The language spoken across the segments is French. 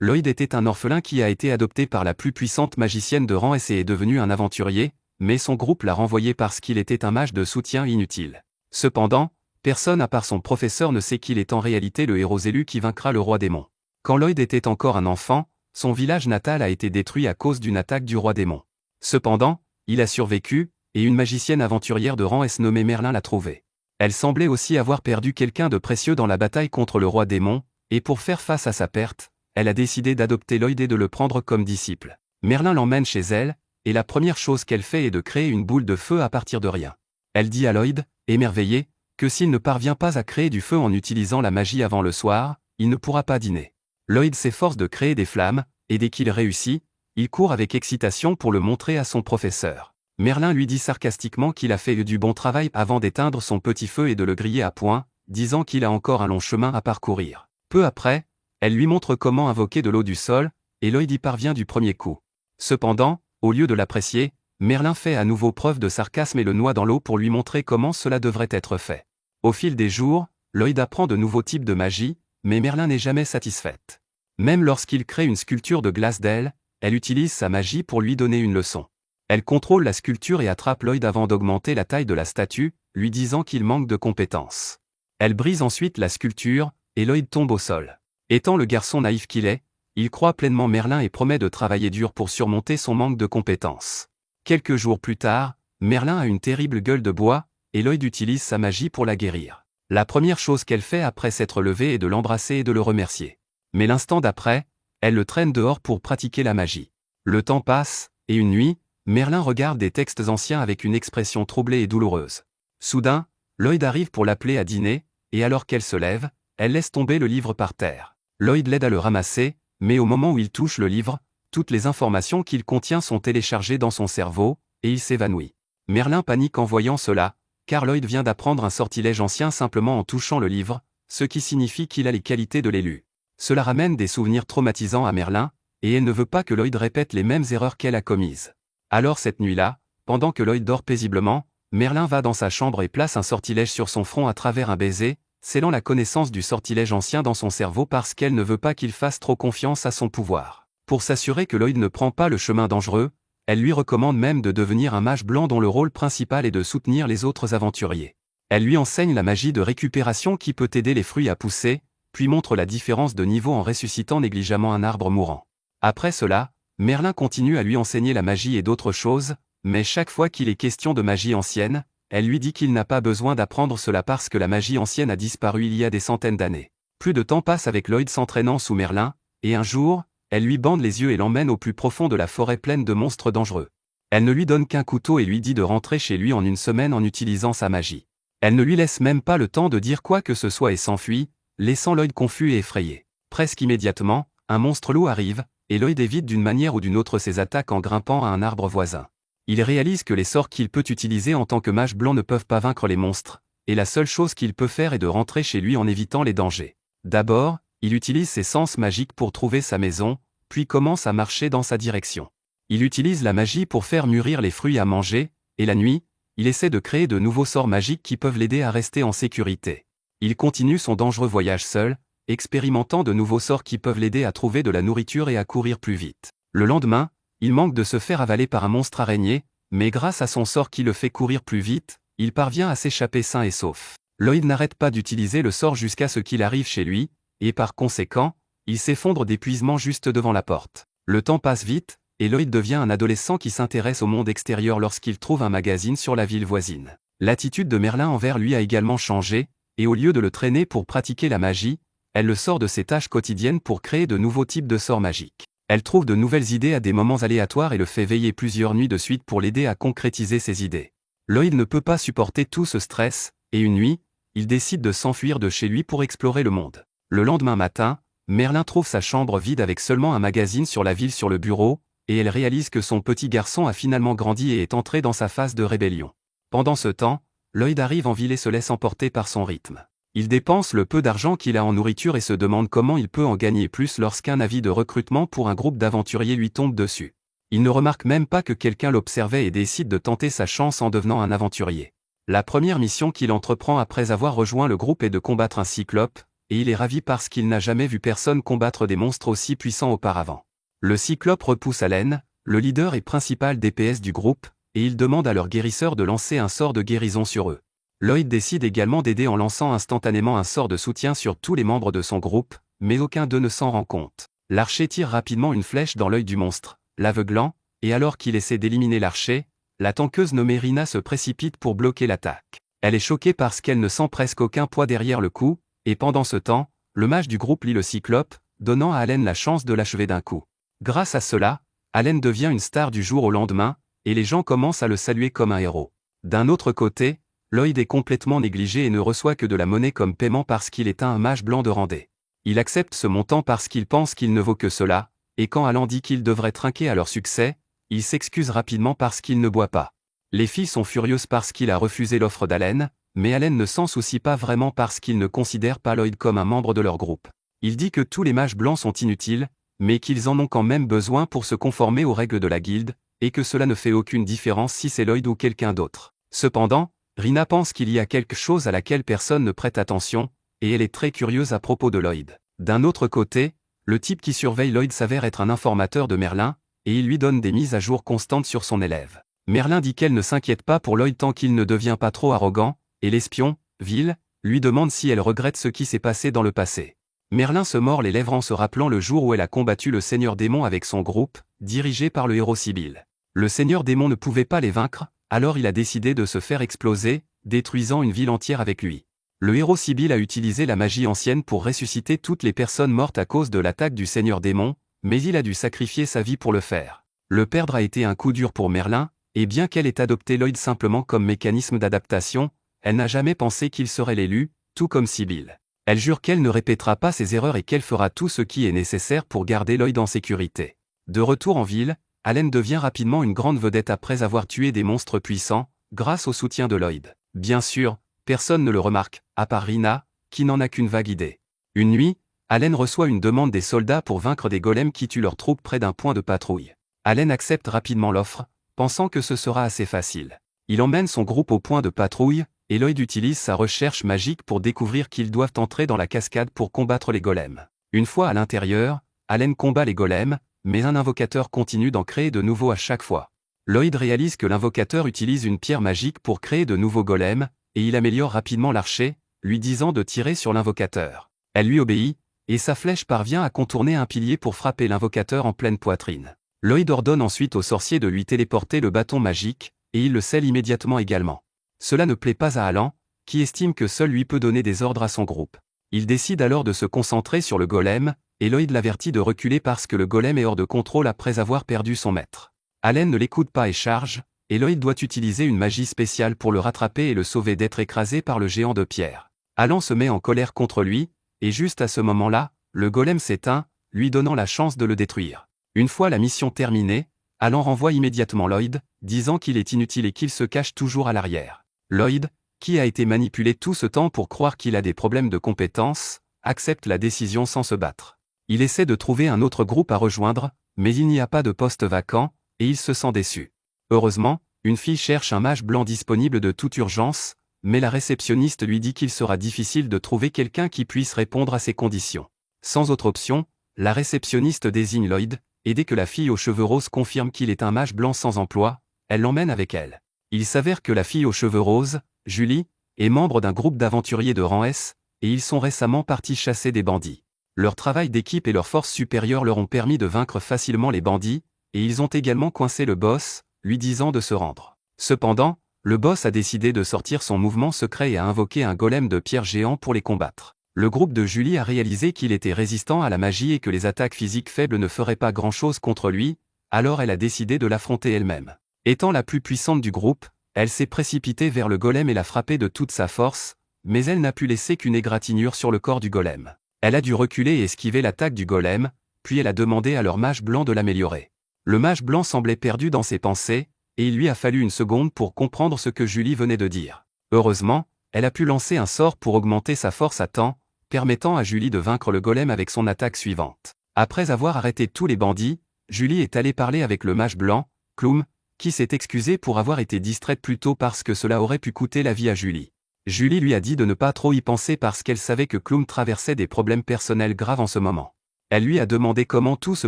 Lloyd était un orphelin qui a été adopté par la plus puissante magicienne de rang S et est devenu un aventurier, mais son groupe l'a renvoyé parce qu'il était un mage de soutien inutile. Cependant, personne à part son professeur ne sait qu'il est en réalité le héros élu qui vaincra le roi démon. Quand Lloyd était encore un enfant, son village natal a été détruit à cause d'une attaque du roi démon. Cependant, il a survécu, et une magicienne aventurière de rang S nommée Merlin l'a trouvé. Elle semblait aussi avoir perdu quelqu'un de précieux dans la bataille contre le roi démon, et pour faire face à sa perte, elle a décidé d'adopter Lloyd et de le prendre comme disciple. Merlin l'emmène chez elle, et la première chose qu'elle fait est de créer une boule de feu à partir de rien. Elle dit à Lloyd, émerveillé, que s'il ne parvient pas à créer du feu en utilisant la magie avant le soir, il ne pourra pas dîner. Lloyd s'efforce de créer des flammes, et dès qu'il réussit, il court avec excitation pour le montrer à son professeur. Merlin lui dit sarcastiquement qu'il a fait du bon travail avant d'éteindre son petit feu et de le griller à point, disant qu'il a encore un long chemin à parcourir. Peu après, elle lui montre comment invoquer de l'eau du sol, et Lloyd y parvient du premier coup. Cependant, au lieu de l'apprécier, Merlin fait à nouveau preuve de sarcasme et le noie dans l'eau pour lui montrer comment cela devrait être fait. Au fil des jours, Lloyd apprend de nouveaux types de magie, mais Merlin n'est jamais satisfaite. Même lorsqu'il crée une sculpture de glace d'elle, elle utilise sa magie pour lui donner une leçon. Elle contrôle la sculpture et attrape Lloyd avant d'augmenter la taille de la statue, lui disant qu'il manque de compétences. Elle brise ensuite la sculpture, et Lloyd tombe au sol. Étant le garçon naïf qu'il est, il croit pleinement Merlin et promet de travailler dur pour surmonter son manque de compétences. Quelques jours plus tard, Merlin a une terrible gueule de bois, et Lloyd utilise sa magie pour la guérir. La première chose qu'elle fait après s'être levée est de l'embrasser et de le remercier. Mais l'instant d'après, elle le traîne dehors pour pratiquer la magie. Le temps passe, et une nuit, Merlin regarde des textes anciens avec une expression troublée et douloureuse. Soudain, Lloyd arrive pour l'appeler à dîner, et alors qu'elle se lève, elle laisse tomber le livre par terre. Lloyd l'aide à le ramasser, mais au moment où il touche le livre, toutes les informations qu'il contient sont téléchargées dans son cerveau, et il s'évanouit. Merlin panique en voyant cela, car Lloyd vient d'apprendre un sortilège ancien simplement en touchant le livre, ce qui signifie qu'il a les qualités de l'élu. Cela ramène des souvenirs traumatisants à Merlin, et elle ne veut pas que Lloyd répète les mêmes erreurs qu'elle a commises. Alors cette nuit-là, pendant que Lloyd dort paisiblement, Merlin va dans sa chambre et place un sortilège sur son front à travers un baiser, scellant la connaissance du sortilège ancien dans son cerveau parce qu'elle ne veut pas qu'il fasse trop confiance à son pouvoir. Pour s'assurer que Lloyd ne prend pas le chemin dangereux, elle lui recommande même de devenir un mage blanc dont le rôle principal est de soutenir les autres aventuriers. Elle lui enseigne la magie de récupération qui peut aider les fruits à pousser, puis montre la différence de niveau en ressuscitant négligemment un arbre mourant. Après cela, Merlin continue à lui enseigner la magie et d'autres choses, mais chaque fois qu'il est question de magie ancienne, elle lui dit qu'il n'a pas besoin d'apprendre cela parce que la magie ancienne a disparu il y a des centaines d'années. Plus de temps passe avec Lloyd s'entraînant sous Merlin, et un jour, elle lui bande les yeux et l'emmène au plus profond de la forêt pleine de monstres dangereux. Elle ne lui donne qu'un couteau et lui dit de rentrer chez lui en une semaine en utilisant sa magie. Elle ne lui laisse même pas le temps de dire quoi que ce soit et s'enfuit, laissant Lloyd confus et effrayé. Presque immédiatement, un monstre loup arrive, et Lloyd évite d'une manière ou d'une autre ses attaques en grimpant à un arbre voisin. Il réalise que les sorts qu'il peut utiliser en tant que mage blanc ne peuvent pas vaincre les monstres, et la seule chose qu'il peut faire est de rentrer chez lui en évitant les dangers. D'abord, il utilise ses sens magiques pour trouver sa maison, puis commence à marcher dans sa direction. Il utilise la magie pour faire mûrir les fruits à manger, et la nuit, il essaie de créer de nouveaux sorts magiques qui peuvent l'aider à rester en sécurité. Il continue son dangereux voyage seul, expérimentant de nouveaux sorts qui peuvent l'aider à trouver de la nourriture et à courir plus vite. Le lendemain, il manque de se faire avaler par un monstre araignée, mais grâce à son sort qui le fait courir plus vite, il parvient à s'échapper sain et sauf. Lloyd n'arrête pas d'utiliser le sort jusqu'à ce qu'il arrive chez lui, et par conséquent, il s'effondre d'épuisement juste devant la porte. Le temps passe vite, et Lloyd devient un adolescent qui s'intéresse au monde extérieur lorsqu'il trouve un magazine sur la ville voisine. L'attitude de Merlin envers lui a également changé, et au lieu de le traîner pour pratiquer la magie, elle le sort de ses tâches quotidiennes pour créer de nouveaux types de sorts magiques. Elle trouve de nouvelles idées à des moments aléatoires et le fait veiller plusieurs nuits de suite pour l'aider à concrétiser ses idées. Lloyd ne peut pas supporter tout ce stress, et une nuit, il décide de s'enfuir de chez lui pour explorer le monde. Le lendemain matin, Merlin trouve sa chambre vide avec seulement un magazine sur la ville sur le bureau, et elle réalise que son petit garçon a finalement grandi et est entré dans sa phase de rébellion. Pendant ce temps, Lloyd arrive en ville et se laisse emporter par son rythme. Il dépense le peu d'argent qu'il a en nourriture et se demande comment il peut en gagner plus lorsqu'un avis de recrutement pour un groupe d'aventuriers lui tombe dessus. Il ne remarque même pas que quelqu'un l'observait et décide de tenter sa chance en devenant un aventurier. La première mission qu'il entreprend après avoir rejoint le groupe est de combattre un cyclope, et il est ravi parce qu'il n'a jamais vu personne combattre des monstres aussi puissants auparavant. Le Cyclope repousse Allen, le leader et principal DPS du groupe, et il demande à leur guérisseur de lancer un sort de guérison sur eux. Lloyd décide également d'aider en lançant instantanément un sort de soutien sur tous les membres de son groupe, mais aucun d'eux ne s'en rend compte. L'archer tire rapidement une flèche dans l'œil du monstre, l'aveuglant, et alors qu'il essaie d'éliminer l'archer, la tankeuse nommée Rina se précipite pour bloquer l'attaque. Elle est choquée parce qu'elle ne sent presque aucun poids derrière le coup, et pendant ce temps, le mage du groupe lit le Cyclope, donnant à Allen la chance de l'achever d'un coup. Grâce à cela, Allen devient une star du jour au lendemain, et les gens commencent à le saluer comme un héros. D'un autre côté, Lloyd est complètement négligé et ne reçoit que de la monnaie comme paiement parce qu'il est un mage blanc de Randé. Il accepte ce montant parce qu'il pense qu'il ne vaut que cela, et quand Alan dit qu'il devrait trinquer à leur succès, il s'excuse rapidement parce qu'il ne boit pas. Les filles sont furieuses parce qu'il a refusé l'offre d'Allen, mais Allen ne s'en soucie pas vraiment parce qu'il ne considère pas Lloyd comme un membre de leur groupe. Il dit que tous les mages blancs sont inutiles, mais qu'ils en ont quand même besoin pour se conformer aux règles de la guilde, et que cela ne fait aucune différence si c'est Lloyd ou quelqu'un d'autre. Cependant, Rina pense qu'il y a quelque chose à laquelle personne ne prête attention, et elle est très curieuse à propos de Lloyd. D'un autre côté, le type qui surveille Lloyd s'avère être un informateur de Merlin, et il lui donne des mises à jour constantes sur son élève. Merlin dit qu'elle ne s'inquiète pas pour Lloyd tant qu'il ne devient pas trop arrogant, et l'espion, Vil, lui demande si elle regrette ce qui s'est passé dans le passé. Merlin se mord les lèvres en se rappelant le jour où elle a combattu le Seigneur Démon avec son groupe, dirigé par le héros Sibyl. Le Seigneur Démon ne pouvait pas les vaincre, alors il a décidé de se faire exploser, détruisant une ville entière avec lui. Le héros Sibyl a utilisé la magie ancienne pour ressusciter toutes les personnes mortes à cause de l'attaque du Seigneur Démon, mais il a dû sacrifier sa vie pour le faire. Le perdre a été un coup dur pour Merlin, et bien qu'elle ait adopté Lloyd simplement comme mécanisme d'adaptation, elle n'a jamais pensé qu'il serait l'élu, tout comme Sibyl. Elle jure qu'elle ne répétera pas ses erreurs et qu'elle fera tout ce qui est nécessaire pour garder Lloyd en sécurité. De retour en ville, Allen devient rapidement une grande vedette après avoir tué des monstres puissants, grâce au soutien de Lloyd. Bien sûr, personne ne le remarque, à part Rina, qui n'en a qu'une vague idée. Une nuit, Allen reçoit une demande des soldats pour vaincre des golems qui tuent leurs troupes près d'un point de patrouille. Allen accepte rapidement l'offre, pensant que ce sera assez facile. Il emmène son groupe au point de patrouille, et Lloyd utilise sa recherche magique pour découvrir qu'ils doivent entrer dans la cascade pour combattre les golems. Une fois à l'intérieur, Allen combat les golems, mais un invocateur continue d'en créer de nouveaux à chaque fois. Lloyd réalise que l'invocateur utilise une pierre magique pour créer de nouveaux golems, et il améliore rapidement l'archer, lui disant de tirer sur l'invocateur. Elle lui obéit, et sa flèche parvient à contourner un pilier pour frapper l'invocateur en pleine poitrine. Lloyd ordonne ensuite au sorcier de lui téléporter le bâton magique, et il le scelle immédiatement également. Cela ne plaît pas à Alan, qui estime que seul lui peut donner des ordres à son groupe. Il décide alors de se concentrer sur le golem, et Lloyd l'avertit de reculer parce que le golem est hors de contrôle après avoir perdu son maître. Allen ne l'écoute pas et charge, et Lloyd doit utiliser une magie spéciale pour le rattraper et le sauver d'être écrasé par le géant de pierre. Alan se met en colère contre lui, et juste à ce moment-là, le golem s'éteint, lui donnant la chance de le détruire. Une fois la mission terminée, Alan renvoie immédiatement Lloyd, disant qu'il est inutile et qu'il se cache toujours à l'arrière. Lloyd, qui a été manipulé tout ce temps pour croire qu'il a des problèmes de compétences, accepte la décision sans se battre. Il essaie de trouver un autre groupe à rejoindre, mais il n'y a pas de poste vacant, et il se sent déçu. Heureusement, une fille cherche un mage blanc disponible de toute urgence, mais la réceptionniste lui dit qu'il sera difficile de trouver quelqu'un qui puisse répondre à ses conditions. Sans autre option, la réceptionniste désigne Lloyd, et dès que la fille aux cheveux roses confirme qu'il est un mage blanc sans emploi, elle l'emmène avec elle. Il s'avère que la fille aux cheveux roses, Julie, est membre d'un groupe d'aventuriers de rang S, et ils sont récemment partis chasser des bandits. Leur travail d'équipe et leur force supérieure leur ont permis de vaincre facilement les bandits, et ils ont également coincé le boss, lui disant de se rendre. Cependant, le boss a décidé de sortir son mouvement secret et a invoqué un golem de pierre géant pour les combattre. Le groupe de Julie a réalisé qu'il était résistant à la magie et que les attaques physiques faibles ne feraient pas grand-chose contre lui, alors elle a décidé de l'affronter elle-même. Étant la plus puissante du groupe, elle s'est précipitée vers le golem et l'a frappé de toute sa force, mais elle n'a pu laisser qu'une égratignure sur le corps du golem. Elle a dû reculer et esquiver l'attaque du golem, puis elle a demandé à leur mage blanc de l'améliorer. Le mage blanc semblait perdu dans ses pensées, et il lui a fallu une seconde pour comprendre ce que Julie venait de dire. Heureusement, elle a pu lancer un sort pour augmenter sa force à temps, permettant à Julie de vaincre le golem avec son attaque suivante. Après avoir arrêté tous les bandits, Julie est allée parler avec le mage blanc, Klum, qui s'est excusé pour avoir été distraite plus tôt parce que cela aurait pu coûter la vie à Julie. Julie lui a dit de ne pas trop y penser parce qu'elle savait que Klum traversait des problèmes personnels graves en ce moment. Elle lui a demandé comment tout se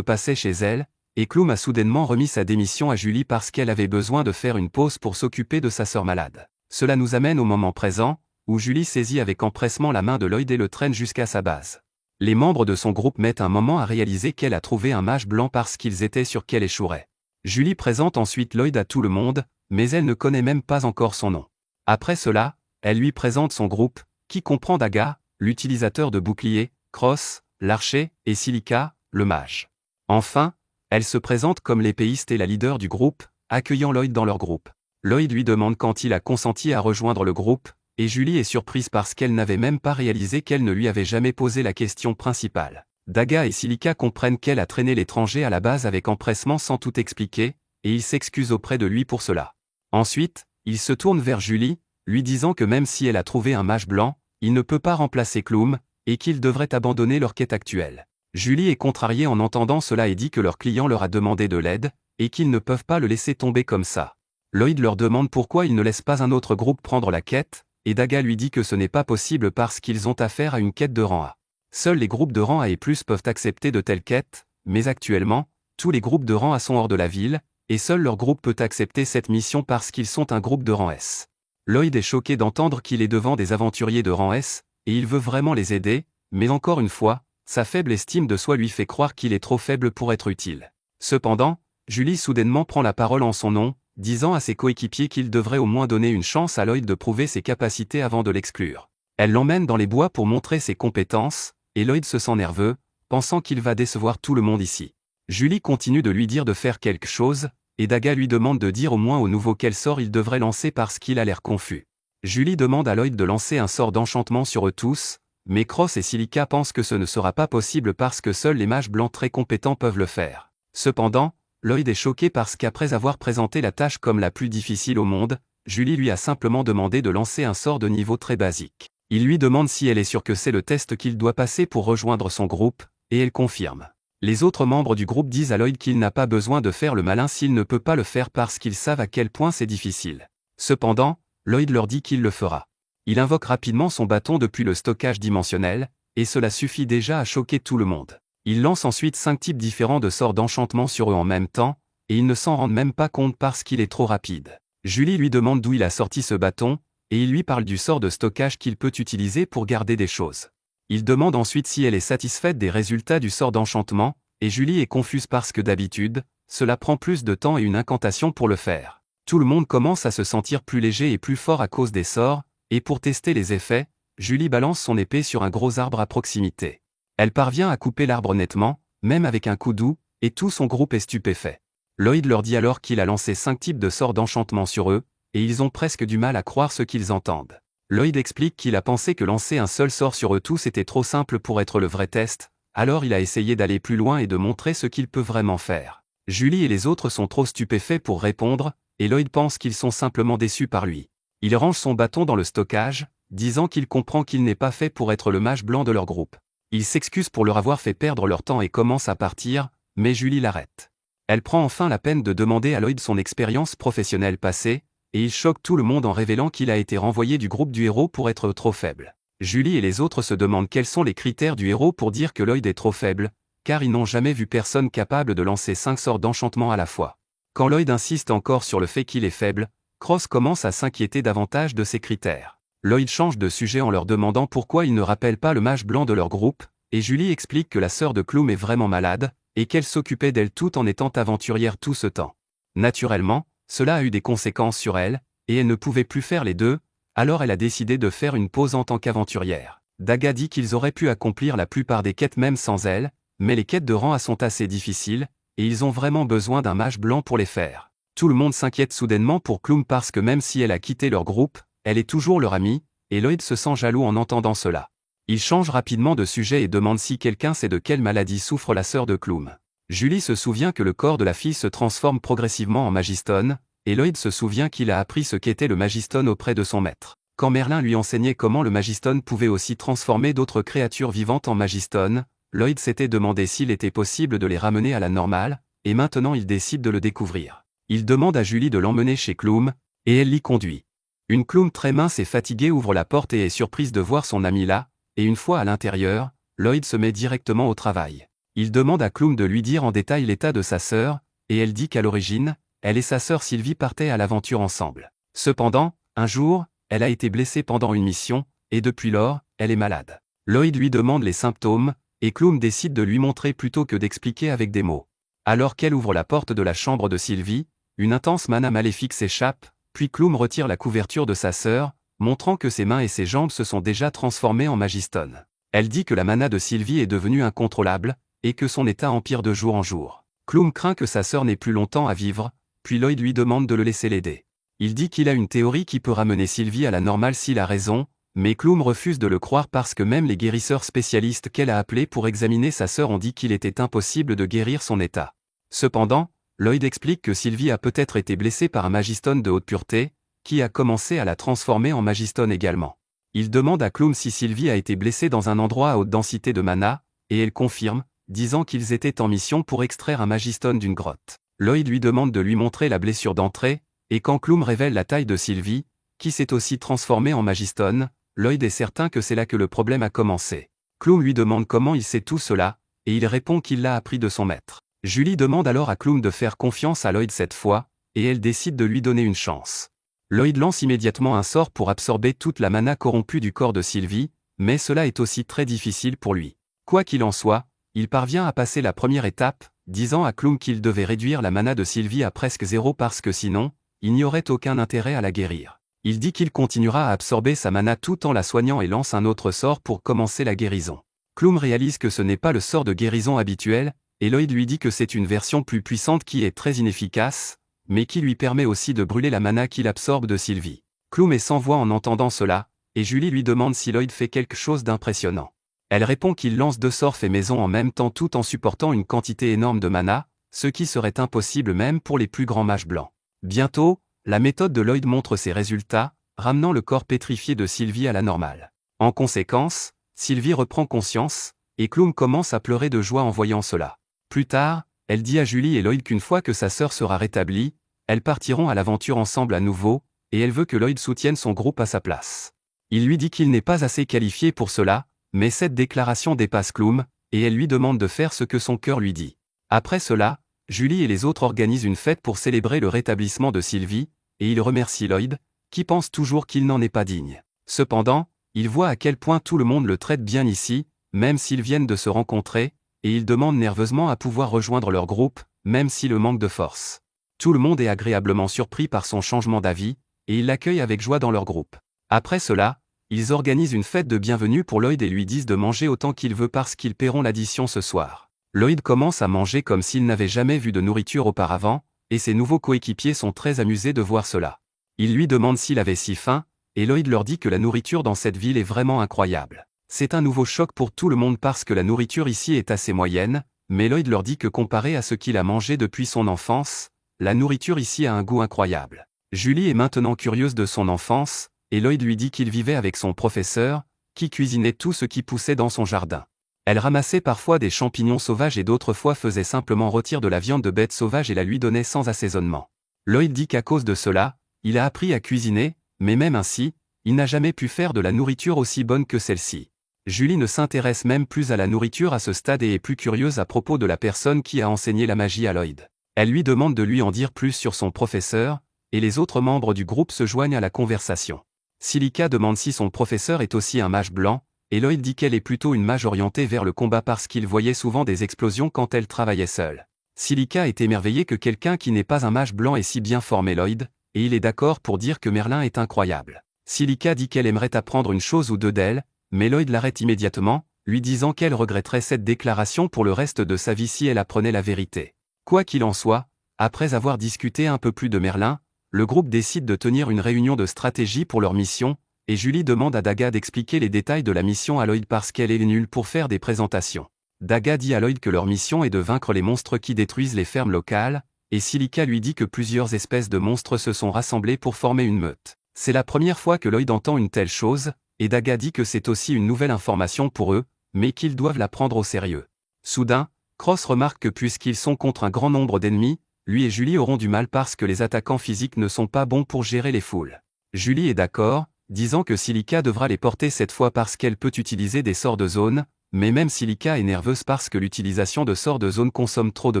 passait chez elle, et Klum a soudainement remis sa démission à Julie parce qu'elle avait besoin de faire une pause pour s'occuper de sa sœur malade. Cela nous amène au moment présent, où Julie saisit avec empressement la main de Lloyd et le traîne jusqu'à sa base. Les membres de son groupe mettent un moment à réaliser qu'elle a trouvé un mage blanc parce qu'ils étaient sûrs qu'elle échouerait. Julie présente ensuite Lloyd à tout le monde, mais elle ne connaît même pas encore son nom. Après cela, elle lui présente son groupe, qui comprend Daga, l'utilisateur de bouclier, Cross, l'archer, et Silica, le mage. Enfin, elle se présente comme l'épéiste et la leader du groupe, accueillant Lloyd dans leur groupe. Lloyd lui demande quand il a consenti à rejoindre le groupe, et Julie est surprise parce qu'elle n'avait même pas réalisé qu'elle ne lui avait jamais posé la question principale. Daga et Silica comprennent qu'elle a traîné l'étranger à la base avec empressement sans tout expliquer, et ils s'excusent auprès de lui pour cela. Ensuite, ils se tournent vers Julie, lui disant que même si elle a trouvé un mage blanc, il ne peut pas remplacer Klum, et qu'ils devraient abandonner leur quête actuelle. Julie est contrariée en entendant cela et dit que leur client leur a demandé de l'aide, et qu'ils ne peuvent pas le laisser tomber comme ça. Lloyd leur demande pourquoi ils ne laissent pas un autre groupe prendre la quête, et Daga lui dit que ce n'est pas possible parce qu'ils ont affaire à une quête de rang A. Seuls les groupes de rang A et plus peuvent accepter de telles quêtes, mais actuellement, tous les groupes de rang A sont hors de la ville, et seul leur groupe peut accepter cette mission parce qu'ils sont un groupe de rang S. Lloyd est choqué d'entendre qu'il est devant des aventuriers de rang S, et il veut vraiment les aider, mais encore une fois, sa faible estime de soi lui fait croire qu'il est trop faible pour être utile. Cependant, Julie soudainement prend la parole en son nom, disant à ses coéquipiers qu'il devrait au moins donner une chance à Lloyd de prouver ses capacités avant de l'exclure. Elle l'emmène dans les bois pour montrer ses compétences, et Lloyd se sent nerveux, pensant qu'il va décevoir tout le monde ici. Julie continue de lui dire de faire quelque chose, et Daga lui demande de dire au moins au nouveau quel sort il devrait lancer parce qu'il a l'air confus. Julie demande à Lloyd de lancer un sort d'enchantement sur eux tous, mais Cross et Silica pensent que ce ne sera pas possible parce que seuls les mages blancs très compétents peuvent le faire. Cependant, Lloyd est choqué parce qu'après avoir présenté la tâche comme la plus difficile au monde, Julie lui a simplement demandé de lancer un sort de niveau très basique. Il lui demande si elle est sûre que c'est le test qu'il doit passer pour rejoindre son groupe, et elle confirme. Les autres membres du groupe disent à Lloyd qu'il n'a pas besoin de faire le malin s'il ne peut pas le faire parce qu'ils savent à quel point c'est difficile. Cependant, Lloyd leur dit qu'il le fera. Il invoque rapidement son bâton depuis le stockage dimensionnel, et cela suffit déjà à choquer tout le monde. Il lance ensuite 5 types différents de sorts d'enchantement sur eux en même temps, et ils ne s'en rendent même pas compte parce qu'il est trop rapide. Julie lui demande d'où il a sorti ce bâton, et il lui parle du sort de stockage qu'il peut utiliser pour garder des choses. Il demande ensuite si elle est satisfaite des résultats du sort d'enchantement, et Julie est confuse parce que d'habitude, cela prend plus de temps et une incantation pour le faire. Tout le monde commence à se sentir plus léger et plus fort à cause des sorts, et pour tester les effets, Julie balance son épée sur un gros arbre à proximité. Elle parvient à couper l'arbre nettement, même avec un coup doux, et tout son groupe est stupéfait. Lloyd leur dit alors qu'il a lancé 5 types de sorts d'enchantement sur eux, et ils ont presque du mal à croire ce qu'ils entendent. Lloyd explique qu'il a pensé que lancer un seul sort sur eux tous était trop simple pour être le vrai test, alors il a essayé d'aller plus loin et de montrer ce qu'il peut vraiment faire. Julie et les autres sont trop stupéfaits pour répondre, et Lloyd pense qu'ils sont simplement déçus par lui. Il range son bâton dans le stockage, disant qu'il comprend qu'il n'est pas fait pour être le mage blanc de leur groupe. Il s'excuse pour leur avoir fait perdre leur temps et commence à partir, mais Julie l'arrête. Elle prend enfin la peine de demander à Lloyd son expérience professionnelle passée, et il choque tout le monde en révélant qu'il a été renvoyé du groupe du héros pour être trop faible. Julie et les autres se demandent quels sont les critères du héros pour dire que Lloyd est trop faible, car ils n'ont jamais vu personne capable de lancer 5 sorts d'enchantement à la fois. Quand Lloyd insiste encore sur le fait qu'il est faible, Cross commence à s'inquiéter davantage de ces critères. Lloyd change de sujet en leur demandant pourquoi ils ne rappellent pas le mage blanc de leur groupe, et Julie explique que la sœur de Klum est vraiment malade, et qu'elle s'occupait d'elle tout en étant aventurière tout ce temps. Naturellement, cela a eu des conséquences sur elle, et elle ne pouvait plus faire les deux, alors elle a décidé de faire une pause en tant qu'aventurière. Daga dit qu'ils auraient pu accomplir la plupart des quêtes même sans elle, mais les quêtes de rang A sont assez difficiles, et ils ont vraiment besoin d'un mage blanc pour les faire. Tout le monde s'inquiète soudainement pour Klum parce que même si elle a quitté leur groupe, elle est toujours leur amie, et Lloyd se sent jaloux en entendant cela. Il change rapidement de sujet et demande si quelqu'un sait de quelle maladie souffre la sœur de Klum. Julie se souvient que le corps de la fille se transforme progressivement en magistone, et Lloyd se souvient qu'il a appris ce qu'était le magistone auprès de son maître. Quand Merlin lui enseignait comment le magistone pouvait aussi transformer d'autres créatures vivantes en magistone, Lloyd s'était demandé s'il était possible de les ramener à la normale, et maintenant il décide de le découvrir. Il demande à Julie de l'emmener chez Klum, et elle l'y conduit. Une Cloum très mince et fatiguée ouvre la porte et est surprise de voir son ami là, et une fois à l'intérieur, Lloyd se met directement au travail. Il demande à Cloum de lui dire en détail l'état de sa sœur, et elle dit qu'à l'origine, elle et sa sœur Sylvie partaient à l'aventure ensemble. Cependant, un jour, elle a été blessée pendant une mission, et depuis lors, elle est malade. Lloyd lui demande les symptômes, et Cloum décide de lui montrer plutôt que d'expliquer avec des mots. Alors qu'elle ouvre la porte de la chambre de Sylvie, une intense mana maléfique s'échappe, puis Cloum retire la couverture de sa sœur, montrant que ses mains et ses jambes se sont déjà transformées en magistone. Elle dit que la mana de Sylvie est devenue incontrôlable, et que son état empire de jour en jour. Cloum craint que sa sœur n'ait plus longtemps à vivre, puis Lloyd lui demande de le laisser l'aider. Il dit qu'il a une théorie qui peut ramener Sylvie à la normale s'il a raison, mais Cloum refuse de le croire parce que même les guérisseurs spécialistes qu'elle a appelés pour examiner sa sœur ont dit qu'il était impossible de guérir son état. Cependant, Lloyd explique que Sylvie a peut-être été blessée par un magistone de haute pureté, qui a commencé à la transformer en magistone également. Il demande à Cloum si Sylvie a été blessée dans un endroit à haute densité de mana, et elle confirme, disant qu'ils étaient en mission pour extraire un magistone d'une grotte. Lloyd lui demande de lui montrer la blessure d'entrée, et quand Cloum révèle la taille de Sylvie, qui s'est aussi transformée en magistone, Lloyd est certain que c'est là que le problème a commencé. Cloum lui demande comment il sait tout cela, et il répond qu'il l'a appris de son maître. Julie demande alors à Cloum de faire confiance à Lloyd cette fois, et elle décide de lui donner une chance. Lloyd lance immédiatement un sort pour absorber toute la mana corrompue du corps de Sylvie, mais cela est aussi très difficile pour lui. Quoi qu'il en soit, il parvient à passer la première étape, disant à Cloum qu'il devait réduire la mana de Sylvie à presque zéro parce que sinon, il n'y aurait aucun intérêt à la guérir. Il dit qu'il continuera à absorber sa mana tout en la soignant et lance un autre sort pour commencer la guérison. Cloum réalise que ce n'est pas le sort de guérison habituel, et Lloyd lui dit que c'est une version plus puissante qui est très inefficace, mais qui lui permet aussi de brûler la mana qu'il absorbe de Sylvie. Cloum est sans voix en entendant cela, et Julie lui demande si Lloyd fait quelque chose d'impressionnant. Elle répond qu'il lance 2 sorts faits maison en même temps tout en supportant une quantité énorme de mana, ce qui serait impossible même pour les plus grands mages blancs. Bientôt, la méthode de Lloyd montre ses résultats, ramenant le corps pétrifié de Sylvie à la normale. En conséquence, Sylvie reprend conscience, et Cloum commence à pleurer de joie en voyant cela. Plus tard, elle dit à Julie et Lloyd qu'une fois que sa sœur sera rétablie, elles partiront à l'aventure ensemble à nouveau, et elle veut que Lloyd soutienne son groupe à sa place. Il lui dit qu'il n'est pas assez qualifié pour cela, mais cette déclaration dépasse Cloum, et elle lui demande de faire ce que son cœur lui dit. Après cela, Julie et les autres organisent une fête pour célébrer le rétablissement de Sylvie, et ils remercient Lloyd, qui pense toujours qu'il n'en est pas digne. Cependant, il voit à quel point tout le monde le traite bien ici, même s'ils viennent de se rencontrer, et il demande nerveusement à pouvoir rejoindre leur groupe, même s'il manque de force. Tout le monde est agréablement surpris par son changement d'avis, et ils l'accueillent avec joie dans leur groupe. Après cela, ils organisent une fête de bienvenue pour Lloyd et lui disent de manger autant qu'il veut parce qu'ils paieront l'addition ce soir. Lloyd commence à manger comme s'il n'avait jamais vu de nourriture auparavant, et ses nouveaux coéquipiers sont très amusés de voir cela. Ils lui demandent s'il avait si faim, et Lloyd leur dit que la nourriture dans cette ville est vraiment incroyable. C'est un nouveau choc pour tout le monde parce que la nourriture ici est assez moyenne, mais Lloyd leur dit que comparé à ce qu'il a mangé depuis son enfance, la nourriture ici a un goût incroyable. Julie est maintenant curieuse de son enfance, et Lloyd lui dit qu'il vivait avec son professeur, qui cuisinait tout ce qui poussait dans son jardin. Elle ramassait parfois des champignons sauvages et d'autres fois faisait simplement rôtir de la viande de bête sauvage et la lui donnait sans assaisonnement. Lloyd dit qu'à cause de cela, il a appris à cuisiner, mais même ainsi, il n'a jamais pu faire de la nourriture aussi bonne que celle-ci. Julie ne s'intéresse même plus à la nourriture à ce stade et est plus curieuse à propos de la personne qui a enseigné la magie à Lloyd. Elle lui demande de lui en dire plus sur son professeur, et les autres membres du groupe se joignent à la conversation. Silica demande si son professeur est aussi un mage blanc, et Lloyd dit qu'elle est plutôt une mage orientée vers le combat parce qu'il voyait souvent des explosions quand elle travaillait seule. Silica est émerveillée que quelqu'un qui n'est pas un mage blanc ait si bien formé Lloyd, et il est d'accord pour dire que Merlin est incroyable. Silica dit qu'elle aimerait apprendre une chose ou deux d'elle, mais Lloyd l'arrête immédiatement, lui disant qu'elle regretterait cette déclaration pour le reste de sa vie si elle apprenait la vérité. Quoi qu'il en soit, après avoir discuté un peu plus de Merlin, le groupe décide de tenir une réunion de stratégie pour leur mission, et Julie demande à Daga d'expliquer les détails de la mission à Lloyd parce qu'elle est nulle pour faire des présentations. Daga dit à Lloyd que leur mission est de vaincre les monstres qui détruisent les fermes locales, et Silica lui dit que plusieurs espèces de monstres se sont rassemblées pour former une meute. C'est la première fois que Lloyd entend une telle chose, et Daga dit que c'est aussi une nouvelle information pour eux, mais qu'ils doivent la prendre au sérieux. Soudain, Cross remarque que puisqu'ils sont contre un grand nombre d'ennemis, lui et Julie auront du mal parce que les attaquants physiques ne sont pas bons pour gérer les foules. Julie est d'accord, disant que Silica devra les porter cette fois parce qu'elle peut utiliser des sorts de zone, mais même Silica est nerveuse parce que l'utilisation de sorts de zone consomme trop de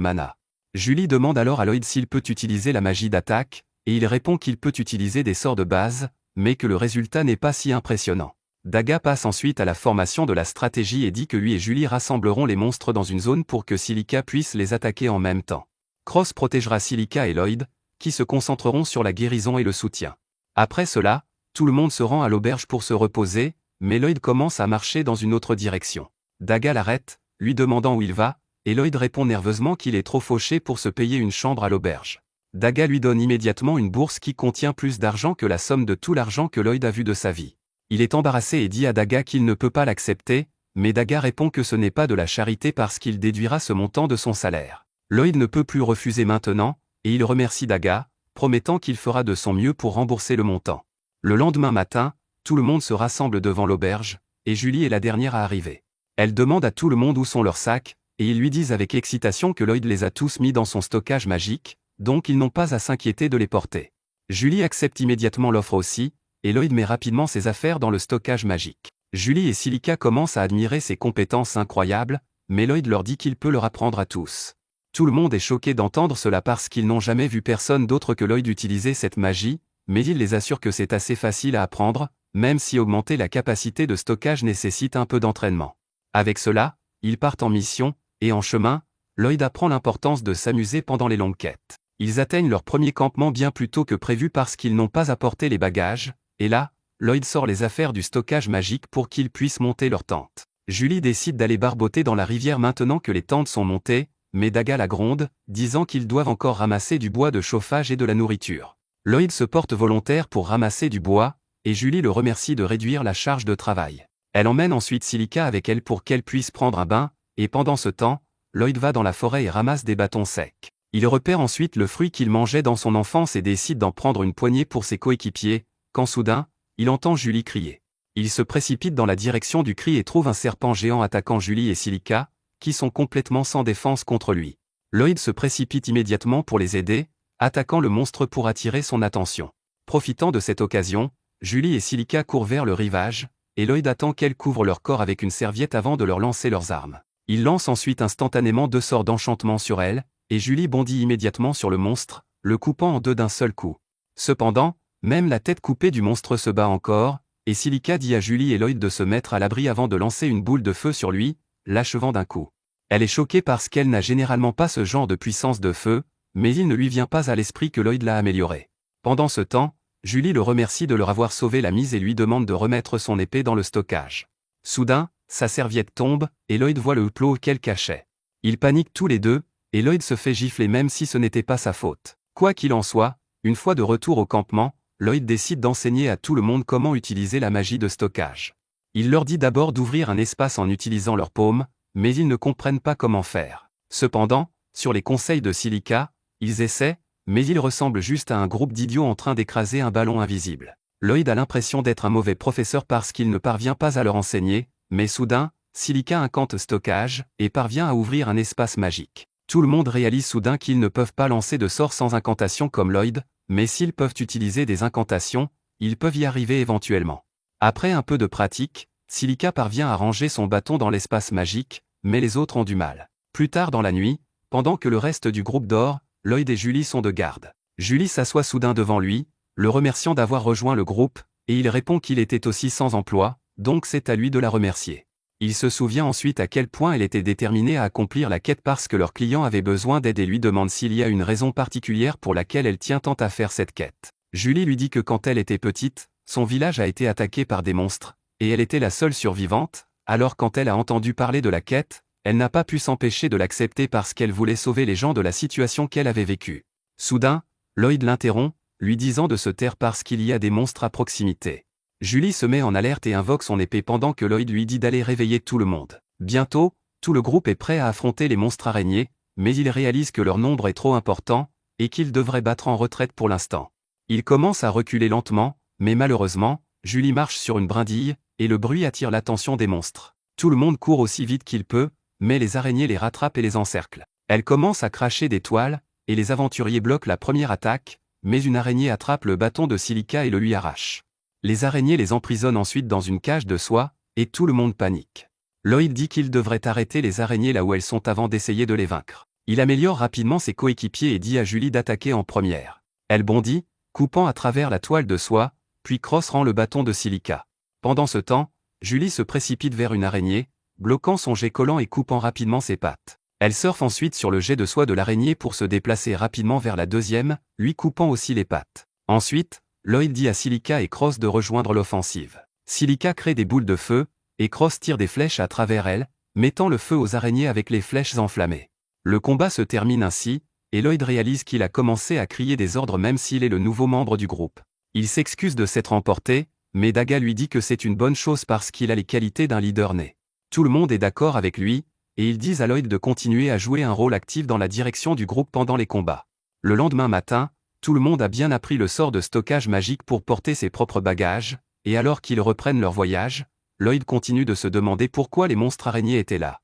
mana. Julie demande alors à Lloyd s'il peut utiliser la magie d'attaque, et il répond qu'il peut utiliser des sorts de base, mais que le résultat n'est pas si impressionnant. Daga passe ensuite à la formation de la stratégie et dit que lui et Julie rassembleront les monstres dans une zone pour que Silica puisse les attaquer en même temps. Cross protégera Silica et Lloyd, qui se concentreront sur la guérison et le soutien. Après cela, tout le monde se rend à l'auberge pour se reposer, mais Lloyd commence à marcher dans une autre direction. Daga l'arrête, lui demandant où il va, et Lloyd répond nerveusement qu'il est trop fauché pour se payer une chambre à l'auberge. Daga lui donne immédiatement une bourse qui contient plus d'argent que la somme de tout l'argent que Lloyd a vu de sa vie. Il est embarrassé et dit à Daga qu'il ne peut pas l'accepter, mais Daga répond que ce n'est pas de la charité parce qu'il déduira ce montant de son salaire. Lloyd ne peut plus refuser maintenant, et il remercie Daga, promettant qu'il fera de son mieux pour rembourser le montant. Le lendemain matin, tout le monde se rassemble devant l'auberge, et Julie est la dernière à arriver. Elle demande à tout le monde où sont leurs sacs, et ils lui disent avec excitation que Lloyd les a tous mis dans son stockage magique, donc ils n'ont pas à s'inquiéter de les porter. Julie accepte immédiatement l'offre aussi, et Lloyd met rapidement ses affaires dans le stockage magique. Julie et Silica commencent à admirer ses compétences incroyables, mais Lloyd leur dit qu'il peut leur apprendre à tous. Tout le monde est choqué d'entendre cela parce qu'ils n'ont jamais vu personne d'autre que Lloyd utiliser cette magie, mais il les assure que c'est assez facile à apprendre, même si augmenter la capacité de stockage nécessite un peu d'entraînement. Avec cela, ils partent en mission, et en chemin, Lloyd apprend l'importance de s'amuser pendant les longues quêtes. Ils atteignent leur premier campement bien plus tôt que prévu parce qu'ils n'ont pas apporté les bagages, et là, Lloyd sort les affaires du stockage magique pour qu'ils puissent monter leur tente. Julie décide d'aller barboter dans la rivière maintenant que les tentes sont montées, mais Daga la gronde, disant qu'ils doivent encore ramasser du bois de chauffage et de la nourriture. Lloyd se porte volontaire pour ramasser du bois, et Julie le remercie de réduire la charge de travail. Elle emmène ensuite Silica avec elle pour qu'elle puisse prendre un bain, et pendant ce temps, Lloyd va dans la forêt et ramasse des bâtons secs. Il repère ensuite le fruit qu'il mangeait dans son enfance et décide d'en prendre une poignée pour ses coéquipiers, quand soudain, il entend Julie crier. Il se précipite dans la direction du cri et trouve un serpent géant attaquant Julie et Silica, qui sont complètement sans défense contre lui. Lloyd se précipite immédiatement pour les aider, attaquant le monstre pour attirer son attention. Profitant de cette occasion, Julie et Silica courent vers le rivage, et Lloyd attend qu'elles couvrent leur corps avec une serviette avant de leur lancer leurs armes. Il lance ensuite instantanément 2 sorts d'enchantement sur elle, et Julie bondit immédiatement sur le monstre, le coupant en 2 d'un seul coup. Cependant, même la tête coupée du monstre se bat encore, et Silica dit à Julie et Lloyd de se mettre à l'abri avant de lancer une boule de feu sur lui, l'achevant d'un coup. Elle est choquée parce qu'elle n'a généralement pas ce genre de puissance de feu, mais il ne lui vient pas à l'esprit que Lloyd l'a amélioré. Pendant ce temps, Julie le remercie de leur avoir sauvé la mise et lui demande de remettre son épée dans le stockage. Soudain, sa serviette tombe, et Lloyd voit le hublot qu'elle cachait. Ils paniquent tous les deux, et Lloyd se fait gifler même si ce n'était pas sa faute. Quoi qu'il en soit, une fois de retour au campement, Lloyd décide d'enseigner à tout le monde comment utiliser la magie de stockage. Il leur dit d'abord d'ouvrir un espace en utilisant leurs paumes, mais ils ne comprennent pas comment faire. Cependant, sur les conseils de Silica, ils essaient, mais ils ressemblent juste à un groupe d'idiots en train d'écraser un ballon invisible. Lloyd a l'impression d'être un mauvais professeur parce qu'il ne parvient pas à leur enseigner, mais soudain, Silica incante stockage et parvient à ouvrir un espace magique. Tout le monde réalise soudain qu'ils ne peuvent pas lancer de sorts sans incantation comme Lloyd, mais s'ils peuvent utiliser des incantations, ils peuvent y arriver éventuellement. Après un peu de pratique, Silica parvient à ranger son bâton dans l'espace magique, mais les autres ont du mal. Plus tard dans la nuit, pendant que le reste du groupe dort, Lloyd et Julie sont de garde. Julie s'assoit soudain devant lui, le remerciant d'avoir rejoint le groupe, et il répond qu'il était aussi sans emploi, donc c'est à lui de la remercier. Il se souvient ensuite à quel point elle était déterminée à accomplir la quête parce que leur client avait besoin d'aide et lui demande s'il y a une raison particulière pour laquelle elle tient tant à faire cette quête. Julie lui dit que quand elle était petite, son village a été attaqué par des monstres, et elle était la seule survivante, alors quand elle a entendu parler de la quête, elle n'a pas pu s'empêcher de l'accepter parce qu'elle voulait sauver les gens de la situation qu'elle avait vécue. Soudain, Lloyd l'interrompt, lui disant de se taire parce qu'il y a des monstres à proximité. Julie se met en alerte et invoque son épée pendant que Lloyd lui dit d'aller réveiller tout le monde. Bientôt, tout le groupe est prêt à affronter les monstres araignées, mais il réalise que leur nombre est trop important, et qu'ils devraient battre en retraite pour l'instant. Ils commencent à reculer lentement, mais malheureusement, Julie marche sur une brindille, et le bruit attire l'attention des monstres. Tout le monde court aussi vite qu'il peut, mais les araignées les rattrapent et les encerclent. Elle commence à cracher des toiles, et les aventuriers bloquent la première attaque, mais une araignée attrape le bâton de Silica et le lui arrache. Les araignées les emprisonnent ensuite dans une cage de soie, et tout le monde panique. Lloyd dit qu'il devrait arrêter les araignées là où elles sont avant d'essayer de les vaincre. Il améliore rapidement ses coéquipiers et dit à Julie d'attaquer en première. Elle bondit, coupant à travers la toile de soie, puis Cross rend le bâton de Silica. Pendant ce temps, Julie se précipite vers une araignée, bloquant son jet collant et coupant rapidement ses pattes. Elle surfe ensuite sur le jet de soie de l'araignée pour se déplacer rapidement vers la deuxième, lui coupant aussi les pattes. Ensuite, Lloyd dit à Silica et Cross de rejoindre l'offensive. Silica crée des boules de feu, et Cross tire des flèches à travers elles, mettant le feu aux araignées avec les flèches enflammées. Le combat se termine ainsi, et Lloyd réalise qu'il a commencé à crier des ordres même s'il est le nouveau membre du groupe. Il s'excuse de s'être emporté, mais Daga lui dit que c'est une bonne chose parce qu'il a les qualités d'un leader né. Tout le monde est d'accord avec lui, et ils disent à Lloyd de continuer à jouer un rôle actif dans la direction du groupe pendant les combats. Le lendemain matin, tout le monde a bien appris le sort de stockage magique pour porter ses propres bagages, et alors qu'ils reprennent leur voyage, Lloyd continue de se demander pourquoi les monstres araignées étaient là.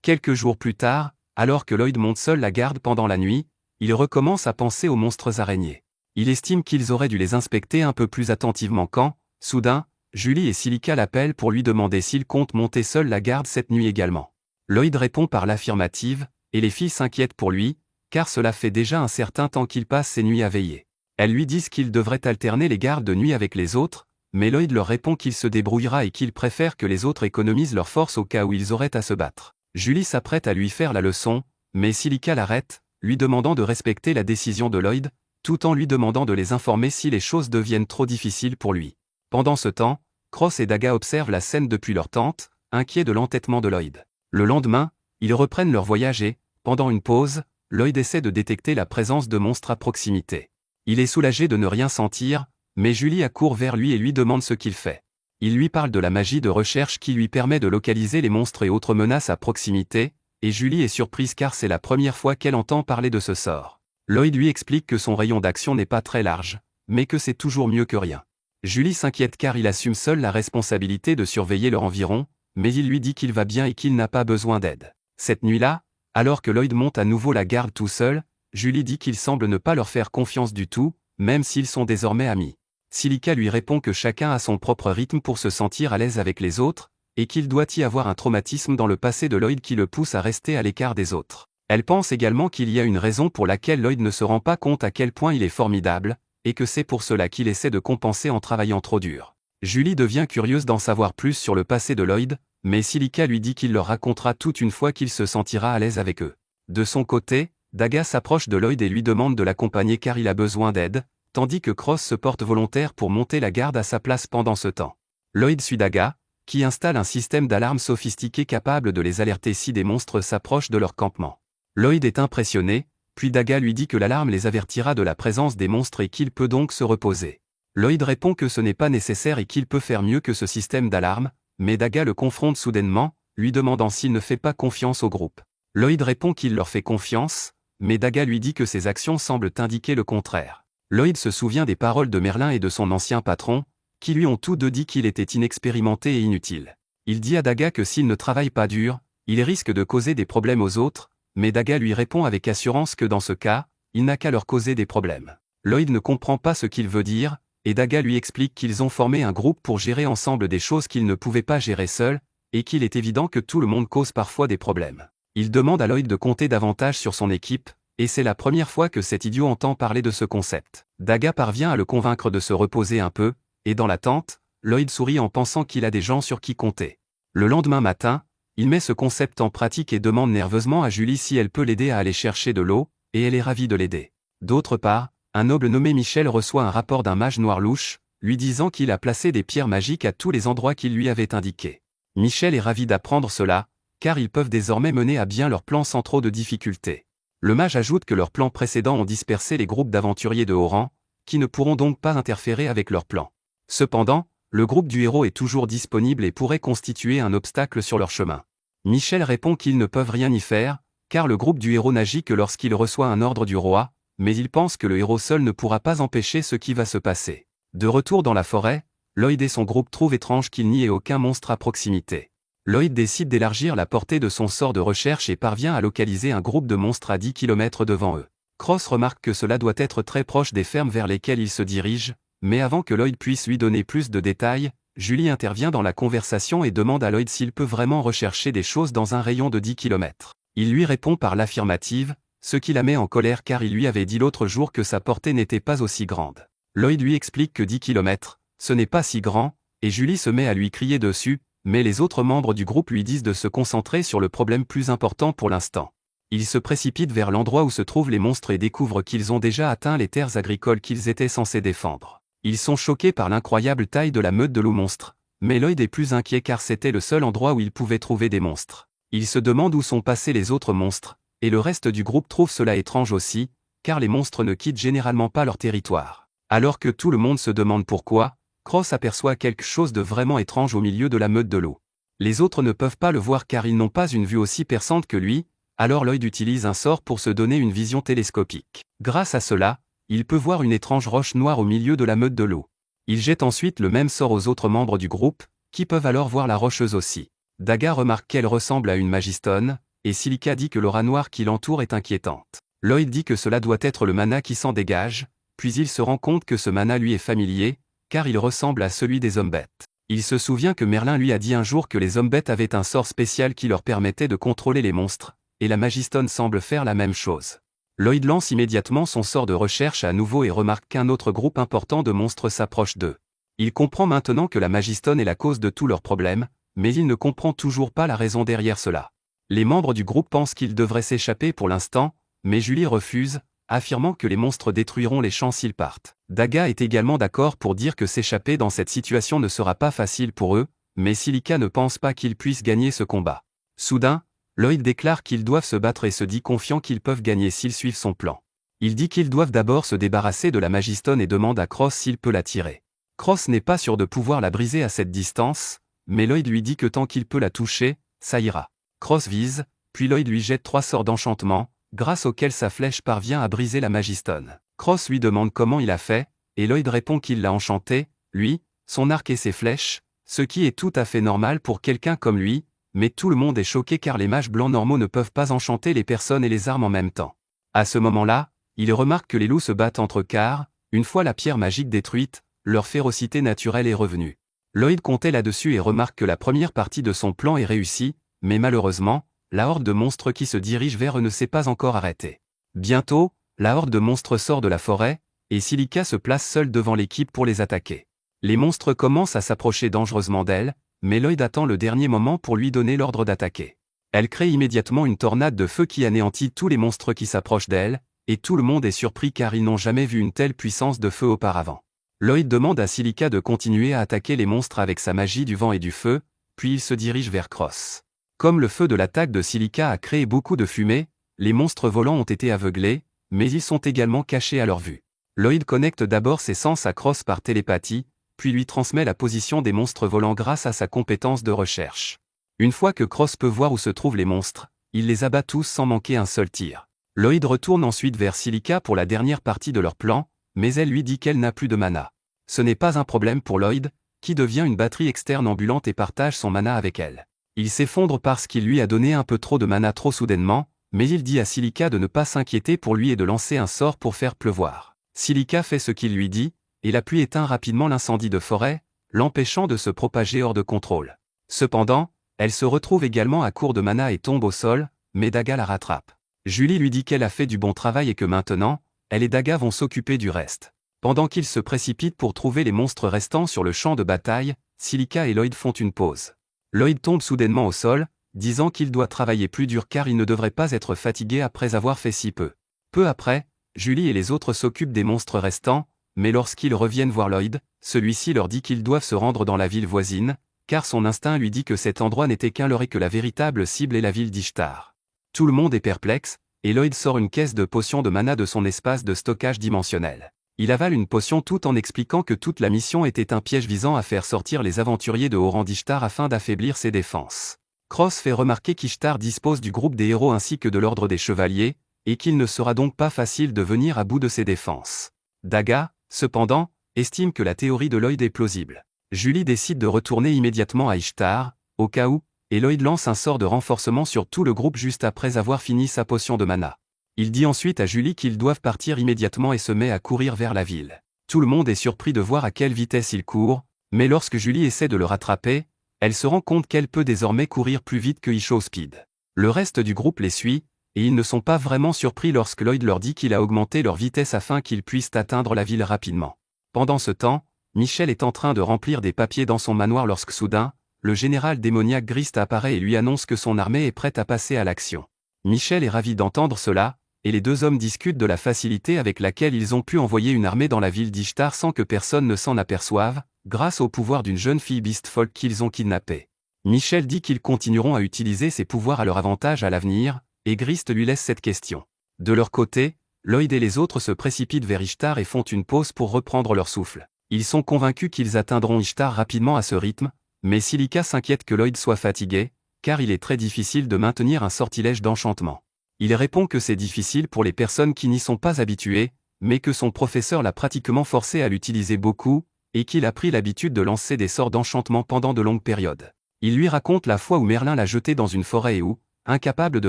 Quelques jours plus tard, alors que Lloyd monte seul la garde pendant la nuit, il recommence à penser aux monstres araignées. Il estime qu'ils auraient dû les inspecter un peu plus attentivement quand, soudain, Julie et Silica l'appellent pour lui demander s'il compte monter seul la garde cette nuit également. Lloyd répond par l'affirmative, et les filles s'inquiètent pour lui, car cela fait déjà un certain temps qu'il passe ses nuits à veiller. Elles lui disent qu'il devrait alterner les gardes de nuit avec les autres, mais Lloyd leur répond qu'il se débrouillera et qu'il préfère que les autres économisent leurs forces au cas où ils auraient à se battre. Julie s'apprête à lui faire la leçon, mais Silica l'arrête, lui demandant de respecter la décision de Lloyd, tout en lui demandant de les informer si les choses deviennent trop difficiles pour lui. Pendant ce temps, Cross et Daga observent la scène depuis leur tente, inquiets de l'entêtement de Lloyd. Le lendemain, ils reprennent leur voyage et, pendant une pause, Lloyd essaie de détecter la présence de monstres à proximité. Il est soulagé de ne rien sentir, mais Julie accourt vers lui et lui demande ce qu'il fait. Il lui parle de la magie de recherche qui lui permet de localiser les monstres et autres menaces à proximité, et Julie est surprise car c'est la première fois qu'elle entend parler de ce sort. Lloyd lui explique que son rayon d'action n'est pas très large, mais que c'est toujours mieux que rien. Julie s'inquiète car il assume seul la responsabilité de surveiller leur environ, mais il lui dit qu'il va bien et qu'il n'a pas besoin d'aide. Cette nuit-là, alors que Lloyd monte à nouveau la garde tout seul, Julie dit qu'il semble ne pas leur faire confiance du tout, même s'ils sont désormais amis. Silica lui répond que chacun a son propre rythme pour se sentir à l'aise avec les autres, et qu'il doit y avoir un traumatisme dans le passé de Lloyd qui le pousse à rester à l'écart des autres. Elle pense également qu'il y a une raison pour laquelle Lloyd ne se rend pas compte à quel point il est formidable, et que c'est pour cela qu'il essaie de compenser en travaillant trop dur. Julie devient curieuse d'en savoir plus sur le passé de Lloyd, mais Silica lui dit qu'il leur racontera tout une fois qu'il se sentira à l'aise avec eux. De son côté, Daga s'approche de Lloyd et lui demande de l'accompagner car il a besoin d'aide, tandis que Cross se porte volontaire pour monter la garde à sa place pendant ce temps. Lloyd suit Daga, qui installe un système d'alarme sophistiqué capable de les alerter si des monstres s'approchent de leur campement. Lloyd est impressionné, puis Daga lui dit que l'alarme les avertira de la présence des monstres et qu'il peut donc se reposer. Lloyd répond que ce n'est pas nécessaire et qu'il peut faire mieux que ce système d'alarme, mais Daga le confronte soudainement, lui demandant s'il ne fait pas confiance au groupe. Lloyd répond qu'il leur fait confiance, mais Daga lui dit que ses actions semblent indiquer le contraire. Lloyd se souvient des paroles de Merlin et de son ancien patron, qui lui ont tous deux dit qu'il était inexpérimenté et inutile. Il dit à Daga que s'il ne travaille pas dur, il risque de causer des problèmes aux autres, mais Daga lui répond avec assurance que dans ce cas, il n'a qu'à leur causer des problèmes. Lloyd ne comprend pas ce qu'il veut dire, et Daga lui explique qu'ils ont formé un groupe pour gérer ensemble des choses qu'ils ne pouvaient pas gérer seuls, et qu'il est évident que tout le monde cause parfois des problèmes. Il demande à Lloyd de compter davantage sur son équipe, et c'est la première fois que cet idiot entend parler de ce concept. Daga parvient à le convaincre de se reposer un peu, et dans la tente, Lloyd sourit en pensant qu'il a des gens sur qui compter. Le lendemain matin, il met ce concept en pratique et demande nerveusement à Julie si elle peut l'aider à aller chercher de l'eau, et elle est ravie de l'aider. D'autre part, un noble nommé Michel reçoit un rapport d'un mage noir louche, lui disant qu'il a placé des pierres magiques à tous les endroits qu'il lui avait indiqués. Michel est ravi d'apprendre cela, car ils peuvent désormais mener à bien leur plan sans trop de difficultés. Le mage ajoute que leurs plans précédents ont dispersé les groupes d'aventuriers de haut rang, qui ne pourront donc pas interférer avec leur plan. Cependant, le groupe du héros est toujours disponible et pourrait constituer un obstacle sur leur chemin. Michel répond qu'ils ne peuvent rien y faire, car le groupe du héros n'agit que lorsqu'il reçoit un ordre du roi, mais il pense que le héros seul ne pourra pas empêcher ce qui va se passer. De retour dans la forêt, Lloyd et son groupe trouvent étrange qu'il n'y ait aucun monstre à proximité. Lloyd décide d'élargir la portée de son sort de recherche et parvient à localiser un groupe de monstres à 10 km devant eux. Cross remarque que cela doit être très proche des fermes vers lesquelles il se dirige, mais avant que Lloyd puisse lui donner plus de détails, Julie intervient dans la conversation et demande à Lloyd s'il peut vraiment rechercher des choses dans un rayon de 10 km. Il lui répond par l'affirmative, ce qui la met en colère car il lui avait dit l'autre jour que sa portée n'était pas aussi grande. Lloyd lui explique que 10 km, ce n'est pas si grand, et Julie se met à lui crier dessus, mais les autres membres du groupe lui disent de se concentrer sur le problème plus important pour l'instant. Ils se précipitent vers l'endroit où se trouvent les monstres et découvrent qu'ils ont déjà atteint les terres agricoles qu'ils étaient censés défendre. Ils sont choqués par l'incroyable taille de la meute de loups monstres, mais Lloyd est plus inquiet car c'était le seul endroit où il pouvait trouver des monstres. Il se demande où sont passés les autres monstres, et le reste du groupe trouve cela étrange aussi, car les monstres ne quittent généralement pas leur territoire. Alors que tout le monde se demande pourquoi, Cross aperçoit quelque chose de vraiment étrange au milieu de la meute de loups. Les autres ne peuvent pas le voir car ils n'ont pas une vue aussi perçante que lui, alors Lloyd utilise un sort pour se donner une vision télescopique. Grâce à cela, il peut voir une étrange roche noire au milieu de la meute de loups. Il jette ensuite le même sort aux autres membres du groupe, qui peuvent alors voir la rocheuse aussi. Daga remarque qu'elle ressemble à une magistone, et Silica dit que l'aura noire qui l'entoure est inquiétante. Lloyd dit que cela doit être le mana qui s'en dégage, puis il se rend compte que ce mana lui est familier, car il ressemble à celui des hommes-bêtes. Il se souvient que Merlin lui a dit un jour que les hommes-bêtes avaient un sort spécial qui leur permettait de contrôler les monstres, et la magistone semble faire la même chose. Lloyd lance immédiatement son sort de recherche à nouveau et remarque qu'un autre groupe important de monstres s'approche d'eux. Il comprend maintenant que la magistone est la cause de tous leurs problèmes, mais il ne comprend toujours pas la raison derrière cela. Les membres du groupe pensent qu'ils devraient s'échapper pour l'instant, mais Julie refuse, affirmant que les monstres détruiront les champs s'ils partent. Daga est également d'accord pour dire que s'échapper dans cette situation ne sera pas facile pour eux, mais Silica ne pense pas qu'ils puissent gagner ce combat. Soudain, Lloyd déclare qu'ils doivent se battre et se dit confiant qu'ils peuvent gagner s'ils suivent son plan. Il dit qu'ils doivent d'abord se débarrasser de la magistone et demande à Cross s'il peut la tirer. Cross n'est pas sûr de pouvoir la briser à cette distance, mais Lloyd lui dit que tant qu'il peut la toucher, ça ira. Cross vise, puis Lloyd lui jette 3 sorts d'enchantement, grâce auxquels sa flèche parvient à briser la magistone. Cross lui demande comment il a fait, et Lloyd répond qu'il l'a enchanté, lui, son arc et ses flèches, ce qui est tout à fait normal pour quelqu'un comme lui, mais tout le monde est choqué car les mages blancs normaux ne peuvent pas enchanter les personnes et les armes en même temps. À ce moment-là, il remarque que les loups se battent entre car, une fois la pierre magique détruite, leur férocité naturelle est revenue. Lloyd comptait là-dessus et remarque que la première partie de son plan est réussie, mais malheureusement, la horde de monstres qui se dirige vers eux ne s'est pas encore arrêtée. Bientôt, la horde de monstres sort de la forêt, et Silica se place seule devant l'équipe pour les attaquer. Les monstres commencent à s'approcher dangereusement d'elle, mais Lloyd attend le dernier moment pour lui donner l'ordre d'attaquer. Elle crée immédiatement une tornade de feu qui anéantit tous les monstres qui s'approchent d'elle, et tout le monde est surpris car ils n'ont jamais vu une telle puissance de feu auparavant. Lloyd demande à Silica de continuer à attaquer les monstres avec sa magie du vent et du feu, puis il se dirige vers Cross. Comme le feu de l'attaque de Silica a créé beaucoup de fumée, les monstres volants ont été aveuglés, mais ils sont également cachés à leur vue. Lloyd connecte d'abord ses sens à Cross par télépathie, puis lui transmet la position des monstres volants grâce à sa compétence de recherche. Une fois que Cross peut voir où se trouvent les monstres, il les abat tous sans manquer un seul tir. Lloyd retourne ensuite vers Silica pour la dernière partie de leur plan, mais elle lui dit qu'elle n'a plus de mana. Ce n'est pas un problème pour Lloyd, qui devient une batterie externe ambulante et partage son mana avec elle. Il s'effondre parce qu'il lui a donné un peu trop de mana trop soudainement, mais il dit à Silica de ne pas s'inquiéter pour lui et de lancer un sort pour faire pleuvoir. Silica fait ce qu'il lui dit, et la pluie éteint rapidement l'incendie de forêt, l'empêchant de se propager hors de contrôle. Cependant, elle se retrouve également à court de mana et tombe au sol, mais Daga la rattrape. Julie lui dit qu'elle a fait du bon travail et que maintenant, elle et Daga vont s'occuper du reste. Pendant qu'ils se précipitent pour trouver les monstres restants sur le champ de bataille, Silica et Lloyd font une pause. Lloyd tombe soudainement au sol, disant qu'il doit travailler plus dur car il ne devrait pas être fatigué après avoir fait si peu. Peu après, Julie et les autres s'occupent des monstres restants, mais lorsqu'ils reviennent voir Lloyd, celui-ci leur dit qu'ils doivent se rendre dans la ville voisine, car son instinct lui dit que cet endroit n'était qu'un leurre et que la véritable cible est la ville d'Ishtar. Tout le monde est perplexe, et Lloyd sort une caisse de potions de mana de son espace de stockage dimensionnel. Il avale une potion tout en expliquant que toute la mission était un piège visant à faire sortir les aventuriers de haut rang d'Ishtar afin d'affaiblir ses défenses. Cross fait remarquer qu'Ishtar dispose du groupe des héros ainsi que de l'ordre des chevaliers, et qu'il ne sera donc pas facile de venir à bout de ses défenses. Daga, cependant, estime que la théorie de Lloyd est plausible. Julie décide de retourner immédiatement à Ishtar, au cas où, et Lloyd lance un sort de renforcement sur tout le groupe juste après avoir fini sa potion de mana. Il dit ensuite à Julie qu'ils doivent partir immédiatement et se met à courir vers la ville. Tout le monde est surpris de voir à quelle vitesse il court, mais lorsque Julie essaie de le rattraper, elle se rend compte qu'elle peut désormais courir plus vite que Isho Speed. Le reste du groupe les suit, et ils ne sont pas vraiment surpris lorsque Lloyd leur dit qu'il a augmenté leur vitesse afin qu'ils puissent atteindre la ville rapidement. Pendant ce temps, Michel est en train de remplir des papiers dans son manoir lorsque soudain, le général démoniaque Grist apparaît et lui annonce que son armée est prête à passer à l'action. Michel est ravi d'entendre cela, et les deux hommes discutent de la facilité avec laquelle ils ont pu envoyer une armée dans la ville d'Ishtar sans que personne ne s'en aperçoive, grâce au pouvoir d'une jeune fille Beast Folk qu'ils ont kidnappée. Michel dit qu'ils continueront à utiliser ces pouvoirs à leur avantage à l'avenir, et Grist lui laisse cette question. De leur côté, Lloyd et les autres se précipitent vers Ishtar et font une pause pour reprendre leur souffle. Ils sont convaincus qu'ils atteindront Ishtar rapidement à ce rythme, mais Silica s'inquiète que Lloyd soit fatigué, car il est très difficile de maintenir un sortilège d'enchantement. Il répond que c'est difficile pour les personnes qui n'y sont pas habituées, mais que son professeur l'a pratiquement forcé à l'utiliser beaucoup, et qu'il a pris l'habitude de lancer des sorts d'enchantement pendant de longues périodes. Il lui raconte la fois où Merlin l'a jeté dans une forêt et où, incapable de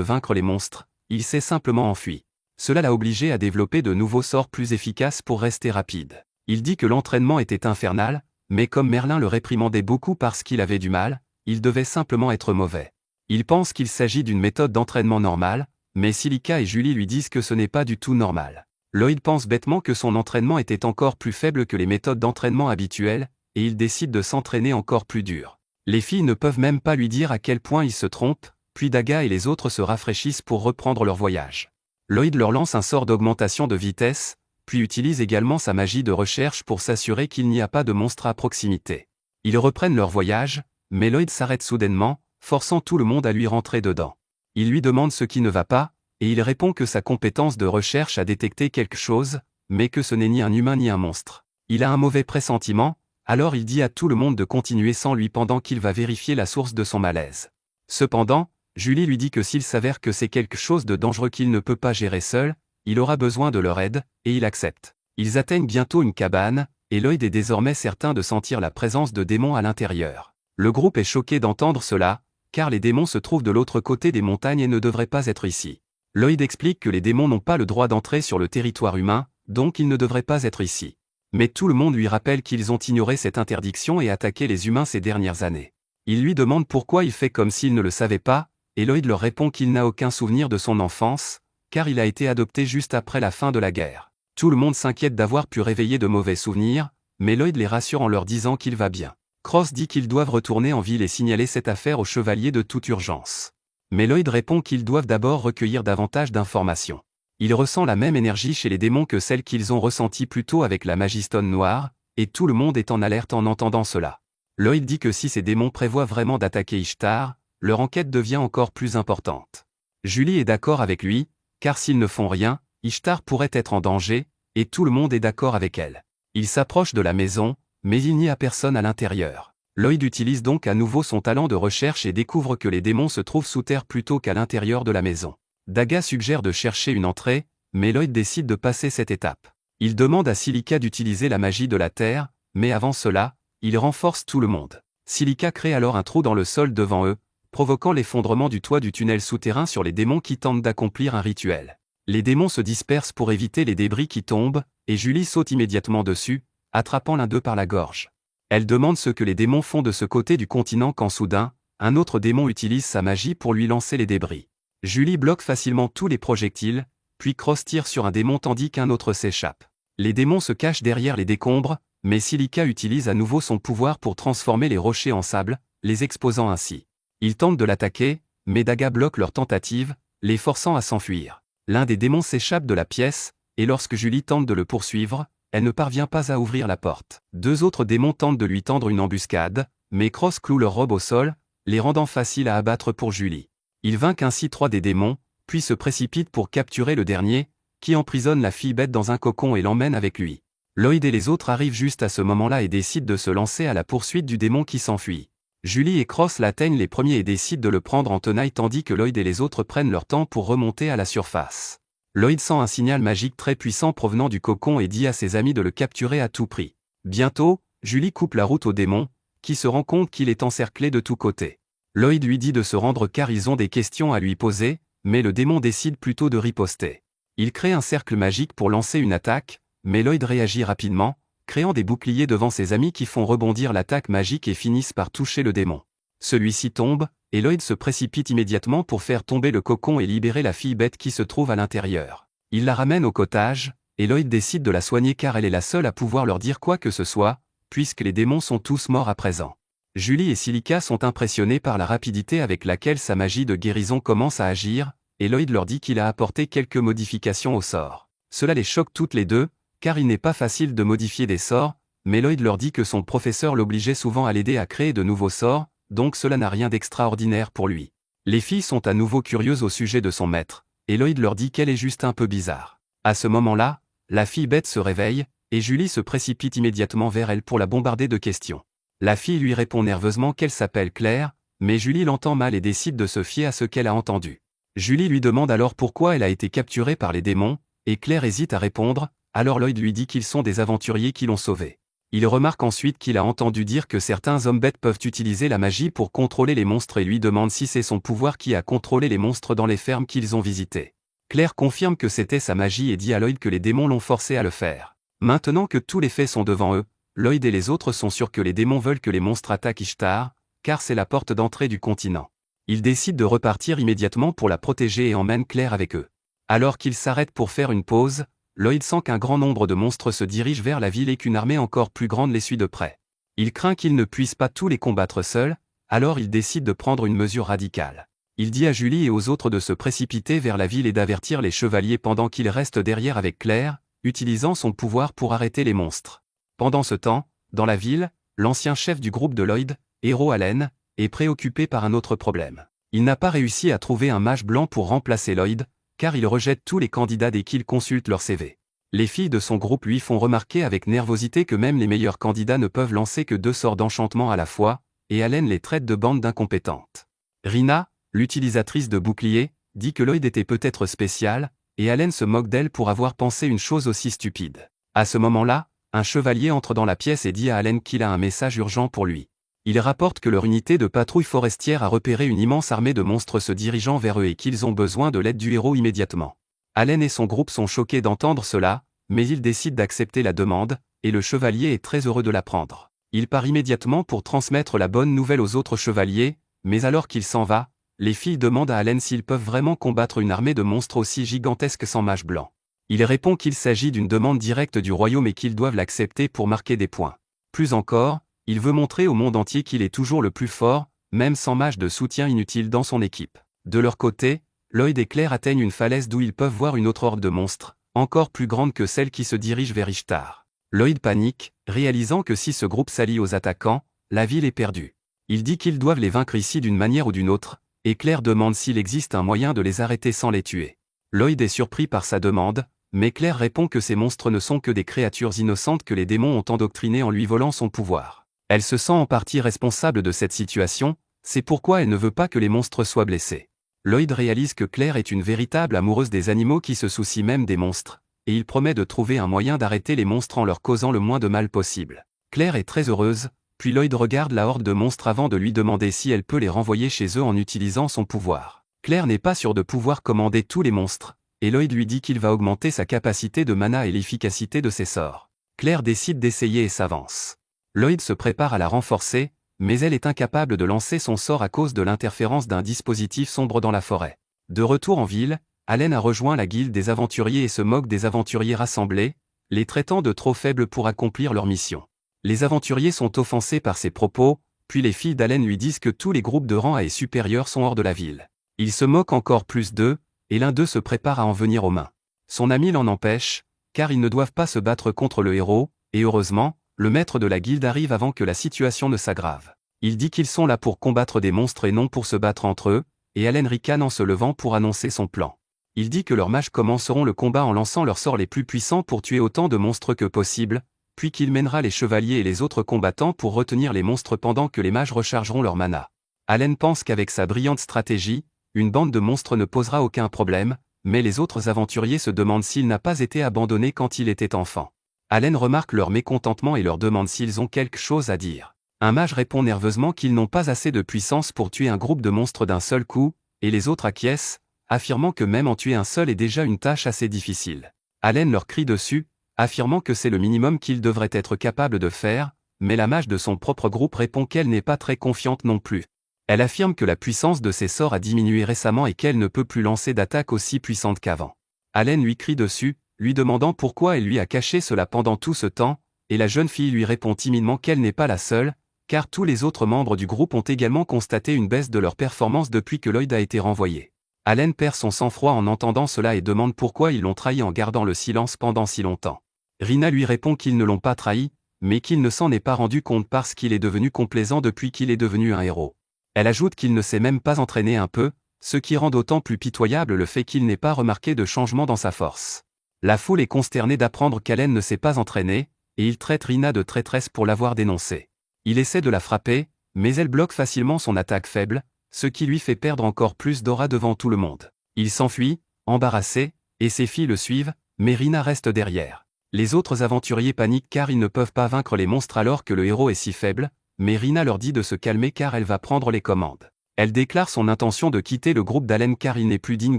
vaincre les monstres, il s'est simplement enfui. Cela l'a obligé à développer de nouveaux sorts plus efficaces pour rester rapide. Il dit que l'entraînement était infernal, mais comme Merlin le réprimandait beaucoup parce qu'il avait du mal, il devait simplement être mauvais. Il pense qu'il s'agit d'une méthode d'entraînement normale, mais Silica et Julie lui disent que ce n'est pas du tout normal. Lloyd pense bêtement que son entraînement était encore plus faible que les méthodes d'entraînement habituelles, et il décide de s'entraîner encore plus dur. Les filles ne peuvent même pas lui dire à quel point il se trompe, puis Daga et les autres se rafraîchissent pour reprendre leur voyage. Lloyd leur lance un sort d'augmentation de vitesse, puis utilise également sa magie de recherche pour s'assurer qu'il n'y a pas de monstre à proximité. Ils reprennent leur voyage, mais Lloyd s'arrête soudainement, forçant tout le monde à lui rentrer dedans. Il lui demande ce qui ne va pas, et il répond que sa compétence de recherche a détecté quelque chose, mais que ce n'est ni un humain ni un monstre. Il a un mauvais pressentiment, alors il dit à tout le monde de continuer sans lui pendant qu'il va vérifier la source de son malaise. Cependant, Julie lui dit que s'il s'avère que c'est quelque chose de dangereux qu'il ne peut pas gérer seul, il aura besoin de leur aide, et il accepte. Ils atteignent bientôt une cabane, et Lloyd est désormais certain de sentir la présence de démons à l'intérieur. Le groupe est choqué d'entendre cela, car les démons se trouvent de l'autre côté des montagnes et ne devraient pas être ici. Lloyd explique que les démons n'ont pas le droit d'entrer sur le territoire humain, donc ils ne devraient pas être ici. Mais tout le monde lui rappelle qu'ils ont ignoré cette interdiction et attaqué les humains ces dernières années. Il lui demande pourquoi il fait comme s'il ne le savait pas, et Lloyd leur répond qu'il n'a aucun souvenir de son enfance, car il a été adopté juste après la fin de la guerre. Tout le monde s'inquiète d'avoir pu réveiller de mauvais souvenirs, mais Lloyd les rassure en leur disant qu'il va bien. Cross dit qu'ils doivent retourner en ville et signaler cette affaire au chevalier de toute urgence. Mais Lloyd répond qu'ils doivent d'abord recueillir davantage d'informations. Il ressent la même énergie chez les démons que celle qu'ils ont ressentie plus tôt avec la Magistone noire, et tout le monde est en alerte en entendant cela. Lloyd dit que si ces démons prévoient vraiment d'attaquer Ishtar, leur enquête devient encore plus importante. Julie est d'accord avec lui, car s'ils ne font rien, Ishtar pourrait être en danger, et tout le monde est d'accord avec elle. Il s'approche de la maison, mais il n'y a personne à l'intérieur. Lloyd utilise donc à nouveau son talent de recherche et découvre que les démons se trouvent sous terre plutôt qu'à l'intérieur de la maison. Daga suggère de chercher une entrée, mais Lloyd décide de passer cette étape. Il demande à Silica d'utiliser la magie de la terre, mais avant cela, il renforce tout le monde. Silica crée alors un trou dans le sol devant eux, provoquant l'effondrement du toit du tunnel souterrain sur les démons qui tentent d'accomplir un rituel. Les démons se dispersent pour éviter les débris qui tombent, et Julie saute immédiatement dessus, attrapant l'un d'eux par la gorge. Elle demande ce que les démons font de ce côté du continent quand soudain, un autre démon utilise sa magie pour lui lancer les débris. Julie bloque facilement tous les projectiles, puis Cross tire sur un démon tandis qu'un autre s'échappe. Les démons se cachent derrière les décombres, mais Silica utilise à nouveau son pouvoir pour transformer les rochers en sable, les exposant ainsi. Ils tentent de l'attaquer, mais Daga bloque leur tentative, les forçant à s'enfuir. L'un des démons s'échappe de la pièce, et lorsque Julie tente de le poursuivre, elle ne parvient pas à ouvrir la porte. Deux autres démons tentent de lui tendre une embuscade, mais Cross cloue leur robe au sol, les rendant faciles à abattre pour Julie. Il vainc ainsi 3 des démons, puis se précipite pour capturer le dernier, qui emprisonne la fille bête dans un cocon et l'emmène avec lui. Lloyd et les autres arrivent juste à ce moment-là et décident de se lancer à la poursuite du démon qui s'enfuit. Julie et Cross l'atteignent les premiers et décident de le prendre en tenaille tandis que Lloyd et les autres prennent leur temps pour remonter à la surface. Lloyd sent un signal magique très puissant provenant du cocon et dit à ses amis de le capturer à tout prix. Bientôt, Julie coupe la route au démon, qui se rend compte qu'il est encerclé de tous côtés. Lloyd lui dit de se rendre car ils ont des questions à lui poser, mais le démon décide plutôt de riposter. Il crée un cercle magique pour lancer une attaque, mais Lloyd réagit rapidement, créant des boucliers devant ses amis qui font rebondir l'attaque magique et finissent par toucher le démon. Celui-ci tombe, et Lloyd se précipite immédiatement pour faire tomber le cocon et libérer la fille bête qui se trouve à l'intérieur. Il la ramène au cottage, et Lloyd décide de la soigner car elle est la seule à pouvoir leur dire quoi que ce soit, puisque les démons sont tous morts à présent. Julie et Silica sont impressionnés par la rapidité avec laquelle sa magie de guérison commence à agir, et Lloyd leur dit qu'il a apporté quelques modifications au sort. Cela les choque toutes les deux, car il n'est pas facile de modifier des sorts, mais Lloyd leur dit que son professeur l'obligeait souvent à l'aider à créer de nouveaux sorts, donc cela n'a rien d'extraordinaire pour lui. Les filles sont à nouveau curieuses au sujet de son maître, et Lloyd leur dit qu'elle est juste un peu bizarre. À ce moment-là, la fille bête se réveille, et Julie se précipite immédiatement vers elle pour la bombarder de questions. La fille lui répond nerveusement qu'elle s'appelle Claire, mais Julie l'entend mal et décide de se fier à ce qu'elle a entendu. Julie lui demande alors pourquoi elle a été capturée par les démons, et Claire hésite à répondre, alors Lloyd lui dit qu'ils sont des aventuriers qui l'ont sauvée. Il remarque ensuite qu'il a entendu dire que certains hommes bêtes peuvent utiliser la magie pour contrôler les monstres et lui demande si c'est son pouvoir qui a contrôlé les monstres dans les fermes qu'ils ont visitées. Claire confirme que c'était sa magie et dit à Lloyd que les démons l'ont forcé à le faire. Maintenant que tous les faits sont devant eux, Lloyd et les autres sont sûrs que les démons veulent que les monstres attaquent Ishtar, car c'est la porte d'entrée du continent. Ils décident de repartir immédiatement pour la protéger et emmènent Claire avec eux. Alors qu'ils s'arrêtent pour faire une pause, Lloyd sent qu'un grand nombre de monstres se dirigent vers la ville et qu'une armée encore plus grande les suit de près. Il craint qu'ils ne puissent pas tous les combattre seuls, alors il décide de prendre une mesure radicale. Il dit à Julie et aux autres de se précipiter vers la ville et d'avertir les chevaliers pendant qu'il reste derrière avec Claire, utilisant son pouvoir pour arrêter les monstres. Pendant ce temps, dans la ville, l'ancien chef du groupe de Lloyd, Hero Allen, est préoccupé par un autre problème. Il n'a pas réussi à trouver un mage blanc pour remplacer Lloyd, car il rejette tous les candidats dès qu'il consulte leur CV. Les filles de son groupe lui font remarquer avec nervosité que même les meilleurs candidats ne peuvent lancer que 2 sorts d'enchantement à la fois, et Allen les traite de bande d'incompétentes. Rina, l'utilisatrice de bouclier, dit que Lloyd était peut-être spécial, et Allen se moque d'elle pour avoir pensé une chose aussi stupide. À ce moment-là, un chevalier entre dans la pièce et dit à Allen qu'il a un message urgent pour lui. Il rapporte que leur unité de patrouille forestière a repéré une immense armée de monstres se dirigeant vers eux et qu'ils ont besoin de l'aide du héros immédiatement. Allen et son groupe sont choqués d'entendre cela, mais ils décident d'accepter la demande, et le chevalier est très heureux de l'apprendre. Il part immédiatement pour transmettre la bonne nouvelle aux autres chevaliers, mais alors qu'il s'en va, les filles demandent à Allen s'ils peuvent vraiment combattre une armée de monstres aussi gigantesque sans mage blanc. Il répond qu'il s'agit d'une demande directe du royaume et qu'ils doivent l'accepter pour marquer des points. Plus encore, il veut montrer au monde entier qu'il est toujours le plus fort, même sans mage de soutien inutile dans son équipe. De leur côté, Lloyd et Claire atteignent une falaise d'où ils peuvent voir une autre horde de monstres, encore plus grande que celle qui se dirige vers Ishtar. Lloyd panique, réalisant que si ce groupe s'allie aux attaquants, la ville est perdue. Il dit qu'ils doivent les vaincre ici d'une manière ou d'une autre, et Claire demande s'il existe un moyen de les arrêter sans les tuer. Lloyd est surpris par sa demande, mais Claire répond que ces monstres ne sont que des créatures innocentes que les démons ont endoctrinées en lui volant son pouvoir. Elle se sent en partie responsable de cette situation, c'est pourquoi elle ne veut pas que les monstres soient blessés. Lloyd réalise que Claire est une véritable amoureuse des animaux qui se soucie même des monstres, et il promet de trouver un moyen d'arrêter les monstres en leur causant le moins de mal possible. Claire est très heureuse, puis Lloyd regarde la horde de monstres avant de lui demander si elle peut les renvoyer chez eux en utilisant son pouvoir. Claire n'est pas sûre de pouvoir commander tous les monstres, et Lloyd lui dit qu'il va augmenter sa capacité de mana et l'efficacité de ses sorts. Claire décide d'essayer et s'avance. Lloyd se prépare à la renforcer, mais elle est incapable de lancer son sort à cause de l'interférence d'un dispositif sombre dans la forêt. De retour en ville, Allen a rejoint la guilde des aventuriers et se moque des aventuriers rassemblés, les traitant de trop faibles pour accomplir leur mission. Les aventuriers sont offensés par ses propos, puis les filles d'Allen lui disent que tous les groupes de rang A et supérieurs sont hors de la ville. Il se moque encore plus d'eux, et l'un d'eux se prépare à en venir aux mains. Son ami l'en empêche, car ils ne doivent pas se battre contre le héros, et heureusement, le maître de la guilde arrive avant que la situation ne s'aggrave. Il dit qu'ils sont là pour combattre des monstres et non pour se battre entre eux, et Allen ricane en se levant pour annoncer son plan. Il dit que leurs mages commenceront le combat en lançant leurs sorts les plus puissants pour tuer autant de monstres que possible, puis qu'il mènera les chevaliers et les autres combattants pour retenir les monstres pendant que les mages rechargeront leur mana. Allen pense qu'avec sa brillante stratégie, une bande de monstres ne posera aucun problème, mais les autres aventuriers se demandent s'il n'a pas été abandonné quand il était enfant. Allen remarque leur mécontentement et leur demande s'ils ont quelque chose à dire. Un mage répond nerveusement qu'ils n'ont pas assez de puissance pour tuer un groupe de monstres d'un seul coup, et les autres acquiescent, affirmant que même en tuer un seul est déjà une tâche assez difficile. Allen leur crie dessus, affirmant que c'est le minimum qu'ils devraient être capables de faire, mais la mage de son propre groupe répond qu'elle n'est pas très confiante non plus. Elle affirme que la puissance de ses sorts a diminué récemment et qu'elle ne peut plus lancer d'attaques aussi puissantes qu'avant. Allen lui crie dessus, lui demandant pourquoi elle lui a caché cela pendant tout ce temps, et la jeune fille lui répond timidement qu'elle n'est pas la seule, car tous les autres membres du groupe ont également constaté une baisse de leur performance depuis que Lloyd a été renvoyé. Allen perd son sang-froid en entendant cela et demande pourquoi ils l'ont trahi en gardant le silence pendant si longtemps. Rina lui répond qu'ils ne l'ont pas trahi, mais qu'il ne s'en est pas rendu compte parce qu'il est devenu complaisant depuis qu'il est devenu un héros. Elle ajoute qu'il ne s'est même pas entraîné un peu, ce qui rend d'autant plus pitoyable le fait qu'il n'ait pas remarqué de changement dans sa force. La foule est consternée d'apprendre qu'Allen ne s'est pas entraîné, et il traite Rina de traîtresse pour l'avoir dénoncée. Il essaie de la frapper, mais elle bloque facilement son attaque faible, ce qui lui fait perdre encore plus d'aura devant tout le monde. Il s'enfuit, embarrassé, et ses filles le suivent, mais Rina reste derrière. Les autres aventuriers paniquent car ils ne peuvent pas vaincre les monstres alors que le héros est si faible, mais Rina leur dit de se calmer car elle va prendre les commandes. Elle déclare son intention de quitter le groupe d'Allen car il n'est plus digne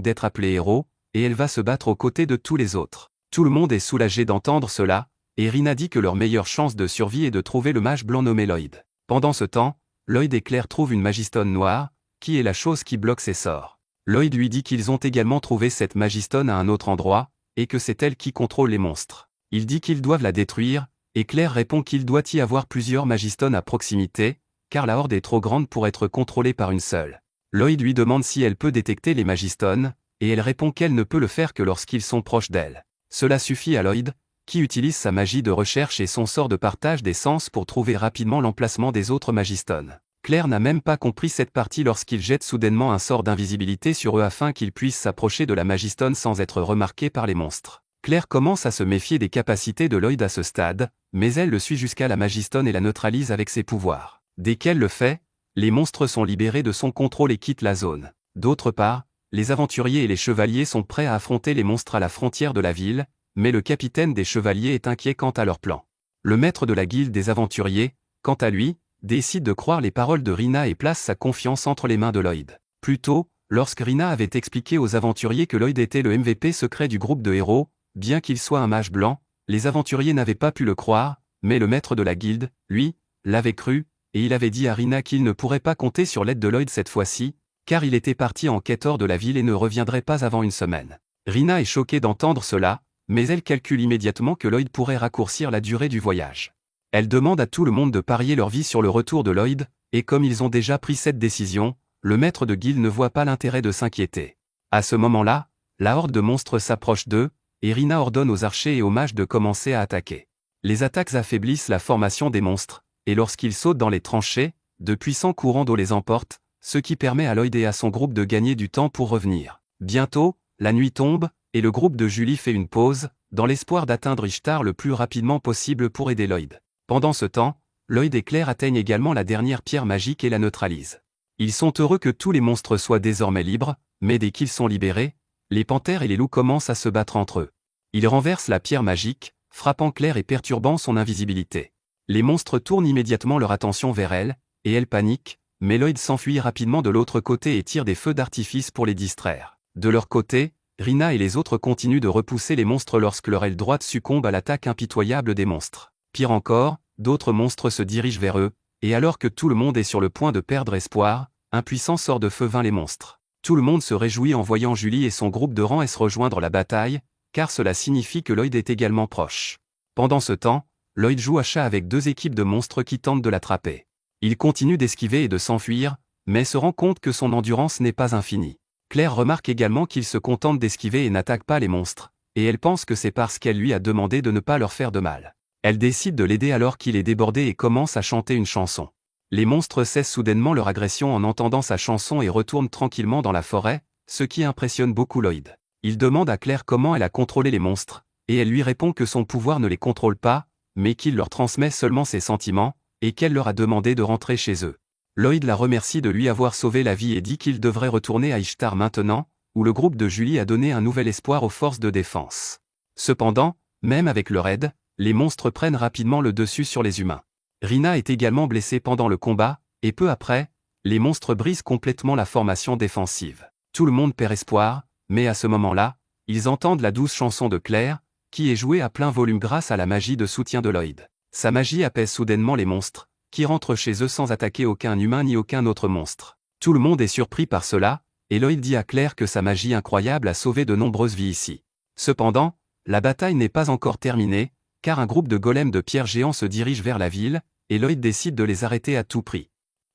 d'être appelé héros, et elle va se battre aux côtés de tous les autres. Tout le monde est soulagé d'entendre cela, et Rina dit que leur meilleure chance de survie est de trouver le mage blanc nommé Lloyd. Pendant ce temps, Lloyd et Claire trouvent une magistone noire, qui est la chose qui bloque ses sorts. Lloyd lui dit qu'ils ont également trouvé cette magistone à un autre endroit, et que c'est elle qui contrôle les monstres. Il dit qu'ils doivent la détruire, et Claire répond qu'il doit y avoir plusieurs magistones à proximité, car la horde est trop grande pour être contrôlée par une seule. Lloyd lui demande si elle peut détecter les magistones, et elle répond qu'elle ne peut le faire que lorsqu'ils sont proches d'elle. Cela suffit à Lloyd, qui utilise sa magie de recherche et son sort de partage des sens pour trouver rapidement l'emplacement des autres magistones. Claire n'a même pas compris cette partie lorsqu'il jette soudainement un sort d'invisibilité sur eux afin qu'ils puissent s'approcher de la magistone sans être remarqués par les monstres. Claire commence à se méfier des capacités de Lloyd à ce stade, mais elle le suit jusqu'à la magistone et la neutralise avec ses pouvoirs. Dès qu'elle le fait, les monstres sont libérés de son contrôle et quittent la zone. D'autre part, les aventuriers et les chevaliers sont prêts à affronter les monstres à la frontière de la ville, mais le capitaine des chevaliers est inquiet quant à leur plan. Le maître de la guilde des aventuriers, quant à lui, décide de croire les paroles de Rina et place sa confiance entre les mains de Lloyd. Plus tôt, lorsque Rina avait expliqué aux aventuriers que Lloyd était le MVP secret du groupe de héros, bien qu'il soit un mage blanc, les aventuriers n'avaient pas pu le croire, mais le maître de la guilde, lui, l'avait cru, et il avait dit à Rina qu'il ne pourrait pas compter sur l'aide de Lloyd cette fois-ci, car il était parti en quête hors de la ville et ne reviendrait pas avant une semaine. Rina est choquée d'entendre cela, mais elle calcule immédiatement que Lloyd pourrait raccourcir la durée du voyage. Elle demande à tout le monde de parier leur vie sur le retour de Lloyd, et comme ils ont déjà pris cette décision, le maître de guilde ne voit pas l'intérêt de s'inquiéter. À ce moment-là, la horde de monstres s'approche d'eux, et Rina ordonne aux archers et aux mages de commencer à attaquer. Les attaques affaiblissent la formation des monstres, et lorsqu'ils sautent dans les tranchées, de puissants courants d'eau les emportent, ce qui permet à Lloyd et à son groupe de gagner du temps pour revenir. Bientôt, la nuit tombe, et le groupe de Julie fait une pause, dans l'espoir d'atteindre Ishtar le plus rapidement possible pour aider Lloyd. Pendant ce temps, Lloyd et Claire atteignent également la dernière pierre magique et la neutralisent. Ils sont heureux que tous les monstres soient désormais libres, mais dès qu'ils sont libérés, les panthères et les loups commencent à se battre entre eux. Ils renversent la pierre magique, frappant Claire et perturbant son invisibilité. Les monstres tournent immédiatement leur attention vers elle, et elle panique, mais Lloyd s'enfuit rapidement de l'autre côté et tire des feux d'artifice pour les distraire. De leur côté, Rina et les autres continuent de repousser les monstres lorsque leur aile droite succombe à l'attaque impitoyable des monstres. Pire encore, d'autres monstres se dirigent vers eux, et alors que tout le monde est sur le point de perdre espoir, un puissant sort de feu vainc les monstres. Tout le monde se réjouit en voyant Julie et son groupe de rangs S rejoindre la bataille, car cela signifie que Lloyd est également proche. Pendant ce temps, Lloyd joue à chat avec deux équipes de monstres qui tentent de l'attraper. Il continue d'esquiver et de s'enfuir, mais se rend compte que son endurance n'est pas infinie. Claire remarque également qu'il se contente d'esquiver et n'attaque pas les monstres, et elle pense que c'est parce qu'elle lui a demandé de ne pas leur faire de mal. Elle décide de l'aider alors qu'il est débordé et commence à chanter une chanson. Les monstres cessent soudainement leur agression en entendant sa chanson et retournent tranquillement dans la forêt, ce qui impressionne beaucoup Lloyd. Il demande à Claire comment elle a contrôlé les monstres, et elle lui répond que son pouvoir ne les contrôle pas, mais qu'il leur transmet seulement ses sentiments, et qu'elle leur a demandé de rentrer chez eux. Lloyd la remercie de lui avoir sauvé la vie et dit qu'il devrait retourner à Ishtar maintenant, où le groupe de Julie a donné un nouvel espoir aux forces de défense. Cependant, même avec leur aide, les monstres prennent rapidement le dessus sur les humains. Rina est également blessée pendant le combat, et peu après, les monstres brisent complètement la formation défensive. Tout le monde perd espoir, mais à ce moment-là, ils entendent la douce chanson de Claire, qui est jouée à plein volume grâce à la magie de soutien de Lloyd. Sa magie apaise soudainement les monstres, qui rentrent chez eux sans attaquer aucun humain ni aucun autre monstre. Tout le monde est surpris par cela, et Lloyd dit à Claire que sa magie incroyable a sauvé de nombreuses vies ici. Cependant, la bataille n'est pas encore terminée, car un groupe de golems de pierre géants se dirige vers la ville, et Lloyd décide de les arrêter à tout prix.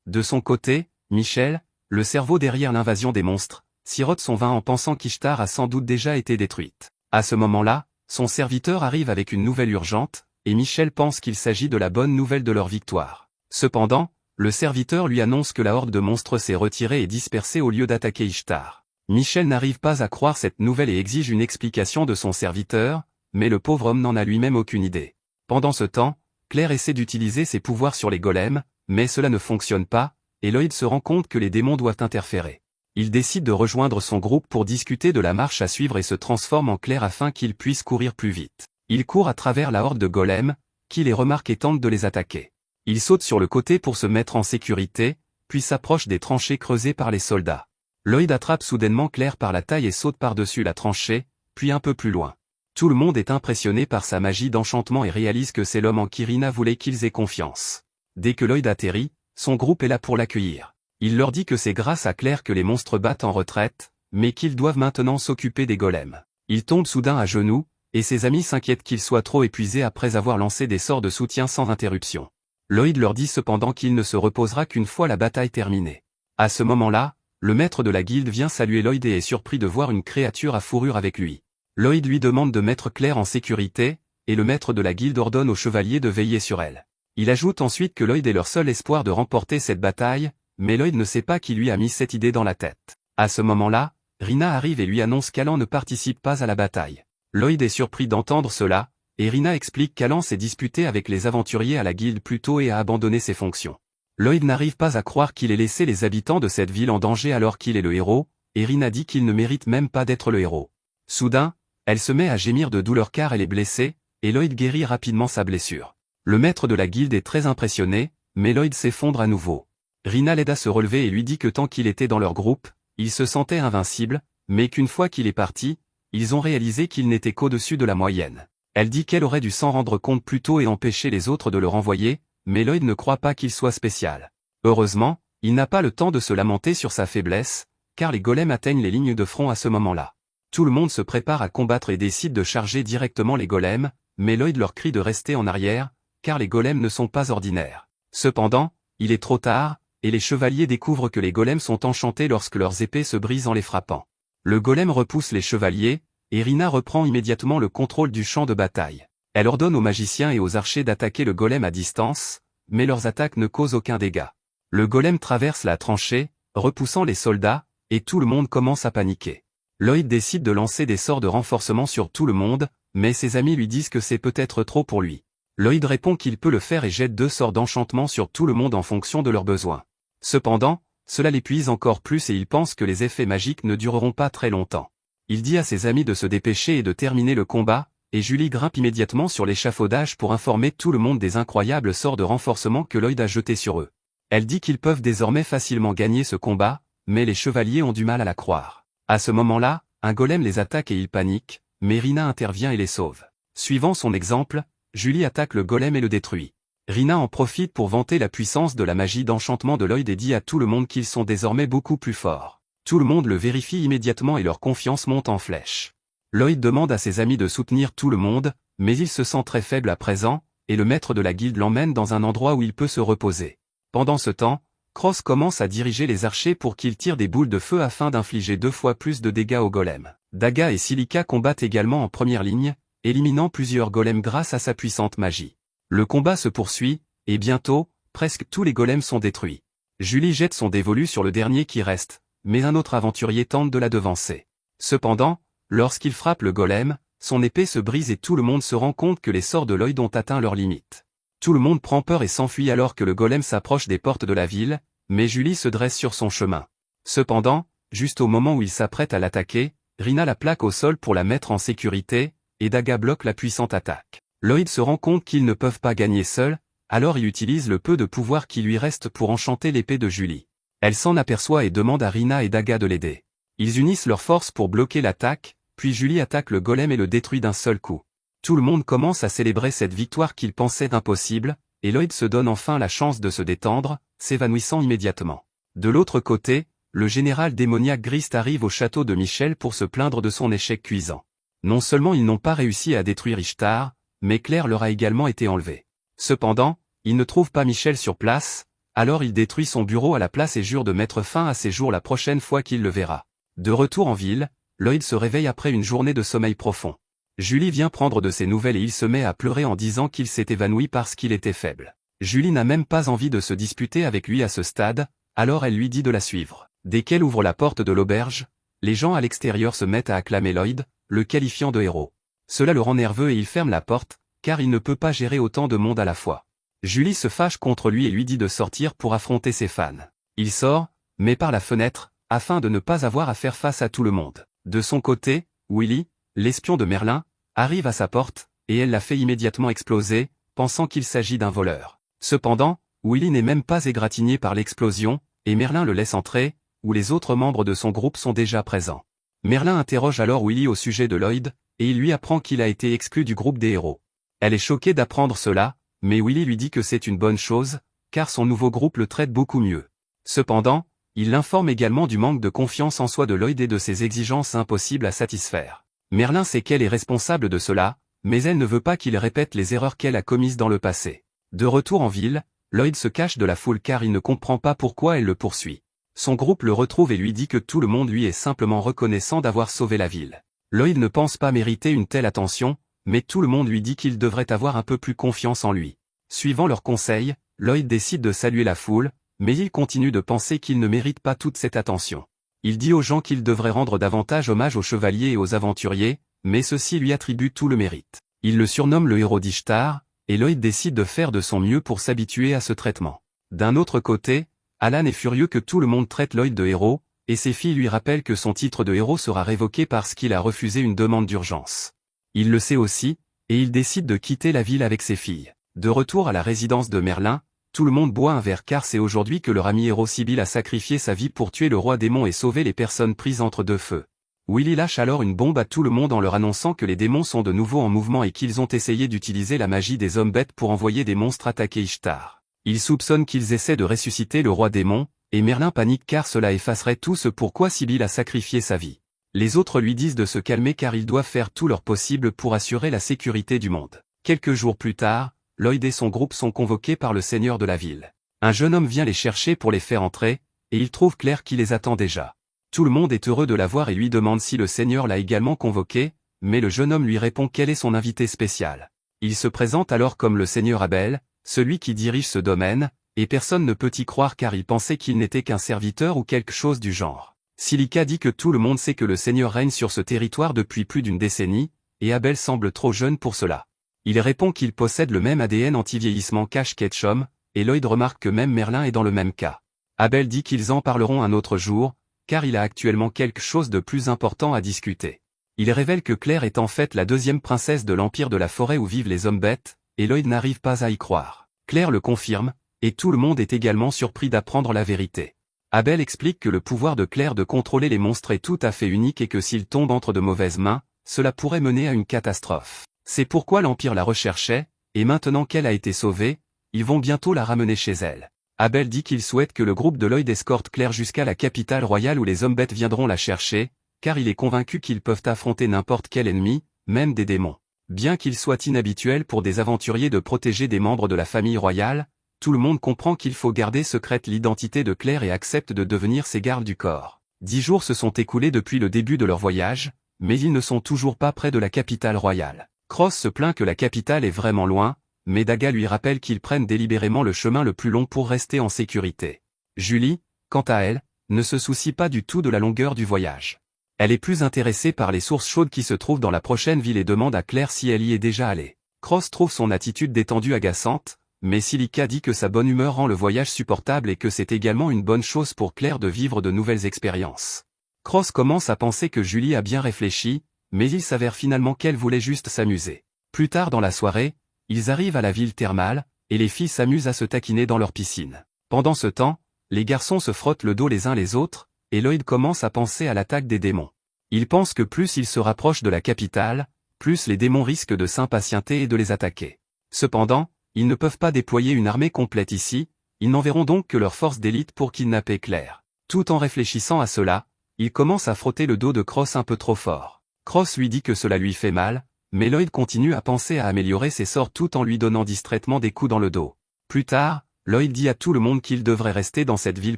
De son côté, Michel, le cerveau derrière l'invasion des monstres, sirote son vin en pensant qu'Ishtar a sans doute déjà été détruite. À ce moment-là, son serviteur arrive avec une nouvelle urgente, et Michel pense qu'il s'agit de la bonne nouvelle de leur victoire. Cependant, le serviteur lui annonce que la horde de monstres s'est retirée et dispersée au lieu d'attaquer Ishtar. Michel n'arrive pas à croire cette nouvelle et exige une explication de son serviteur, mais le pauvre homme n'en a lui-même aucune idée. Pendant ce temps, Claire essaie d'utiliser ses pouvoirs sur les golems, mais cela ne fonctionne pas, et Lloyd se rend compte que les démons doivent interférer. Il décide de rejoindre son groupe pour discuter de la marche à suivre et se transforme en Claire afin qu'il puisse courir plus vite. Il court à travers la horde de golems, qui les remarque et tente de les attaquer. Il saute sur le côté pour se mettre en sécurité, puis s'approche des tranchées creusées par les soldats. Lloyd attrape soudainement Claire par la taille et saute par-dessus la tranchée, puis un peu plus loin. Tout le monde est impressionné par sa magie d'enchantement et réalise que c'est l'homme en qui Rina voulait qu'ils aient confiance. Dès que Lloyd atterrit, son groupe est là pour l'accueillir. Il leur dit que c'est grâce à Claire que les monstres battent en retraite, mais qu'ils doivent maintenant s'occuper des golems. Il tombe soudain à genoux, et ses amis s'inquiètent qu'il soit trop épuisé après avoir lancé des sorts de soutien sans interruption. Lloyd leur dit cependant qu'il ne se reposera qu'une fois la bataille terminée. À ce moment-là, le maître de la guilde vient saluer Lloyd et est surpris de voir une créature à fourrure avec lui. Lloyd lui demande de mettre Claire en sécurité, et le maître de la guilde ordonne aux chevaliers de veiller sur elle. Il ajoute ensuite que Lloyd est leur seul espoir de remporter cette bataille, mais Lloyd ne sait pas qui lui a mis cette idée dans la tête. À ce moment-là, Rina arrive et lui annonce qu'Alan ne participe pas à la bataille. Lloyd est surpris d'entendre cela, et Rina explique qu'Alan s'est disputé avec les aventuriers à la guilde plus tôt et a abandonné ses fonctions. Lloyd n'arrive pas à croire qu'il ait laissé les habitants de cette ville en danger alors qu'il est le héros, et Rina dit qu'il ne mérite même pas d'être le héros. Soudain, elle se met à gémir de douleur car elle est blessée, et Lloyd guérit rapidement sa blessure. Le maître de la guilde est très impressionné, mais Lloyd s'effondre à nouveau. Rina l'aide à se relever et lui dit que tant qu'il était dans leur groupe, il se sentait invincible, mais qu'une fois qu'il est parti, ils ont réalisé qu'il n'était qu'au-dessus de la moyenne. Elle dit qu'elle aurait dû s'en rendre compte plus tôt et empêcher les autres de le renvoyer, mais Lloyd ne croit pas qu'il soit spécial. Heureusement, il n'a pas le temps de se lamenter sur sa faiblesse, car les golems atteignent les lignes de front à ce moment-là. Tout le monde se prépare à combattre et décide de charger directement les golems, mais Lloyd leur crie de rester en arrière, car les golems ne sont pas ordinaires. Cependant, il est trop tard, et les chevaliers découvrent que les golems sont enchantés lorsque leurs épées se brisent en les frappant. Le golem repousse les chevaliers, et Rina reprend immédiatement le contrôle du champ de bataille. Elle ordonne aux magiciens et aux archers d'attaquer le golem à distance, mais leurs attaques ne causent aucun dégât. Le golem traverse la tranchée, repoussant les soldats, et tout le monde commence à paniquer. Lloyd décide de lancer des sorts de renforcement sur tout le monde, mais ses amis lui disent que c'est peut-être trop pour lui. Lloyd répond qu'il peut le faire et jette 2 sorts d'enchantement sur tout le monde en fonction de leurs besoins. Cependant, cela l'épuise encore plus et il pense que les effets magiques ne dureront pas très longtemps. Il dit à ses amis de se dépêcher et de terminer le combat, et Julie grimpe immédiatement sur l'échafaudage pour informer tout le monde des incroyables sorts de renforcement que Lloyd a jetés sur eux. Elle dit qu'ils peuvent désormais facilement gagner ce combat, mais les chevaliers ont du mal à la croire. À ce moment-là, un golem les attaque et ils paniquent, mais Rina intervient et les sauve. Suivant son exemple, Julie attaque le golem et le détruit. Rina en profite pour vanter la puissance de la magie d'enchantement de Lloyd et dit à tout le monde qu'ils sont désormais beaucoup plus forts. Tout le monde le vérifie immédiatement et leur confiance monte en flèche. Lloyd demande à ses amis de soutenir tout le monde, mais il se sent très faible à présent, et le maître de la guilde l'emmène dans un endroit où il peut se reposer. Pendant ce temps, Cross commence à diriger les archers pour qu'ils tirent des boules de feu afin d'infliger 2 fois plus de dégâts aux golems. Daga et Silica combattent également en première ligne, éliminant plusieurs golems grâce à sa puissante magie. Le combat se poursuit, et bientôt, presque tous les golems sont détruits. Julie jette son dévolu sur le dernier qui reste, mais un autre aventurier tente de la devancer. Cependant, lorsqu'il frappe le golem, son épée se brise et tout le monde se rend compte que les sorts de Lloyd ont atteint leurs limites. Tout le monde prend peur et s'enfuit alors que le golem s'approche des portes de la ville, mais Julie se dresse sur son chemin. Cependant, juste au moment où il s'apprête à l'attaquer, Rina la plaque au sol pour la mettre en sécurité, et Daga bloque la puissante attaque. Lloyd se rend compte qu'ils ne peuvent pas gagner seuls, alors il utilise le peu de pouvoir qui lui reste pour enchanter l'épée de Julie. Elle s'en aperçoit et demande à Rina et Daga de l'aider. Ils unissent leurs forces pour bloquer l'attaque, puis Julie attaque le golem et le détruit d'un seul coup. Tout le monde commence à célébrer cette victoire qu'ils pensaient impossible, et Lloyd se donne enfin la chance de se détendre, s'évanouissant immédiatement. De l'autre côté, le général démoniaque Grist arrive au château de Michel pour se plaindre de son échec cuisant. Non seulement ils n'ont pas réussi à détruire Ishtar, mais Claire leur a également été enlevée. Cependant, il ne trouve pas Michel sur place, alors il détruit son bureau à la place et jure de mettre fin à ses jours la prochaine fois qu'il le verra. De retour en ville, Lloyd se réveille après une journée de sommeil profond. Julie vient prendre de ses nouvelles et il se met à pleurer en disant qu'il s'est évanoui parce qu'il était faible. Julie n'a même pas envie de se disputer avec lui à ce stade, alors elle lui dit de la suivre. Dès qu'elle ouvre la porte de l'auberge, les gens à l'extérieur se mettent à acclamer Lloyd, le qualifiant de héros. Cela le rend nerveux et il ferme la porte, car il ne peut pas gérer autant de monde à la fois. Julie se fâche contre lui et lui dit de sortir pour affronter ses fans. Il sort, mais par la fenêtre, afin de ne pas avoir à faire face à tout le monde. De son côté, Willy, l'espion de Merlin, arrive à sa porte, et elle la fait immédiatement exploser, pensant qu'il s'agit d'un voleur. Cependant, Willy n'est même pas égratigné par l'explosion, et Merlin le laisse entrer, où les autres membres de son groupe sont déjà présents. Merlin interroge alors Willy au sujet de Lloyd, et il lui apprend qu'il a été exclu du groupe des héros. Elle est choquée d'apprendre cela, mais Willy lui dit que c'est une bonne chose, car son nouveau groupe le traite beaucoup mieux. Cependant, il l'informe également du manque de confiance en soi de Lloyd et de ses exigences impossibles à satisfaire. Merlin sait qu'elle est responsable de cela, mais elle ne veut pas qu'il répète les erreurs qu'elle a commises dans le passé. De retour en ville, Lloyd se cache de la foule car il ne comprend pas pourquoi elle le poursuit. Son groupe le retrouve et lui dit que tout le monde lui est simplement reconnaissant d'avoir sauvé la ville. Lloyd ne pense pas mériter une telle attention, mais tout le monde lui dit qu'il devrait avoir un peu plus confiance en lui. Suivant leurs conseils, Lloyd décide de saluer la foule, mais il continue de penser qu'il ne mérite pas toute cette attention. Il dit aux gens qu'il devrait rendre davantage hommage aux chevaliers et aux aventuriers, mais ceux-ci lui attribuent tout le mérite. Il le surnomme le héros d'Ishtar, et Lloyd décide de faire de son mieux pour s'habituer à ce traitement. D'un autre côté, Alan est furieux que tout le monde traite Lloyd de héros, et ses filles lui rappellent que son titre de héros sera révoqué parce qu'il a refusé une demande d'urgence. Il le sait aussi, et il décide de quitter la ville avec ses filles. De retour à la résidence de Merlin, tout le monde boit un verre car c'est aujourd'hui que leur ami héros Sibyl a sacrifié sa vie pour tuer le roi démon et sauver les personnes prises entre deux feux. Willy lâche alors une bombe à tout le monde en leur annonçant que les démons sont de nouveau en mouvement et qu'ils ont essayé d'utiliser la magie des hommes bêtes pour envoyer des monstres attaquer Ishtar. Il soupçonne qu'ils essaient de ressusciter le roi démon, et Merlin panique car cela effacerait tout ce pourquoi Sibyl a sacrifié sa vie. Les autres lui disent de se calmer car ils doivent faire tout leur possible pour assurer la sécurité du monde. Quelques jours plus tard, Lloyd et son groupe sont convoqués par le seigneur de la ville. Un jeune homme vient les chercher pour les faire entrer, et il trouve Claire qui les attend déjà. Tout le monde est heureux de la voir et lui demande si le seigneur l'a également convoqué, mais le jeune homme lui répond qu'elle est son invité spécial. Il se présente alors comme le seigneur Abel, celui qui dirige ce domaine, et personne ne peut y croire car il pensait qu'il n'était qu'un serviteur ou quelque chose du genre. Silica dit que tout le monde sait que le seigneur règne sur ce territoire depuis plus d'une décennie, et Abel semble trop jeune pour cela. Il répond qu'il possède le même ADN anti-vieillissement qu'Ash Ketchum, et Lloyd remarque que même Merlin est dans le même cas. Abel dit qu'ils en parleront un autre jour, car il a actuellement quelque chose de plus important à discuter. Il révèle que Claire est en fait la deuxième princesse de l'Empire de la Forêt où vivent les hommes bêtes, et Lloyd n'arrive pas à y croire. Claire le confirme, et tout le monde est également surpris d'apprendre la vérité. Abel explique que le pouvoir de Claire de contrôler les monstres est tout à fait unique et que s'il tombe entre de mauvaises mains, cela pourrait mener à une catastrophe. C'est pourquoi l'Empire la recherchait, et maintenant qu'elle a été sauvée, ils vont bientôt la ramener chez elle. Abel dit qu'il souhaite que le groupe de Lloyd escorte Claire jusqu'à la capitale royale où les hommes bêtes viendront la chercher, car il est convaincu qu'ils peuvent affronter n'importe quel ennemi, même des démons. Bien qu'il soit inhabituel pour des aventuriers de protéger des membres de la famille royale, tout le monde comprend qu'il faut garder secrète l'identité de Claire et accepte de devenir ses gardes du corps. 10 jours se sont écoulés depuis le début de leur voyage, mais ils ne sont toujours pas près de la capitale royale. Cross se plaint que la capitale est vraiment loin, mais Daga lui rappelle qu'ils prennent délibérément le chemin le plus long pour rester en sécurité. Julie, quant à elle, ne se soucie pas du tout de la longueur du voyage. Elle est plus intéressée par les sources chaudes qui se trouvent dans la prochaine ville et demande à Claire si elle y est déjà allée. Cross trouve son attitude détendue agaçante, mais Silica dit que sa bonne humeur rend le voyage supportable et que c'est également une bonne chose pour Claire de vivre de nouvelles expériences. Cross commence à penser que Julie a bien réfléchi, mais il s'avère finalement qu'elle voulait juste s'amuser. Plus tard dans la soirée, ils arrivent à la ville thermale, et les filles s'amusent à se taquiner dans leur piscine. Pendant ce temps, les garçons se frottent le dos les uns les autres, et Lloyd commence à penser à l'attaque des démons. Il pense que plus il se rapproche de la capitale, plus les démons risquent de s'impatienter et de les attaquer. Cependant, ils ne peuvent pas déployer une armée complète ici, ils n'enverront donc que leur force d'élite pour kidnapper Claire. Tout en réfléchissant à cela, il commence à frotter le dos de Cross un peu trop fort. Cross lui dit que cela lui fait mal, mais Lloyd continue à penser à améliorer ses sorts tout en lui donnant distraitement des coups dans le dos. Plus tard, Lloyd dit à tout le monde qu'il devrait rester dans cette ville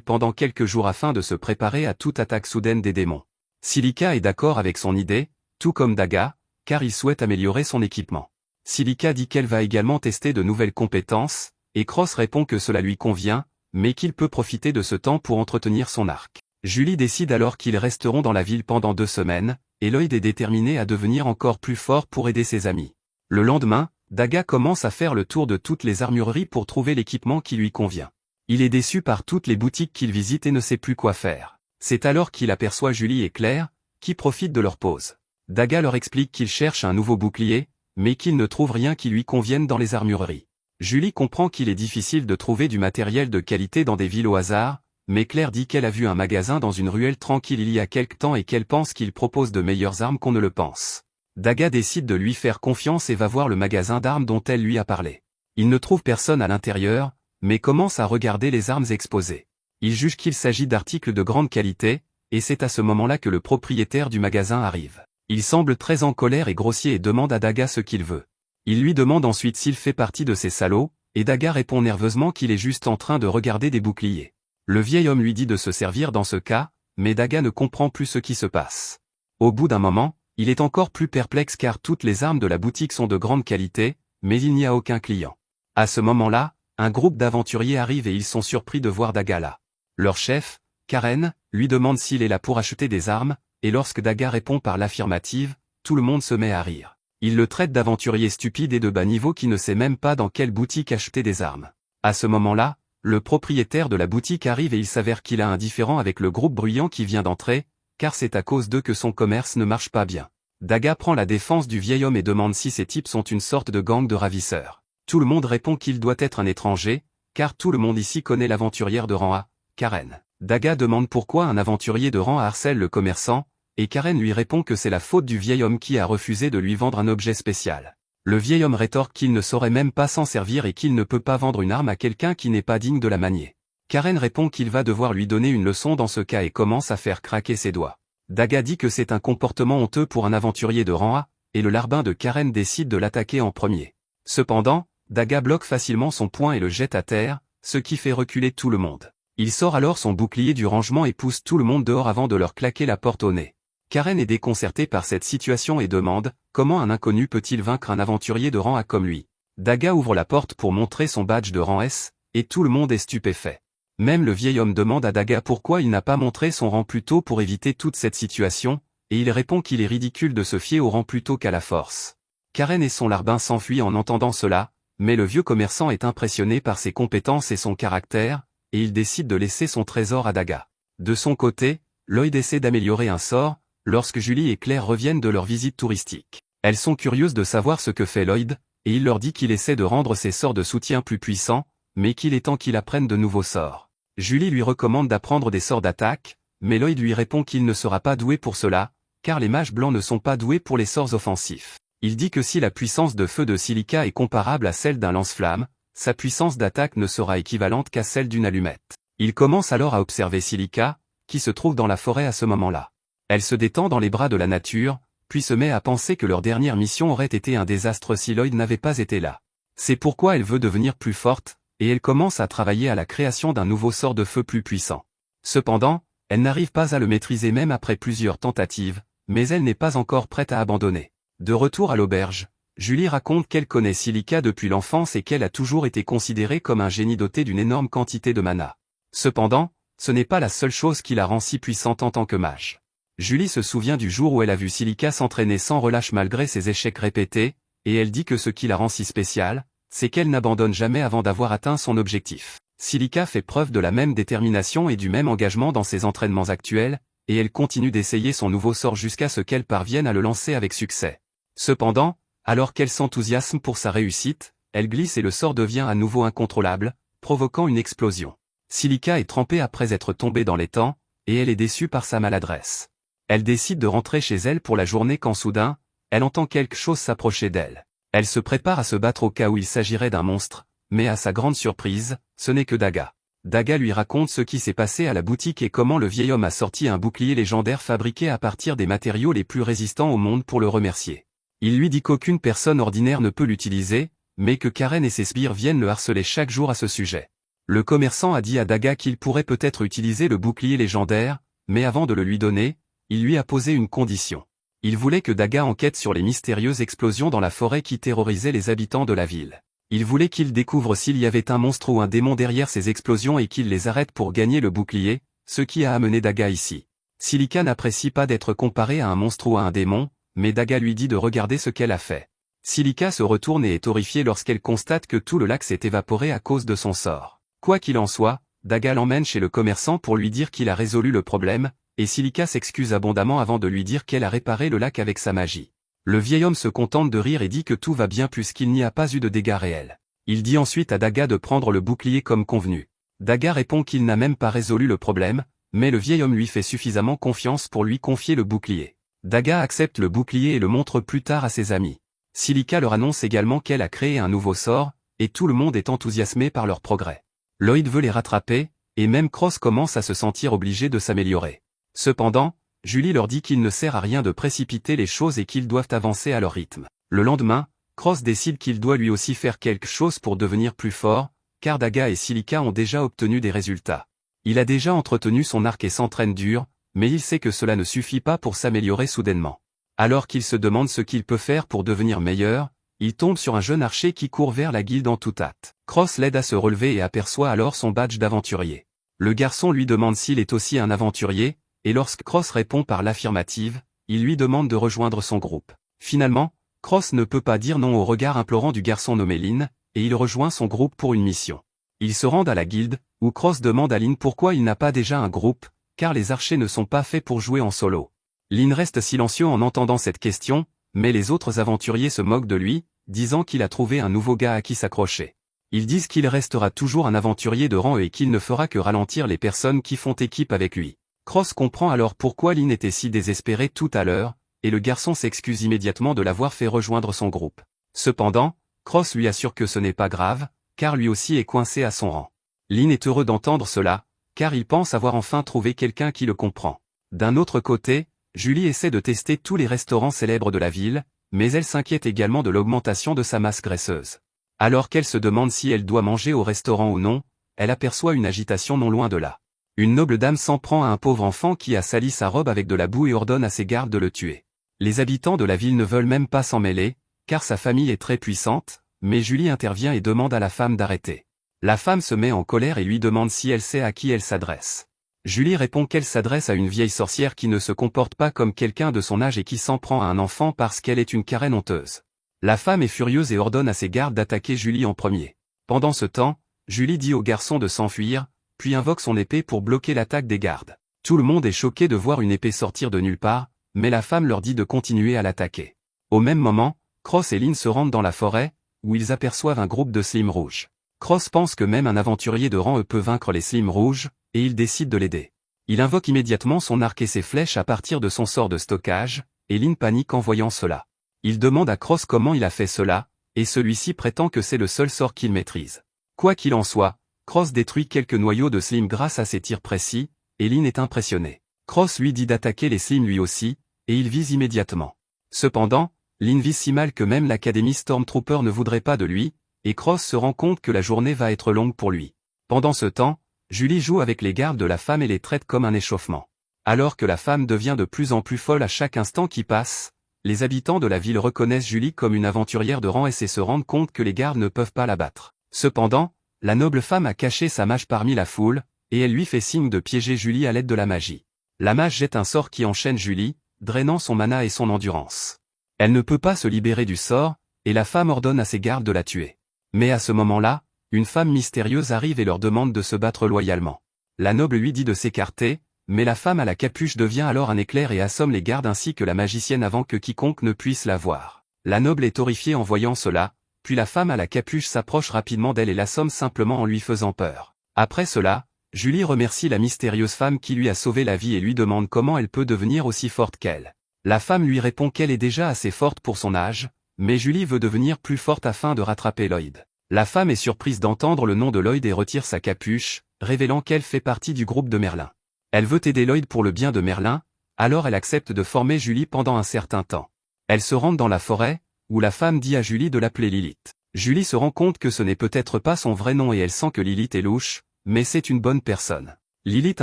pendant quelques jours afin de se préparer à toute attaque soudaine des démons. Silica est d'accord avec son idée, tout comme Daga, car il souhaite améliorer son équipement. Silica dit qu'elle va également tester de nouvelles compétences, et Cross répond que cela lui convient, mais qu'il peut profiter de ce temps pour entretenir son arc. Julie décide alors qu'ils resteront dans la ville pendant 2 semaines, et Lloyd est déterminé à devenir encore plus fort pour aider ses amis. Le lendemain, Daga commence à faire le tour de toutes les armureries pour trouver l'équipement qui lui convient. Il est déçu par toutes les boutiques qu'il visite et ne sait plus quoi faire. C'est alors qu'il aperçoit Julie et Claire, qui profitent de leur pause. Daga leur explique qu'il cherche un nouveau bouclier, mais qu'il ne trouve rien qui lui convienne dans les armureries. Julie comprend qu'il est difficile de trouver du matériel de qualité dans des villes au hasard, mais Claire dit qu'elle a vu un magasin dans une ruelle tranquille il y a quelque temps et qu'elle pense qu'il propose de meilleures armes qu'on ne le pense. Daga décide de lui faire confiance et va voir le magasin d'armes dont elle lui a parlé. Il ne trouve personne à l'intérieur, mais commence à regarder les armes exposées. Il juge qu'il s'agit d'articles de grande qualité, et c'est à ce moment-là que le propriétaire du magasin arrive. Il semble très en colère et grossier et demande à Daga ce qu'il veut. Il lui demande ensuite s'il fait partie de ces salauds, et Daga répond nerveusement qu'il est juste en train de regarder des boucliers. Le vieil homme lui dit de se servir dans ce cas, mais Daga ne comprend plus ce qui se passe. Au bout d'un moment, il est encore plus perplexe car toutes les armes de la boutique sont de grande qualité, mais il n'y a aucun client. À ce moment-là, un groupe d'aventuriers arrive et ils sont surpris de voir Daga là. Leur chef, Karen, lui demande s'il est là pour acheter des armes, et lorsque Daga répond par l'affirmative, tout le monde se met à rire. Il le traite d'aventurier stupide et de bas niveau qui ne sait même pas dans quelle boutique acheter des armes. À ce moment-là, le propriétaire de la boutique arrive et il s'avère qu'il a un différend avec le groupe bruyant qui vient d'entrer, car c'est à cause d'eux que son commerce ne marche pas bien. Daga prend la défense du vieil homme et demande si ces types sont une sorte de gang de ravisseurs. Tout le monde répond qu'il doit être un étranger, car tout le monde ici connaît l'aventurière de rang A, Karen. Daga demande pourquoi un aventurier de rang A harcèle le commerçant, et Karen lui répond que c'est la faute du vieil homme qui a refusé de lui vendre un objet spécial. Le vieil homme rétorque qu'il ne saurait même pas s'en servir et qu'il ne peut pas vendre une arme à quelqu'un qui n'est pas digne de la manier. Karen répond qu'il va devoir lui donner une leçon dans ce cas et commence à faire craquer ses doigts. Daga dit que c'est un comportement honteux pour un aventurier de rang A, et le larbin de Karen décide de l'attaquer en premier. Cependant, Daga bloque facilement son poing et le jette à terre, ce qui fait reculer tout le monde. Il sort alors son bouclier du rangement et pousse tout le monde dehors avant de leur claquer la porte au nez. Karen est déconcertée par cette situation et demande « Comment un inconnu peut-il vaincre un aventurier de rang A comme lui ?» Daga ouvre la porte pour montrer son badge de rang S, et tout le monde est stupéfait. Même le vieil homme demande à Daga pourquoi il n'a pas montré son rang plus tôt pour éviter toute cette situation, et il répond qu'il est ridicule de se fier au rang plutôt qu'à la force. Karen et son larbin s'enfuient en entendant cela, mais le vieux commerçant est impressionné par ses compétences et son caractère, et il décide de laisser son trésor à Daga. De son côté, Lloyd essaie d'améliorer un sort, lorsque Julie et Claire reviennent de leur visite touristique. Elles sont curieuses de savoir ce que fait Lloyd, et il leur dit qu'il essaie de rendre ses sorts de soutien plus puissants, mais qu'il est temps qu'il apprenne de nouveaux sorts. Julie lui recommande d'apprendre des sorts d'attaque, mais Lloyd lui répond qu'il ne sera pas doué pour cela, car les mages blancs ne sont pas doués pour les sorts offensifs. Il dit que si la puissance de feu de Silica est comparable à celle d'un lance-flamme, sa puissance d'attaque ne sera équivalente qu'à celle d'une allumette. Il commence alors à observer Silica, qui se trouve dans la forêt à ce moment-là. Elle se détend dans les bras de la nature, puis se met à penser que leur dernière mission aurait été un désastre si Lloyd n'avait pas été là. C'est pourquoi elle veut devenir plus forte, et elle commence à travailler à la création d'un nouveau sort de feu plus puissant. Cependant, elle n'arrive pas à le maîtriser même après plusieurs tentatives, mais elle n'est pas encore prête à abandonner. De retour à l'auberge, Julie raconte qu'elle connaît Silica depuis l'enfance et qu'elle a toujours été considérée comme un génie doté d'une énorme quantité de mana. Cependant, ce n'est pas la seule chose qui la rend si puissante en tant que mage. Julie se souvient du jour où elle a vu Silica s'entraîner sans relâche malgré ses échecs répétés, et elle dit que ce qui la rend si spéciale, c'est qu'elle n'abandonne jamais avant d'avoir atteint son objectif. Silica fait preuve de la même détermination et du même engagement dans ses entraînements actuels, et elle continue d'essayer son nouveau sort jusqu'à ce qu'elle parvienne à le lancer avec succès. Cependant, alors qu'elle s'enthousiasme pour sa réussite, elle glisse et le sort devient à nouveau incontrôlable, provoquant une explosion. Silica est trempée après être tombée dans l'étang, et elle est déçue par sa maladresse. Elle décide de rentrer chez elle pour la journée quand soudain, elle entend quelque chose s'approcher d'elle. Elle se prépare à se battre au cas où il s'agirait d'un monstre, mais à sa grande surprise, ce n'est que Daga. Daga lui raconte ce qui s'est passé à la boutique et comment le vieil homme a sorti un bouclier légendaire fabriqué à partir des matériaux les plus résistants au monde pour le remercier. Il lui dit qu'aucune personne ordinaire ne peut l'utiliser, mais que Karen et ses sbires viennent le harceler chaque jour à ce sujet. Le commerçant a dit à Daga qu'il pourrait peut-être utiliser le bouclier légendaire, mais avant de le lui donner, il lui a posé une condition. Il voulait que Daga enquête sur les mystérieuses explosions dans la forêt qui terrorisaient les habitants de la ville. Il voulait qu'il découvre s'il y avait un monstre ou un démon derrière ces explosions et qu'il les arrête pour gagner le bouclier, ce qui a amené Daga ici. Silika n'apprécie pas d'être comparée à un monstre ou à un démon, mais Daga lui dit de regarder ce qu'elle a fait. Silika se retourne et est horrifiée lorsqu'elle constate que tout le lac s'est évaporé à cause de son sort. Quoi qu'il en soit, Daga l'emmène chez le commerçant pour lui dire qu'il a résolu le problème, et Silika s'excuse abondamment avant de lui dire qu'elle a réparé le lac avec sa magie. Le vieil homme se contente de rire et dit que tout va bien puisqu'il n'y a pas eu de dégâts réels. Il dit ensuite à Daga de prendre le bouclier comme convenu. Daga répond qu'il n'a même pas résolu le problème, mais le vieil homme lui fait suffisamment confiance pour lui confier le bouclier. Daga accepte le bouclier et le montre plus tard à ses amis. Silika leur annonce également qu'elle a créé un nouveau sort, et tout le monde est enthousiasmé par leur progrès. Lloyd veut les rattraper, et même Cross commence à se sentir obligé de s'améliorer. Cependant, Julie leur dit qu'il ne sert à rien de précipiter les choses et qu'ils doivent avancer à leur rythme. Le lendemain, Cross décide qu'il doit lui aussi faire quelque chose pour devenir plus fort, car Daga et Silika ont déjà obtenu des résultats. Il a déjà entretenu son arc et s'entraîne dur, mais il sait que cela ne suffit pas pour s'améliorer soudainement. Alors qu'il se demande ce qu'il peut faire pour devenir meilleur, il tombe sur un jeune archer qui court vers la guilde en toute hâte. Cross l'aide à se relever et aperçoit alors son badge d'aventurier. Le garçon lui demande s'il est aussi un aventurier, et lorsque Cross répond par l'affirmative, il lui demande de rejoindre son groupe. Finalement, Cross ne peut pas dire non au regard implorant du garçon nommé Lynn, et il rejoint son groupe pour une mission. Ils se rendent à la guilde, où Cross demande à Lynn pourquoi il n'a pas déjà un groupe, car les archers ne sont pas faits pour jouer en solo. Lynn reste silencieux en entendant cette question, mais les autres aventuriers se moquent de lui, disant qu'il a trouvé un nouveau gars à qui s'accrocher. Ils disent qu'il restera toujours un aventurier de rang et qu'il ne fera que ralentir les personnes qui font équipe avec lui. Cross comprend alors pourquoi Lynn était si désespéré tout à l'heure, et le garçon s'excuse immédiatement de l'avoir fait rejoindre son groupe. Cependant, Cross lui assure que ce n'est pas grave, car lui aussi est coincé à son rang. Lynn est heureux d'entendre cela, car il pense avoir enfin trouvé quelqu'un qui le comprend. D'un autre côté, Julie essaie de tester tous les restaurants célèbres de la ville, mais elle s'inquiète également de l'augmentation de sa masse graisseuse. Alors qu'elle se demande si elle doit manger au restaurant ou non, elle aperçoit une agitation non loin de là. Une noble dame s'en prend à un pauvre enfant qui a sali sa robe avec de la boue et ordonne à ses gardes de le tuer. Les habitants de la ville ne veulent même pas s'en mêler, car sa famille est très puissante, mais Julie intervient et demande à la femme d'arrêter. La femme se met en colère et lui demande si elle sait à qui elle s'adresse. Julie répond qu'elle s'adresse à une vieille sorcière qui ne se comporte pas comme quelqu'un de son âge et qui s'en prend à un enfant parce qu'elle est une Karen honteuse. La femme est furieuse et ordonne à ses gardes d'attaquer Julie en premier. Pendant ce temps, Julie dit au garçon de s'enfuir, puis invoque son épée pour bloquer l'attaque des gardes. Tout le monde est choqué de voir une épée sortir de nulle part, mais la femme leur dit de continuer à l'attaquer. Au même moment, Cross et Lynn se rendent dans la forêt, où ils aperçoivent un groupe de slimes rouges. Cross pense que même un aventurier de rang peut vaincre les slimes rouges, et il décide de l'aider. Il invoque immédiatement son arc et ses flèches à partir de son sort de stockage, et Lynn panique en voyant cela. Il demande à Cross comment il a fait cela, et celui-ci prétend que c'est le seul sort qu'il maîtrise. Quoi qu'il en soit, Cross détruit quelques noyaux de slimes grâce à ses tirs précis, et Lynn est impressionné. Cross lui dit d'attaquer les slimes lui aussi, et il vise immédiatement. Cependant, Lynn vise si mal que même l'Académie Stormtrooper ne voudrait pas de lui, et Cross se rend compte que la journée va être longue pour lui. Pendant ce temps, Julie joue avec les gardes de la femme et les traite comme un échauffement. Alors que la femme devient de plus en plus folle à chaque instant qui passe, les habitants de la ville reconnaissent Julie comme une aventurière de rang et se rendent compte que les gardes ne peuvent pas la battre. Cependant, la noble femme a caché sa mage parmi la foule, et elle lui fait signe de piéger Julie à l'aide de la magie. La mage jette un sort qui enchaîne Julie, drainant son mana et son endurance. Elle ne peut pas se libérer du sort, et la femme ordonne à ses gardes de la tuer. Mais à ce moment-là, une femme mystérieuse arrive et leur demande de se battre loyalement. La noble lui dit de s'écarter, mais la femme à la capuche devient alors un éclair et assomme les gardes ainsi que la magicienne avant que quiconque ne puisse la voir. La noble est horrifiée en voyant cela, puis la femme à la capuche s'approche rapidement d'elle et l'assomme simplement en lui faisant peur. Après cela, Julie remercie la mystérieuse femme qui lui a sauvé la vie et lui demande comment elle peut devenir aussi forte qu'elle. La femme lui répond qu'elle est déjà assez forte pour son âge, mais Julie veut devenir plus forte afin de rattraper Lloyd. La femme est surprise d'entendre le nom de Lloyd et retire sa capuche, révélant qu'elle fait partie du groupe de Merlin. Elle veut aider Lloyd pour le bien de Merlin, alors elle accepte de former Julie pendant un certain temps. Elle se rend dans la forêt, où la femme dit à Julie de l'appeler Lilith. Julie se rend compte que ce n'est peut-être pas son vrai nom et elle sent que Lilith est louche, mais c'est une bonne personne. Lilith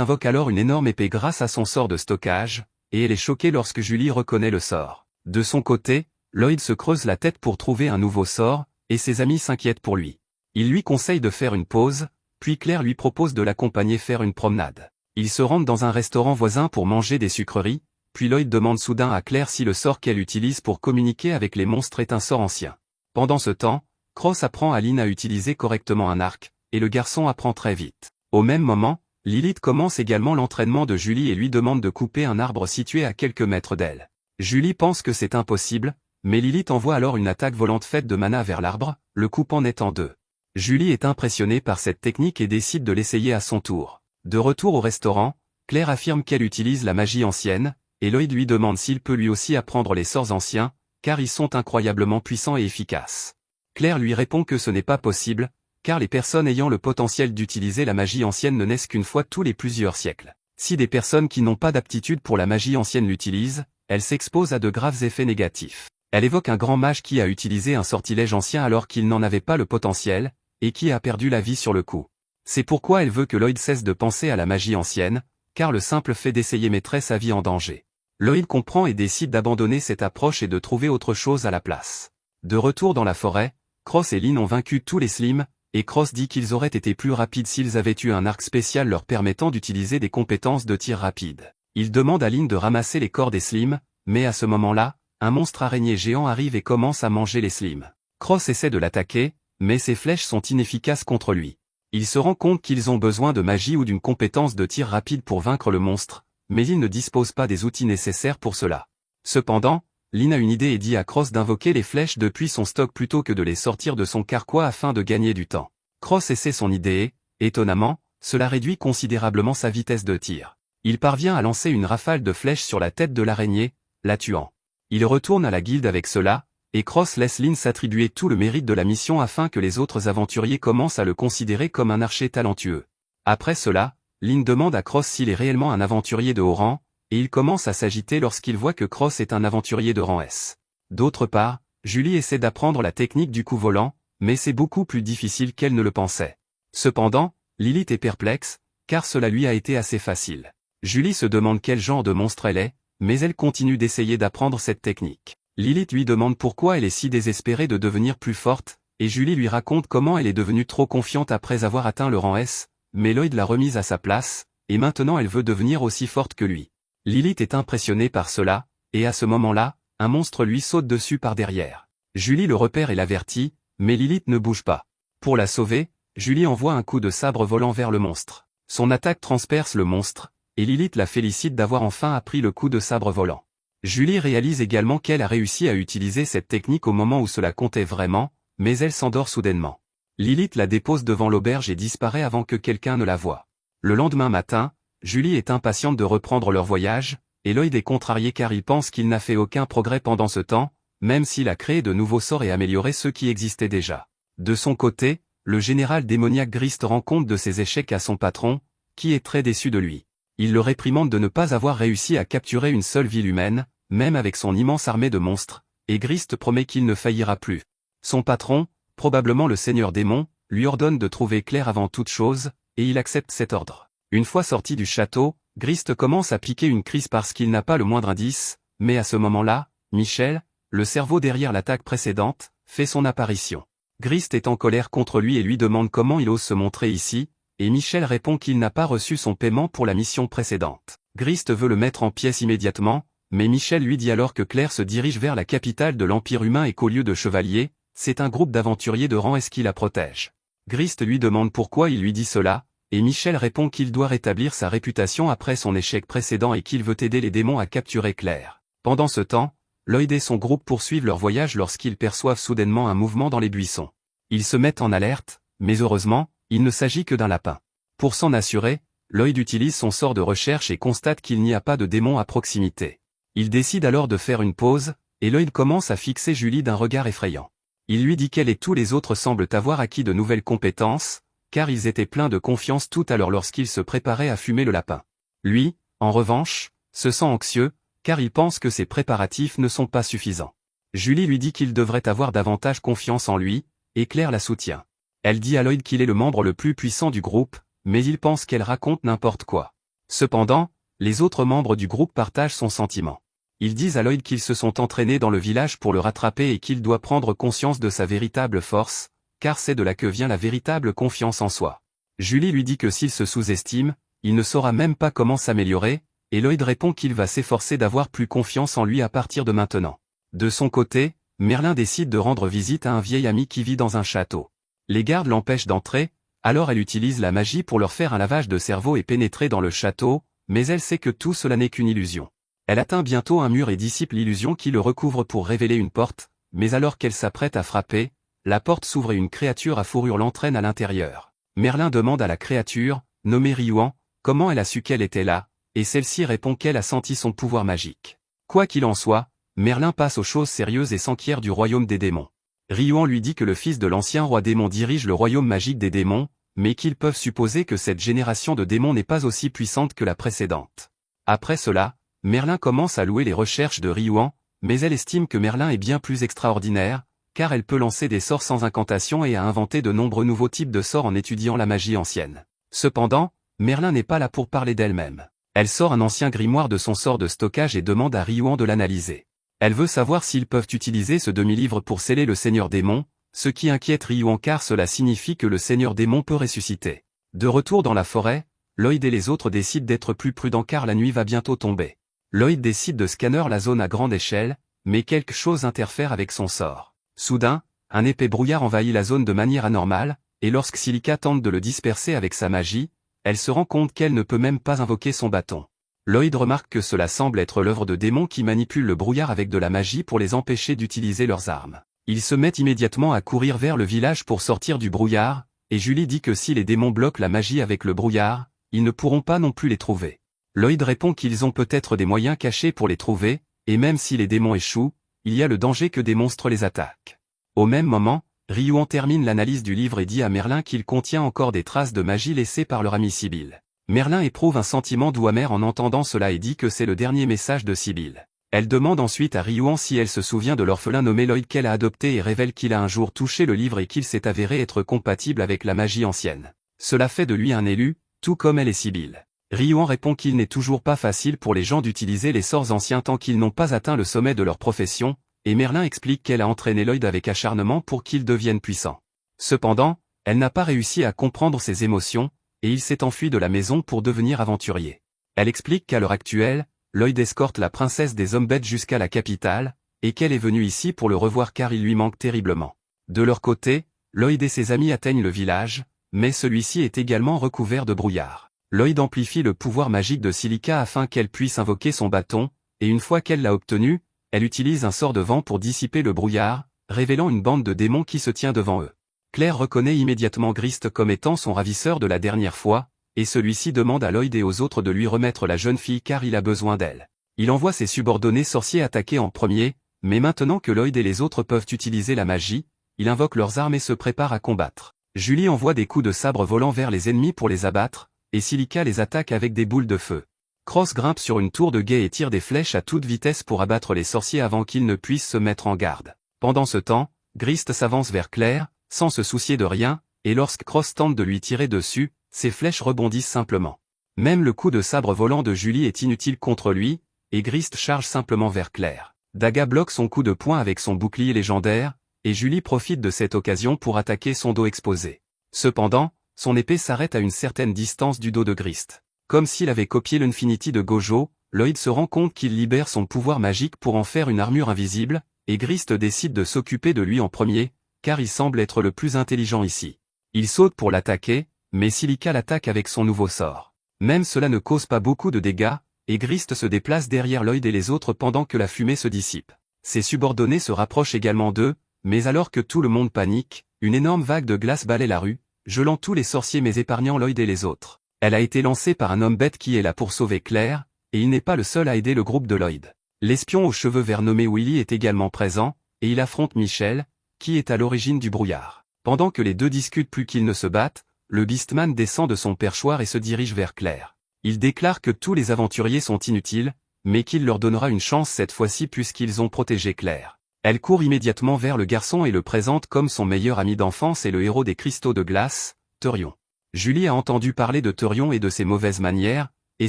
invoque alors une énorme épée grâce à son sort de stockage, et elle est choquée lorsque Julie reconnaît le sort. De son côté, Lloyd se creuse la tête pour trouver un nouveau sort, et ses amis s'inquiètent pour lui. Il lui conseille de faire une pause, puis Claire lui propose de l'accompagner faire une promenade. Ils se rendent dans un restaurant voisin pour manger des sucreries, puis Lloyd demande soudain à Claire si le sort qu'elle utilise pour communiquer avec les monstres est un sort ancien. Pendant ce temps, Cross apprend à Lynn à utiliser correctement un arc, et le garçon apprend très vite. Au même moment, Lilith commence également l'entraînement de Julie et lui demande de couper un arbre situé à quelques mètres d'elle. Julie pense que c'est impossible, mais Lilith envoie alors une attaque volante faite de mana vers l'arbre, le coupant net en deux. Julie est impressionnée par cette technique et décide de l'essayer à son tour. De retour au restaurant, Claire affirme qu'elle utilise la magie ancienne, et Lloyd lui demande s'il peut lui aussi apprendre les sorts anciens, car ils sont incroyablement puissants et efficaces. Claire lui répond que ce n'est pas possible, car les personnes ayant le potentiel d'utiliser la magie ancienne ne naissent qu'une fois tous les plusieurs siècles. Si des personnes qui n'ont pas d'aptitude pour la magie ancienne l'utilisent, elles s'exposent à de graves effets négatifs. Elle évoque un grand mage qui a utilisé un sortilège ancien alors qu'il n'en avait pas le potentiel, et qui a perdu la vie sur le coup. C'est pourquoi elle veut que Lloyd cesse de penser à la magie ancienne, car le simple fait d'essayer mettrait sa vie en danger. Lloyd comprend et décide d'abandonner cette approche et de trouver autre chose à la place. De retour dans la forêt, Cross et Lynn ont vaincu tous les Slims, et Cross dit qu'ils auraient été plus rapides s'ils avaient eu un arc spécial leur permettant d'utiliser des compétences de tir rapide. Il demande à Lynn de ramasser les corps des Slims, mais à ce moment-là, un monstre araignée géant arrive et commence à manger les Slims. Cross essaie de l'attaquer, mais ses flèches sont inefficaces contre lui. Il se rend compte qu'ils ont besoin de magie ou d'une compétence de tir rapide pour vaincre le monstre, mais il ne dispose pas des outils nécessaires pour cela. Cependant, Lynn a une idée et dit à Cross d'invoquer les flèches depuis son stock plutôt que de les sortir de son carquois afin de gagner du temps. Cross essaie son idée et, étonnamment, cela réduit considérablement sa vitesse de tir. Il parvient à lancer une rafale de flèches sur la tête de l'araignée, la tuant. Il retourne à la guilde avec cela, et Cross laisse Lynn s'attribuer tout le mérite de la mission afin que les autres aventuriers commencent à le considérer comme un archer talentueux. Après cela, Lynn demande à Cross s'il est réellement un aventurier de haut rang, et il commence à s'agiter lorsqu'il voit que Cross est un aventurier de rang S. D'autre part, Julie essaie d'apprendre la technique du coup volant, mais c'est beaucoup plus difficile qu'elle ne le pensait. Cependant, Lilith est perplexe, car cela lui a été assez facile. Julie se demande quel genre de monstre elle est, mais elle continue d'essayer d'apprendre cette technique. Lilith lui demande pourquoi elle est si désespérée de devenir plus forte, et Julie lui raconte comment elle est devenue trop confiante après avoir atteint le rang S, mais Lloyd l'a remise à sa place, et maintenant elle veut devenir aussi forte que lui. Lilith est impressionnée par cela, et à ce moment-là, un monstre lui saute dessus par derrière. Julie le repère et l'avertit, mais Lilith ne bouge pas. Pour la sauver, Julie envoie un coup de sabre volant vers le monstre. Son attaque transperce le monstre, et Lilith la félicite d'avoir enfin appris le coup de sabre volant. Julie réalise également qu'elle a réussi à utiliser cette technique au moment où cela comptait vraiment, mais elle s'endort soudainement. Lilith la dépose devant l'auberge et disparaît avant que quelqu'un ne la voie. Le lendemain matin, Julie est impatiente de reprendre leur voyage, et Lloyd est contrarié car il pense qu'il n'a fait aucun progrès pendant ce temps, même s'il a créé de nouveaux sorts et amélioré ceux qui existaient déjà. De son côté, le général démoniaque Grist rend compte de ses échecs à son patron, qui est très déçu de lui. Il le réprimande de ne pas avoir réussi à capturer une seule ville humaine, même avec son immense armée de monstres, et Grist promet qu'il ne faillira plus. Son patron, probablement le seigneur démon, lui ordonne de trouver Claire avant toute chose, et il accepte cet ordre. Une fois sorti du château, Grist commence à piquer une crise parce qu'il n'a pas le moindre indice, mais à ce moment-là, Michel, le cerveau derrière l'attaque précédente, fait son apparition. Grist est en colère contre lui et lui demande comment il ose se montrer ici, et Michel répond qu'il n'a pas reçu son paiement pour la mission précédente. Grist veut le mettre en pièces immédiatement, mais Michel lui dit alors que Claire se dirige vers la capitale de l'Empire humain et qu'au lieu de chevaliers, c'est un groupe d'aventuriers de rang S qui la protège. Grist lui demande pourquoi il lui dit cela, et Michel répond qu'il doit rétablir sa réputation après son échec précédent et qu'il veut aider les démons à capturer Claire. Pendant ce temps, Lloyd et son groupe poursuivent leur voyage lorsqu'ils perçoivent soudainement un mouvement dans les buissons. Ils se mettent en alerte, mais heureusement, il ne s'agit que d'un lapin. Pour s'en assurer, Lloyd utilise son sort de recherche et constate qu'il n'y a pas de démon à proximité. Il décide alors de faire une pause, et Lloyd commence à fixer Julie d'un regard effrayant. Il lui dit qu'elle et tous les autres semblent avoir acquis de nouvelles compétences, car ils étaient pleins de confiance tout à l'heure lorsqu'ils se préparaient à fumer le lapin. Lui, en revanche, se sent anxieux, car il pense que ses préparatifs ne sont pas suffisants. Julie lui dit qu'il devrait avoir davantage confiance en lui, et Claire la soutient. Elle dit à Lloyd qu'il est le membre le plus puissant du groupe, mais il pense qu'elle raconte n'importe quoi. Cependant, les autres membres du groupe partagent son sentiment. Ils disent à Lloyd qu'ils se sont entraînés dans le village pour le rattraper et qu'il doit prendre conscience de sa véritable force, car c'est de là que vient la véritable confiance en soi. Julie lui dit que s'il se sous-estime, il ne saura même pas comment s'améliorer, et Lloyd répond qu'il va s'efforcer d'avoir plus confiance en lui à partir de maintenant. De son côté, Merlin décide de rendre visite à un vieil ami qui vit dans un château. Les gardes l'empêchent d'entrer, alors elle utilise la magie pour leur faire un lavage de cerveau et pénétrer dans le château, mais elle sait que tout cela n'est qu'une illusion. Elle atteint bientôt un mur et dissipe l'illusion qui le recouvre pour révéler une porte, mais alors qu'elle s'apprête à frapper, la porte s'ouvre et une créature à fourrure l'entraîne à l'intérieur. Merlin demande à la créature, nommée Ryuan, comment elle a su qu'elle était là, et celle-ci répond qu'elle a senti son pouvoir magique. Quoi qu'il en soit, Merlin passe aux choses sérieuses et s'enquiert du royaume des démons. Ryuan lui dit que le fils de l'ancien roi démon dirige le royaume magique des démons, mais qu'ils peuvent supposer que cette génération de démons n'est pas aussi puissante que la précédente. Après cela, Merlin commence à louer les recherches de Ryuan, mais elle estime que Merlin est bien plus extraordinaire, car elle peut lancer des sorts sans incantation et a inventé de nombreux nouveaux types de sorts en étudiant la magie ancienne. Cependant, Merlin n'est pas là pour parler d'elle-même. Elle sort un ancien grimoire de son sort de stockage et demande à Ryuan de l'analyser. Elle veut savoir s'ils peuvent utiliser ce demi-livre pour sceller le Seigneur Démon, ce qui inquiète Ryuan car cela signifie que le Seigneur Démon peut ressusciter. De retour dans la forêt, Lloyd et les autres décident d'être plus prudents car la nuit va bientôt tomber. Lloyd décide de scanner la zone à grande échelle, mais quelque chose interfère avec son sort. Soudain, un épais brouillard envahit la zone de manière anormale, et lorsque Silica tente de le disperser avec sa magie, elle se rend compte qu'elle ne peut même pas invoquer son bâton. Lloyd remarque que cela semble être l'œuvre de démons qui manipulent le brouillard avec de la magie pour les empêcher d'utiliser leurs armes. Il se met immédiatement à courir vers le village pour sortir du brouillard, et Julie dit que si les démons bloquent la magie avec le brouillard, ils ne pourront pas non plus les trouver. Lloyd répond qu'ils ont peut-être des moyens cachés pour les trouver, et même si les démons échouent, il y a le danger que des monstres les attaquent. Au même moment, Ryuan termine l'analyse du livre et dit à Merlin qu'il contient encore des traces de magie laissées par leur ami Sibylle. Merlin éprouve un sentiment doux amer en entendant cela et dit que c'est le dernier message de Sibylle. Elle demande ensuite à Ryuan si elle se souvient de l'orphelin nommé Lloyd qu'elle a adopté et révèle qu'il a un jour touché le livre et qu'il s'est avéré être compatible avec la magie ancienne. Cela fait de lui un élu, tout comme elle et Sibylle. Ryuan répond qu'il n'est toujours pas facile pour les gens d'utiliser les sorts anciens tant qu'ils n'ont pas atteint le sommet de leur profession, et Merlin explique qu'elle a entraîné Lloyd avec acharnement pour qu'il devienne puissant. Cependant, elle n'a pas réussi à comprendre ses émotions, et il s'est enfui de la maison pour devenir aventurier. Elle explique qu'à l'heure actuelle, Lloyd escorte la princesse des hommes bêtes jusqu'à la capitale, et qu'elle est venue ici pour le revoir car il lui manque terriblement. De leur côté, Lloyd et ses amis atteignent le village, mais celui-ci est également recouvert de brouillard. Lloyd amplifie le pouvoir magique de Silica afin qu'elle puisse invoquer son bâton, et une fois qu'elle l'a obtenu, elle utilise un sort de vent pour dissiper le brouillard, révélant une bande de démons qui se tient devant eux. Claire reconnaît immédiatement Grist comme étant son ravisseur de la dernière fois, et celui-ci demande à Lloyd et aux autres de lui remettre la jeune fille car il a besoin d'elle. Il envoie ses subordonnés sorciers attaquer en premier, mais maintenant que Lloyd et les autres peuvent utiliser la magie, il invoque leurs armes et se prépare à combattre. Julie envoie des coups de sabre volant vers les ennemis pour les abattre, et Silica les attaque avec des boules de feu. Cross grimpe sur une tour de guet et tire des flèches à toute vitesse pour abattre les sorciers avant qu'ils ne puissent se mettre en garde. Pendant ce temps, Grist s'avance vers Claire, sans se soucier de rien, et lorsque Cross tente de lui tirer dessus, ses flèches rebondissent simplement. Même le coup de sabre volant de Julie est inutile contre lui, et Grist charge simplement vers Claire. Daga bloque son coup de poing avec son bouclier légendaire, et Julie profite de cette occasion pour attaquer son dos exposé. Cependant, son épée s'arrête à une certaine distance du dos de Grist. Comme s'il avait copié l'Infinity de Gojo, Lloyd se rend compte qu'il libère son pouvoir magique pour en faire une armure invisible, et Grist décide de s'occuper de lui en premier, car il semble être le plus intelligent ici. Il saute pour l'attaquer, mais Silica l'attaque avec son nouveau sort. Même cela ne cause pas beaucoup de dégâts, et Grist se déplace derrière Lloyd et les autres pendant que la fumée se dissipe. Ses subordonnés se rapprochent également d'eux, mais alors que tout le monde panique, une énorme vague de glace balaie la rue, gelant tous les sorciers mais épargnant Lloyd et les autres. Elle a été lancée par un homme bête qui est là pour sauver Claire, et il n'est pas le seul à aider le groupe de Lloyd. L'espion aux cheveux verts nommé Willy est également présent, et il affronte Michel, qui est à l'origine du brouillard. Pendant que les deux discutent plus qu'ils ne se battent, le Beastman descend de son perchoir et se dirige vers Claire. Il déclare que tous les aventuriers sont inutiles, mais qu'il leur donnera une chance cette fois-ci puisqu'ils ont protégé Claire. Elle court immédiatement vers le garçon et le présente comme son meilleur ami d'enfance et le héros des cristaux de glace, Therion. Julie a entendu parler de Therion et de ses mauvaises manières, et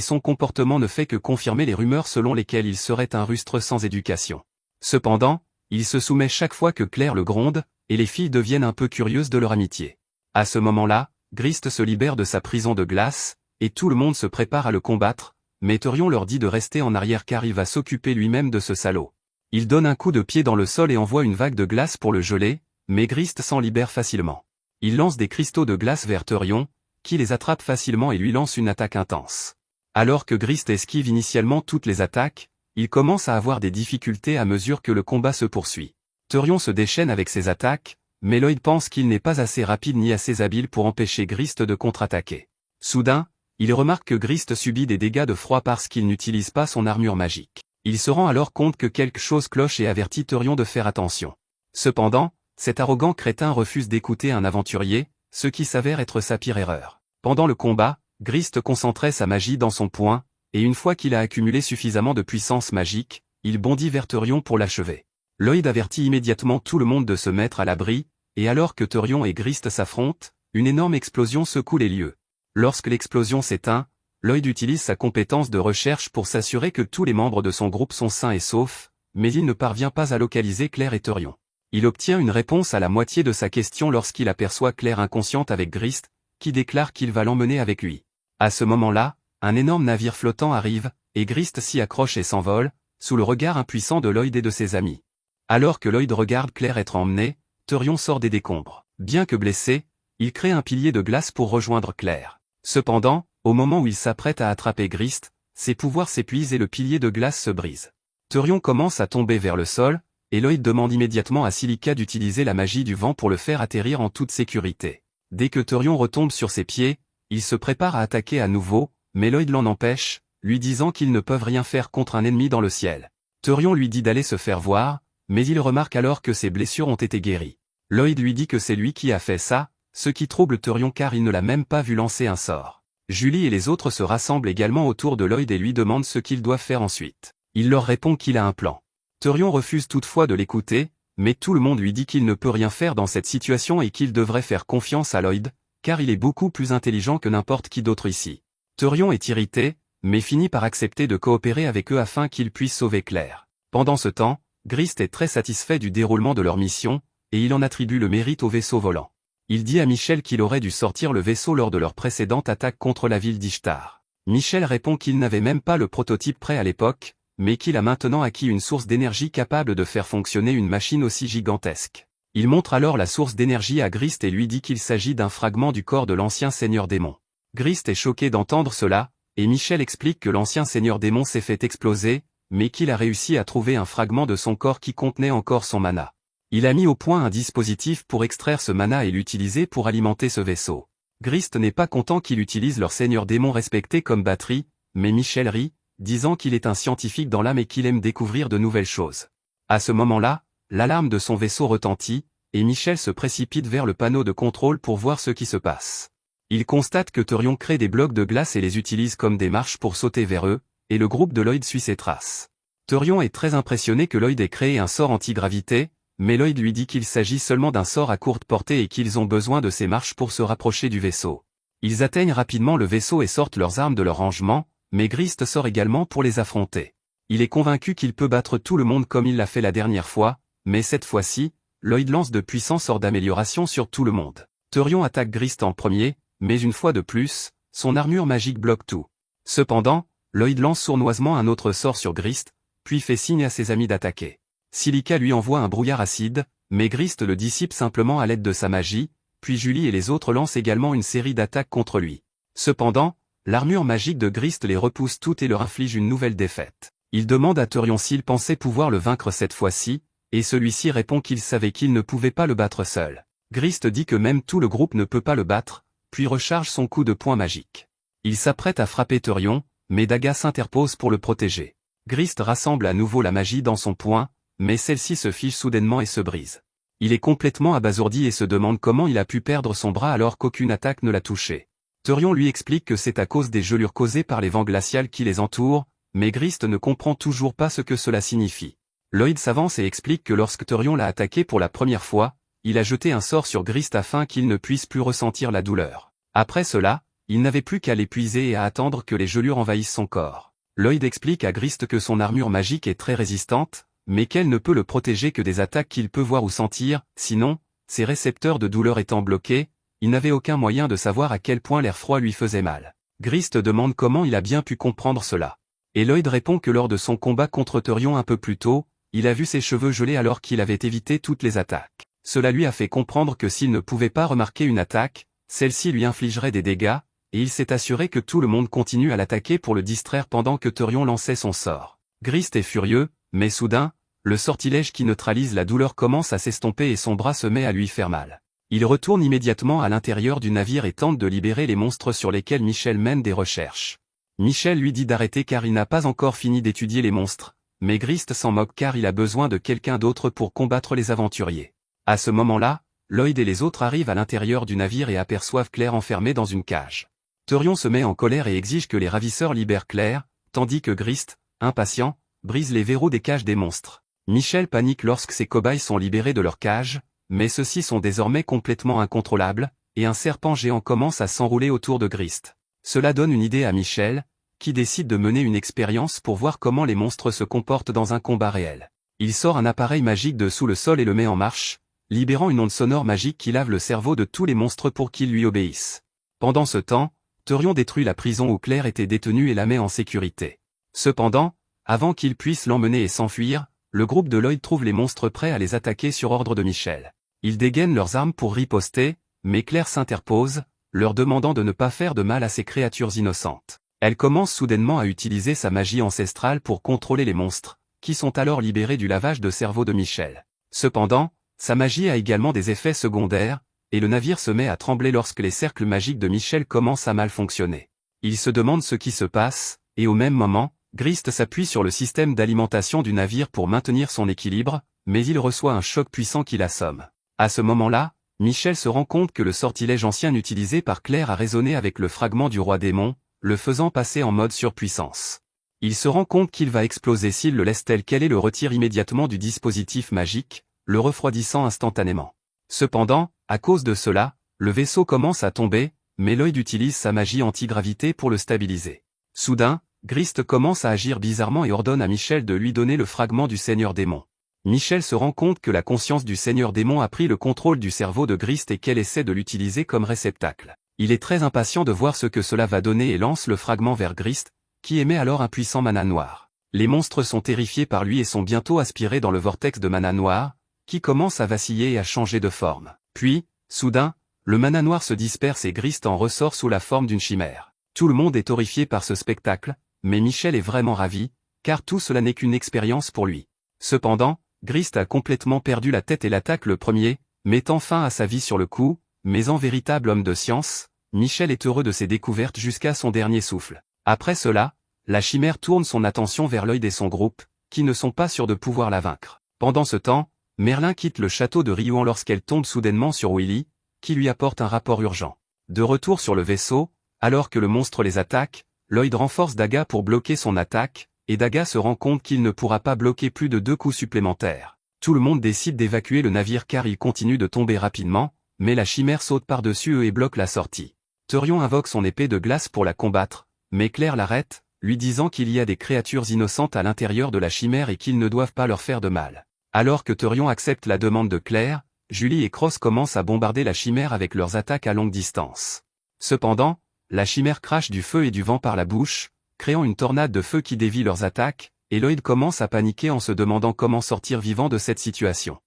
son comportement ne fait que confirmer les rumeurs selon lesquelles il serait un rustre sans éducation. Cependant, il se soumet chaque fois que Claire le gronde, et les filles deviennent un peu curieuses de leur amitié. À ce moment-là, Grist se libère de sa prison de glace, et tout le monde se prépare à le combattre, mais Therion leur dit de rester en arrière car il va s'occuper lui-même de ce salaud. Il donne un coup de pied dans le sol et envoie une vague de glace pour le geler, mais Grist s'en libère facilement. Il lance des cristaux de glace vers Therion, qui les attrape facilement et lui lance une attaque intense. Alors que Grist esquive initialement toutes les attaques, il commence à avoir des difficultés à mesure que le combat se poursuit. Therion se déchaîne avec ses attaques, mais Lloyd pense qu'il n'est pas assez rapide ni assez habile pour empêcher Grist de contre-attaquer. Soudain, il remarque que Grist subit des dégâts de froid parce qu'il n'utilise pas son armure magique. Il se rend alors compte que quelque chose cloche et avertit Therion de faire attention. Cependant, cet arrogant crétin refuse d'écouter un aventurier, ce qui s'avère être sa pire erreur. Pendant le combat, Grist concentrait sa magie dans son poing, et une fois qu'il a accumulé suffisamment de puissance magique, il bondit vers Therion pour l'achever. Lloyd avertit immédiatement tout le monde de se mettre à l'abri, et alors que Therion et Grist s'affrontent, une énorme explosion secoue les lieux. Lorsque l'explosion s'éteint, Lloyd utilise sa compétence de recherche pour s'assurer que tous les membres de son groupe sont sains et saufs, mais il ne parvient pas à localiser Claire et Therion. Il obtient une réponse à la moitié de sa question lorsqu'il aperçoit Claire inconsciente avec Grist, qui déclare qu'il va l'emmener avec lui. À ce moment-là, un énorme navire flottant arrive, et Grist s'y accroche et s'envole, sous le regard impuissant de Lloyd et de ses amis. Alors que Lloyd regarde Claire être emmenée, Therion sort des décombres. Bien que blessé, il crée un pilier de glace pour rejoindre Claire. Cependant, au moment où il s'apprête à attraper Grist, ses pouvoirs s'épuisent et le pilier de glace se brise. Therion commence à tomber vers le sol, et Lloyd demande immédiatement à Silica d'utiliser la magie du vent pour le faire atterrir en toute sécurité. Dès que Therion retombe sur ses pieds, il se prépare à attaquer à nouveau, mais Lloyd l'en empêche, lui disant qu'ils ne peuvent rien faire contre un ennemi dans le ciel. Therion lui dit d'aller se faire voir, mais il remarque alors que ses blessures ont été guéries. Lloyd lui dit que c'est lui qui a fait ça, ce qui trouble Therion car il ne l'a même pas vu lancer un sort. Julie et les autres se rassemblent également autour de Lloyd et lui demandent ce qu'ils doivent faire ensuite. Il leur répond qu'il a un plan. Therion refuse toutefois de l'écouter, mais tout le monde lui dit qu'il ne peut rien faire dans cette situation et qu'il devrait faire confiance à Lloyd, car il est beaucoup plus intelligent que n'importe qui d'autre ici. Therion est irrité, mais finit par accepter de coopérer avec eux afin qu'ils puissent sauver Claire. Pendant ce temps, Grist est très satisfait du déroulement de leur mission, et il en attribue le mérite au vaisseau volant. Il dit à Michel qu'il aurait dû sortir le vaisseau lors de leur précédente attaque contre la ville d'Ishtar. Michel répond qu'il n'avait même pas le prototype prêt à l'époque, mais qu'il a maintenant acquis une source d'énergie capable de faire fonctionner une machine aussi gigantesque. Il montre alors la source d'énergie à Grist et lui dit qu'il s'agit d'un fragment du corps de l'ancien seigneur démon. Grist est choqué d'entendre cela, et Michel explique que l'ancien seigneur démon s'est fait exploser, mais qu'il a réussi à trouver un fragment de son corps qui contenait encore son mana. Il a mis au point un dispositif pour extraire ce mana et l'utiliser pour alimenter ce vaisseau. Grist n'est pas content qu'il utilise leur seigneur démon respecté comme batterie, mais Michel rit, disant qu'il est un scientifique dans l'âme et qu'il aime découvrir de nouvelles choses. À ce moment-là, l'alarme de son vaisseau retentit, et Michel se précipite vers le panneau de contrôle pour voir ce qui se passe. Il constate que Therion crée des blocs de glace et les utilise comme des marches pour sauter vers eux, et le groupe de Lloyd suit ses traces. Therion est très impressionné que Lloyd ait créé un sort anti-gravité, mais Lloyd lui dit qu'il s'agit seulement d'un sort à courte portée et qu'ils ont besoin de ces marches pour se rapprocher du vaisseau. Ils atteignent rapidement le vaisseau et sortent leurs armes de leur rangement, mais Grist sort également pour les affronter. Il est convaincu qu'il peut battre tout le monde comme il l'a fait la dernière fois, mais cette fois-ci, Lloyd lance de puissants sorts d'amélioration sur tout le monde. Therion attaque Grist en premier, mais une fois de plus, son armure magique bloque tout. Cependant, Lloyd lance sournoisement un autre sort sur Grist, puis fait signe à ses amis d'attaquer. Silica lui envoie un brouillard acide, mais Grist le dissipe simplement à l'aide de sa magie, puis Julie et les autres lancent également une série d'attaques contre lui. Cependant, l'armure magique de Grist les repousse toutes et leur inflige une nouvelle défaite. Il demande à Therion s'il pensait pouvoir le vaincre cette fois-ci, et celui-ci répond qu'il savait qu'il ne pouvait pas le battre seul. Grist dit que même tout le groupe ne peut pas le battre, puis recharge son coup de poing magique. Il s'apprête à frapper Thurion, mais Daga s'interpose pour le protéger. Grist rassemble à nouveau la magie dans son poing, mais celle-ci se fige soudainement et se brise. Il est complètement abasourdi et se demande comment il a pu perdre son bras alors qu'aucune attaque ne l'a touché. Thurion lui explique que c'est à cause des gelures causées par les vents glaciales qui les entourent, mais Grist ne comprend toujours pas ce que cela signifie. Lloyd s'avance et explique que lorsque Thurion l'a attaqué pour la première fois, il a jeté un sort sur Grist afin qu'il ne puisse plus ressentir la douleur. Après cela, il n'avait plus qu'à l'épuiser et à attendre que les gelures envahissent son corps. Lloyd explique à Grist que son armure magique est très résistante, mais qu'elle ne peut le protéger que des attaques qu'il peut voir ou sentir, sinon, ses récepteurs de douleur étant bloqués, il n'avait aucun moyen de savoir à quel point l'air froid lui faisait mal. Grist demande comment il a bien pu comprendre cela. Et Lloyd répond que lors de son combat contre Thurion un peu plus tôt, il a vu ses cheveux gelés alors qu'il avait évité toutes les attaques. Cela lui a fait comprendre que s'il ne pouvait pas remarquer une attaque, celle-ci lui infligerait des dégâts, et il s'est assuré que tout le monde continue à l'attaquer pour le distraire pendant que Thurion lançait son sort. Grist est furieux, mais soudain, le sortilège qui neutralise la douleur commence à s'estomper et son bras se met à lui faire mal. Il retourne immédiatement à l'intérieur du navire et tente de libérer les monstres sur lesquels Michel mène des recherches. Michel lui dit d'arrêter car il n'a pas encore fini d'étudier les monstres, mais Grist s'en moque car il a besoin de quelqu'un d'autre pour combattre les aventuriers. À ce moment-là, Lloyd et les autres arrivent à l'intérieur du navire et aperçoivent Claire enfermée dans une cage. Thurion se met en colère et exige que les ravisseurs libèrent Claire, tandis que Grist, impatient, brise les verrous des cages des monstres. Michel panique lorsque ses cobayes sont libérés de leur cage, mais ceux-ci sont désormais complètement incontrôlables, et un serpent géant commence à s'enrouler autour de Grist. Cela donne une idée à Michel, qui décide de mener une expérience pour voir comment les monstres se comportent dans un combat réel. Il sort un appareil magique de sous le sol et le met en marche, libérant une onde sonore magique qui lave le cerveau de tous les monstres pour qu'ils lui obéissent. Pendant ce temps, Thurion détruit la prison où Claire était détenue et la met en sécurité. Cependant, avant qu'il puisse l'emmener et s'enfuir, le groupe de Lloyd trouve les monstres prêts à les attaquer sur ordre de Michel. Ils dégainent leurs armes pour riposter, mais Claire s'interpose, leur demandant de ne pas faire de mal à ces créatures innocentes. Elle commence soudainement à utiliser sa magie ancestrale pour contrôler les monstres, qui sont alors libérés du lavage de cerveau de Michel. Cependant, sa magie a également des effets secondaires, et le navire se met à trembler lorsque les cercles magiques de Michel commencent à mal fonctionner. Il se demande ce qui se passe, et au même moment, Grist s'appuie sur le système d'alimentation du navire pour maintenir son équilibre, mais il reçoit un choc puissant qui l'assomme. À ce moment-là, Michel se rend compte que le sortilège ancien utilisé par Claire a résonné avec le fragment du roi démon, le faisant passer en mode surpuissance. Il se rend compte qu'il va exploser s'il le laisse tel quel et le retire immédiatement du dispositif magique, le refroidissant instantanément. Cependant, à cause de cela, le vaisseau commence à tomber, mais Lloyd utilise sa magie anti-gravité pour le stabiliser. Soudain, Grist commence à agir bizarrement et ordonne à Michel de lui donner le fragment du Seigneur Démon. Michel se rend compte que la conscience du Seigneur Démon a pris le contrôle du cerveau de Grist et qu'elle essaie de l'utiliser comme réceptacle. Il est très impatient de voir ce que cela va donner et lance le fragment vers Grist, qui émet alors un puissant mana noir. Les monstres sont terrifiés par lui et sont bientôt aspirés dans le vortex de mana noir, qui commence à vaciller et à changer de forme. Puis, soudain, le mana noir se disperse et Grist en ressort sous la forme d'une chimère. Tout le monde est horrifié par ce spectacle, mais Michel est vraiment ravi, car tout cela n'est qu'une expérience pour lui. Cependant, Grist a complètement perdu la tête et l'attaque le premier, mettant fin à sa vie sur le coup, mais en véritable homme de science, Michel est heureux de ses découvertes jusqu'à son dernier souffle. Après cela, la chimère tourne son attention vers Lloyd et son groupe, qui ne sont pas sûrs de pouvoir la vaincre. Pendant ce temps, Merlin quitte le château de Riouan lorsqu'elle tombe soudainement sur Willy, qui lui apporte un rapport urgent. De retour sur le vaisseau, alors que le monstre les attaque, Lloyd renforce Daga pour bloquer son attaque, et Daga se rend compte qu'il ne pourra pas bloquer plus de 2 coups supplémentaires. Tout le monde décide d'évacuer le navire car il continue de tomber rapidement, mais la chimère saute par-dessus eux et bloque la sortie. Thurion invoque son épée de glace pour la combattre, mais Claire l'arrête, lui disant qu'il y a des créatures innocentes à l'intérieur de la chimère et qu'ils ne doivent pas leur faire de mal. Alors que Thurion accepte la demande de Claire, Julie et Cross commencent à bombarder la chimère avec leurs attaques à longue distance. Cependant, la chimère crache du feu et du vent par la bouche, créant une tornade de feu qui dévie leurs attaques, et Lloyd commence à paniquer en se demandant comment sortir vivant de cette situation.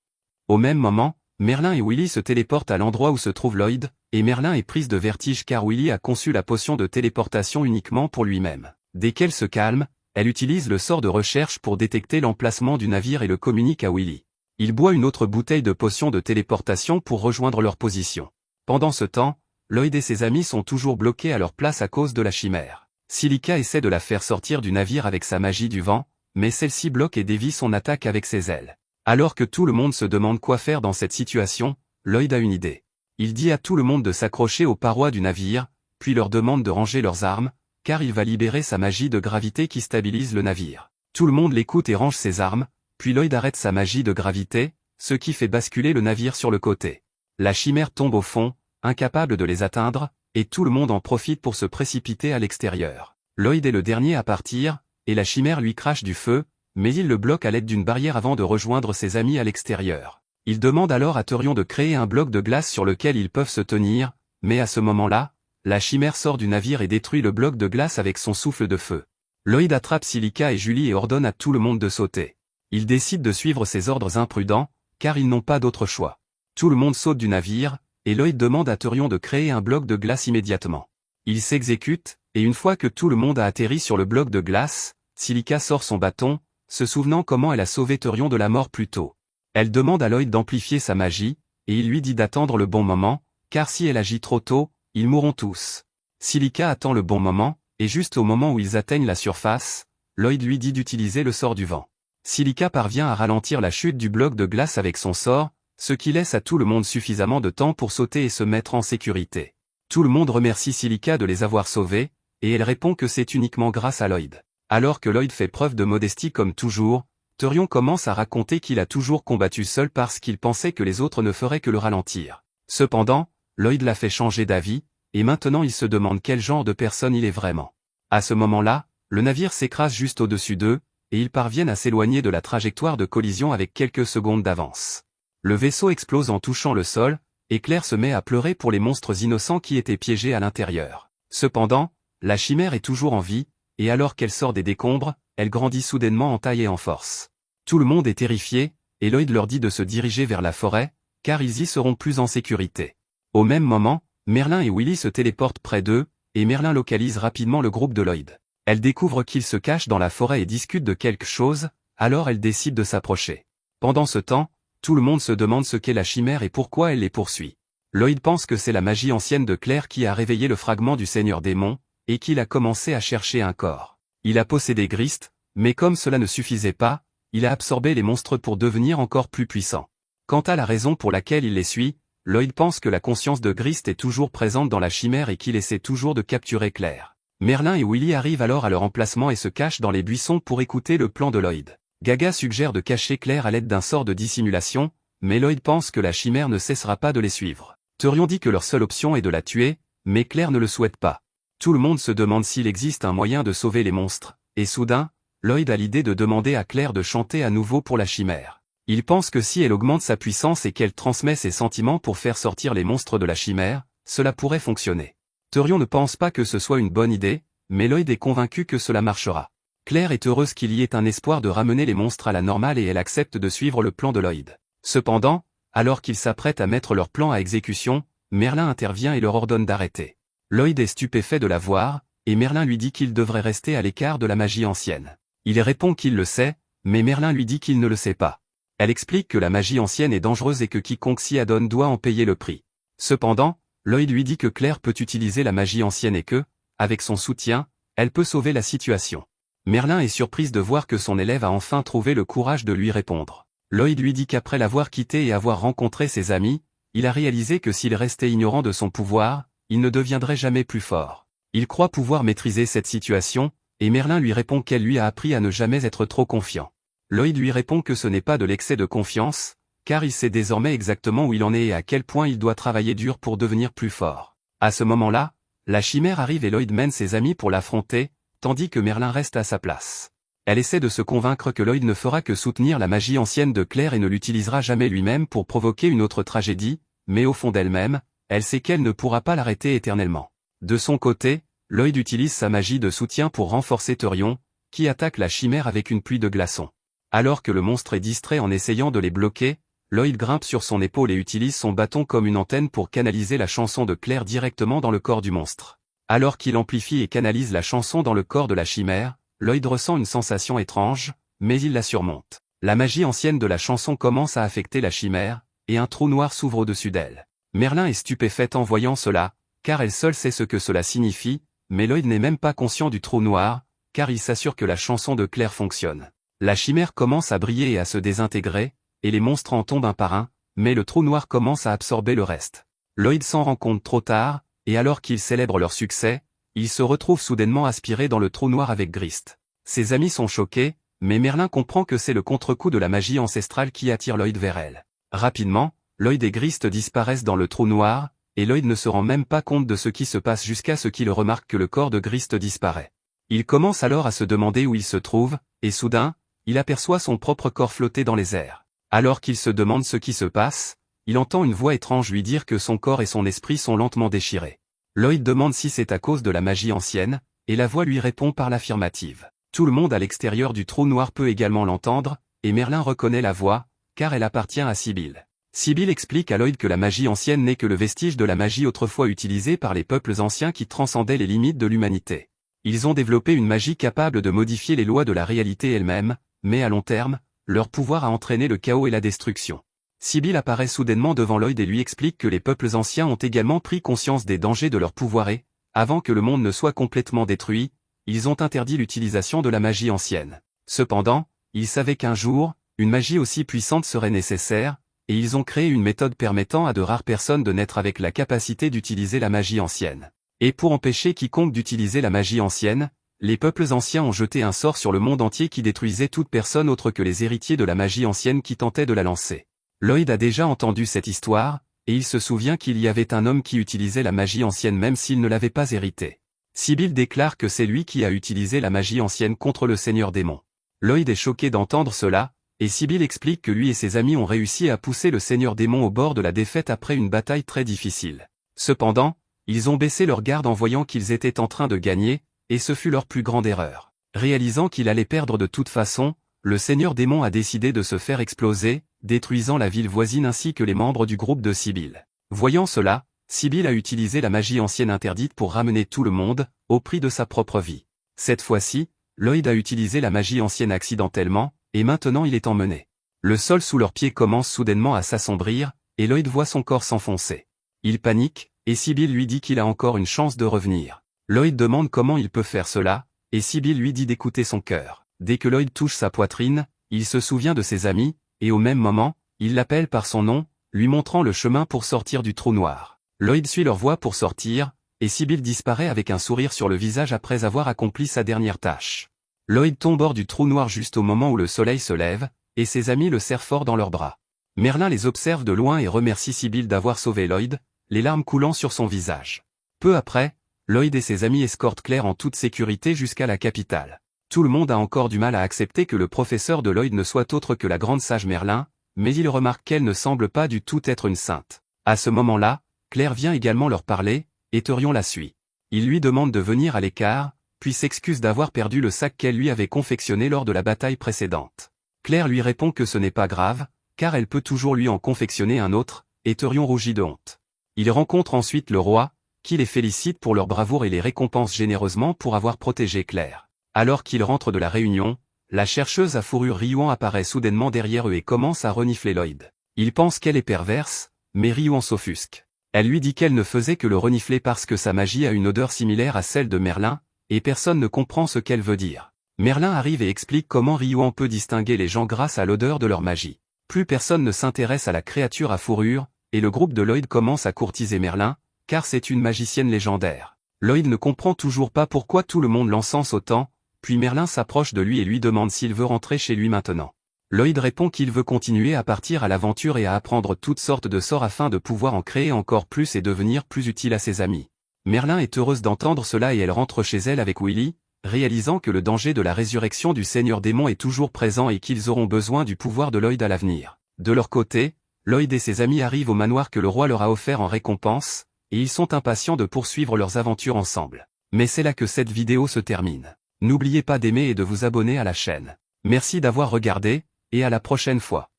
Au même moment, Merlin et Willy se téléportent à l'endroit où se trouve Lloyd, et Merlin est prise de vertige car Willy a conçu la potion de téléportation uniquement pour lui-même. Dès qu'elle se calme, elle utilise le sort de recherche pour détecter l'emplacement du navire et le communique à Willy. Il boit une autre bouteille de potion de téléportation pour rejoindre leur position. Pendant ce temps, Lloyd et ses amis sont toujours bloqués à leur place à cause de la chimère. Silica essaie de la faire sortir du navire avec sa magie du vent, mais celle-ci bloque et dévie son attaque avec ses ailes. Alors que tout le monde se demande quoi faire dans cette situation, Lloyd a une idée. Il dit à tout le monde de s'accrocher aux parois du navire, puis leur demande de ranger leurs armes, car il va libérer sa magie de gravité qui stabilise le navire. Tout le monde l'écoute et range ses armes, puis Lloyd arrête sa magie de gravité, ce qui fait basculer le navire sur le côté. La chimère tombe au fond, incapable de les atteindre, et tout le monde en profite pour se précipiter à l'extérieur. Lloyd est le dernier à partir, et la chimère lui crache du feu, mais il le bloque à l'aide d'une barrière avant de rejoindre ses amis à l'extérieur. Il demande alors à Therion de créer un bloc de glace sur lequel ils peuvent se tenir, mais à ce moment-là, la chimère sort du navire et détruit le bloc de glace avec son souffle de feu. Lloyd attrape Silica et Julie et ordonne à tout le monde de sauter. Ils décident de suivre ses ordres imprudents, car ils n'ont pas d'autre choix. Tout le monde saute du navire, et Lloyd demande à Therion de créer un bloc de glace immédiatement. Il s'exécute, et une fois que tout le monde a atterri sur le bloc de glace, Silica sort son bâton, se souvenant comment elle a sauvé Therion de la mort plus tôt. Elle demande à Lloyd d'amplifier sa magie, et il lui dit d'attendre le bon moment, car si elle agit trop tôt, ils mourront tous. Silica attend le bon moment, et juste au moment où ils atteignent la surface, Lloyd lui dit d'utiliser le sort du vent. Silica parvient à ralentir la chute du bloc de glace avec son sort, ce qui laisse à tout le monde suffisamment de temps pour sauter et se mettre en sécurité. Tout le monde remercie Silica de les avoir sauvés, et elle répond que c'est uniquement grâce à Lloyd. Alors que Lloyd fait preuve de modestie comme toujours, Therion commence à raconter qu'il a toujours combattu seul parce qu'il pensait que les autres ne feraient que le ralentir. Cependant, Lloyd l'a fait changer d'avis, et maintenant il se demande quel genre de personne il est vraiment. À ce moment-là, le navire s'écrase juste au-dessus d'eux, et ils parviennent à s'éloigner de la trajectoire de collision avec quelques secondes d'avance. Le vaisseau explose en touchant le sol, et Claire se met à pleurer pour les monstres innocents qui étaient piégés à l'intérieur. Cependant, la chimère est toujours en vie, et alors qu'elle sort des décombres, elle grandit soudainement en taille et en force. Tout le monde est terrifié, et Lloyd leur dit de se diriger vers la forêt, car ils y seront plus en sécurité. Au même moment, Merlin et Willy se téléportent près d'eux, et Merlin localise rapidement le groupe de Lloyd. Elle découvre qu'ils se cachent dans la forêt et discutent de quelque chose, alors elle décide de s'approcher. Pendant ce temps, tout le monde se demande ce qu'est la chimère et pourquoi elle les poursuit. Lloyd pense que c'est la magie ancienne de Claire qui a réveillé le fragment du Seigneur Démon, et qu'il a commencé à chercher un corps. Il a possédé Grist, mais comme cela ne suffisait pas, il a absorbé les monstres pour devenir encore plus puissant. Quant à la raison pour laquelle il les suit, Lloyd pense que la conscience de Grist est toujours présente dans la chimère et qu'il essaie toujours de capturer Claire. Merlin et Willy arrivent alors à leur emplacement et se cachent dans les buissons pour écouter le plan de Lloyd. Gaga suggère de cacher Claire à l'aide d'un sort de dissimulation, mais Lloyd pense que la chimère ne cessera pas de les suivre. Therion dit que leur seule option est de la tuer, mais Claire ne le souhaite pas. Tout le monde se demande s'il existe un moyen de sauver les monstres, et soudain, Lloyd a l'idée de demander à Claire de chanter à nouveau pour la chimère. Il pense que si elle augmente sa puissance et qu'elle transmet ses sentiments pour faire sortir les monstres de la chimère, cela pourrait fonctionner. Therion ne pense pas que ce soit une bonne idée, mais Lloyd est convaincu que cela marchera. Claire est heureuse qu'il y ait un espoir de ramener les monstres à la normale et elle accepte de suivre le plan de Lloyd. Cependant, alors qu'ils s'apprêtent à mettre leur plan à exécution, Merlin intervient et leur ordonne d'arrêter. Lloyd est stupéfait de la voir, et Merlin lui dit qu'il devrait rester à l'écart de la magie ancienne. Il répond qu'il le sait, mais Merlin lui dit qu'il ne le sait pas. Elle explique que la magie ancienne est dangereuse et que quiconque s'y adonne doit en payer le prix. Cependant, Lloyd lui dit que Claire peut utiliser la magie ancienne et que, avec son soutien, elle peut sauver la situation. Merlin est surprise de voir que son élève a enfin trouvé le courage de lui répondre. Lloyd lui dit qu'après l'avoir quitté et avoir rencontré ses amis, il a réalisé que s'il restait ignorant de son pouvoir, il ne deviendrait jamais plus fort. Il croit pouvoir maîtriser cette situation, et Merlin lui répond qu'elle lui a appris à ne jamais être trop confiant. Lloyd lui répond que ce n'est pas de l'excès de confiance, car il sait désormais exactement où il en est et à quel point il doit travailler dur pour devenir plus fort. À ce moment-là, la chimère arrive et Lloyd mène ses amis pour l'affronter, tandis que Merlin reste à sa place. Elle essaie de se convaincre que Lloyd ne fera que soutenir la magie ancienne de Claire et ne l'utilisera jamais lui-même pour provoquer une autre tragédie, mais au fond d'elle-même, elle sait qu'elle ne pourra pas l'arrêter éternellement. De son côté, Lloyd utilise sa magie de soutien pour renforcer Therion, qui attaque la chimère avec une pluie de glaçons. Alors que le monstre est distrait en essayant de les bloquer, Lloyd grimpe sur son épaule et utilise son bâton comme une antenne pour canaliser la chanson de Claire directement dans le corps du monstre. Alors qu'il amplifie et canalise la chanson dans le corps de la chimère, Lloyd ressent une sensation étrange, mais il la surmonte. La magie ancienne de la chanson commence à affecter la chimère, et un trou noir s'ouvre au-dessus d'elle. Merlin est stupéfaite en voyant cela, car elle seule sait ce que cela signifie, mais Lloyd n'est même pas conscient du trou noir, car il s'assure que la chanson de Claire fonctionne. La chimère commence à briller et à se désintégrer, et les monstres en tombent un par un, mais le trou noir commence à absorber le reste. Lloyd s'en rend compte trop tard, et alors qu'ils célèbrent leur succès, il se retrouve soudainement aspiré dans le trou noir avec Grist. Ses amis sont choqués, mais Merlin comprend que c'est le contre-coup de la magie ancestrale qui attire Lloyd vers elle. Rapidement, Lloyd et Grist disparaissent dans le trou noir, et Lloyd ne se rend même pas compte de ce qui se passe jusqu'à ce qu'il remarque que le corps de Grist disparaît. Il commence alors à se demander où il se trouve, et soudain, il aperçoit son propre corps flotter dans les airs. Alors qu'il se demande ce qui se passe, il entend une voix étrange lui dire que son corps et son esprit sont lentement déchirés. Lloyd demande si c'est à cause de la magie ancienne, et la voix lui répond par l'affirmative. Tout le monde à l'extérieur du trou noir peut également l'entendre, et Merlin reconnaît la voix, car elle appartient à Sibylle. Sibylle explique à Lloyd que la magie ancienne n'est que le vestige de la magie autrefois utilisée par les peuples anciens qui transcendaient les limites de l'humanité. Ils ont développé une magie capable de modifier les lois de la réalité elle-même, mais à long terme, leur pouvoir a entraîné le chaos et la destruction. Sibylle apparaît soudainement devant Lloyd et lui explique que les peuples anciens ont également pris conscience des dangers de leur pouvoir et, avant que le monde ne soit complètement détruit, ils ont interdit l'utilisation de la magie ancienne. Cependant, ils savaient qu'un jour, une magie aussi puissante serait nécessaire, et ils ont créé une méthode permettant à de rares personnes de naître avec la capacité d'utiliser la magie ancienne. Et pour empêcher quiconque d'utiliser la magie ancienne, les peuples anciens ont jeté un sort sur le monde entier qui détruisait toute personne autre que les héritiers de la magie ancienne qui tentaient de la lancer. Lloyd a déjà entendu cette histoire, et il se souvient qu'il y avait un homme qui utilisait la magie ancienne même s'il ne l'avait pas héritée. Sibylle déclare que c'est lui qui a utilisé la magie ancienne contre le Seigneur Démon. Lloyd est choqué d'entendre cela, et Sibylle explique que lui et ses amis ont réussi à pousser le Seigneur Démon au bord de la défaite après une bataille très difficile. Cependant, ils ont baissé leur garde en voyant qu'ils étaient en train de gagner, et ce fut leur plus grande erreur. Réalisant qu'il allait perdre de toute façon, le Seigneur Démon a décidé de se faire exploser, détruisant la ville voisine ainsi que les membres du groupe de Sibylle. Voyant cela, Sibylle a utilisé la magie ancienne interdite pour ramener tout le monde, au prix de sa propre vie. Cette fois-ci, Lloyd a utilisé la magie ancienne accidentellement, et maintenant il est emmené. Le sol sous leurs pieds commence soudainement à s'assombrir, et Lloyd voit son corps s'enfoncer. Il panique, et Sibylle lui dit qu'il a encore une chance de revenir. Lloyd demande comment il peut faire cela, et Sibylle lui dit d'écouter son cœur. Dès que Lloyd touche sa poitrine, il se souvient de ses amis, et au même moment, il l'appelle par son nom, lui montrant le chemin pour sortir du trou noir. Lloyd suit leur voie pour sortir, et Sibylle disparaît avec un sourire sur le visage après avoir accompli sa dernière tâche. Lloyd tombe hors du trou noir juste au moment où le soleil se lève, et ses amis le serrent fort dans leurs bras. Merlin les observe de loin et remercie Sibylle d'avoir sauvé Lloyd, les larmes coulant sur son visage. Peu après, Lloyd et ses amis escortent Claire en toute sécurité jusqu'à la capitale. Tout le monde a encore du mal à accepter que le professeur de Lloyd ne soit autre que la grande sage Merlin, mais il remarque qu'elle ne semble pas du tout être une sainte. À ce moment-là, Claire vient également leur parler, et Therion la suit. Il lui demande de venir à l'écart, puis s'excuse d'avoir perdu le sac qu'elle lui avait confectionné lors de la bataille précédente. Claire lui répond que ce n'est pas grave, car elle peut toujours lui en confectionner un autre, et Therion rougit de honte. Il rencontre ensuite le roi, qui les félicite pour leur bravoure et les récompense généreusement pour avoir protégé Claire. Alors qu'ils rentrent de la réunion, la chercheuse à fourrure Ryuan apparaît soudainement derrière eux et commence à renifler Lloyd. Il pense qu'elle est perverse, mais Ryuan s'offusque. Elle lui dit qu'elle ne faisait que le renifler parce que sa magie a une odeur similaire à celle de Merlin, et personne ne comprend ce qu'elle veut dire. Merlin arrive et explique comment Ryuan peut distinguer les gens grâce à l'odeur de leur magie. Plus personne ne s'intéresse à la créature à fourrure, et le groupe de Lloyd commence à courtiser Merlin, car c'est une magicienne légendaire. Lloyd ne comprend toujours pas pourquoi tout le monde l'encense autant, puis Merlin s'approche de lui et lui demande s'il veut rentrer chez lui maintenant. Lloyd répond qu'il veut continuer à partir à l'aventure et à apprendre toutes sortes de sorts afin de pouvoir en créer encore plus et devenir plus utile à ses amis. Merlin est heureuse d'entendre cela et elle rentre chez elle avec Willy, réalisant que le danger de la résurrection du Seigneur Démon est toujours présent et qu'ils auront besoin du pouvoir de Lloyd à l'avenir. De leur côté, Lloyd et ses amis arrivent au manoir que le roi leur a offert en récompense, et ils sont impatients de poursuivre leurs aventures ensemble. Mais c'est là que cette vidéo se termine. N'oubliez pas d'aimer et de vous abonner à la chaîne. Merci d'avoir regardé, et à la prochaine fois.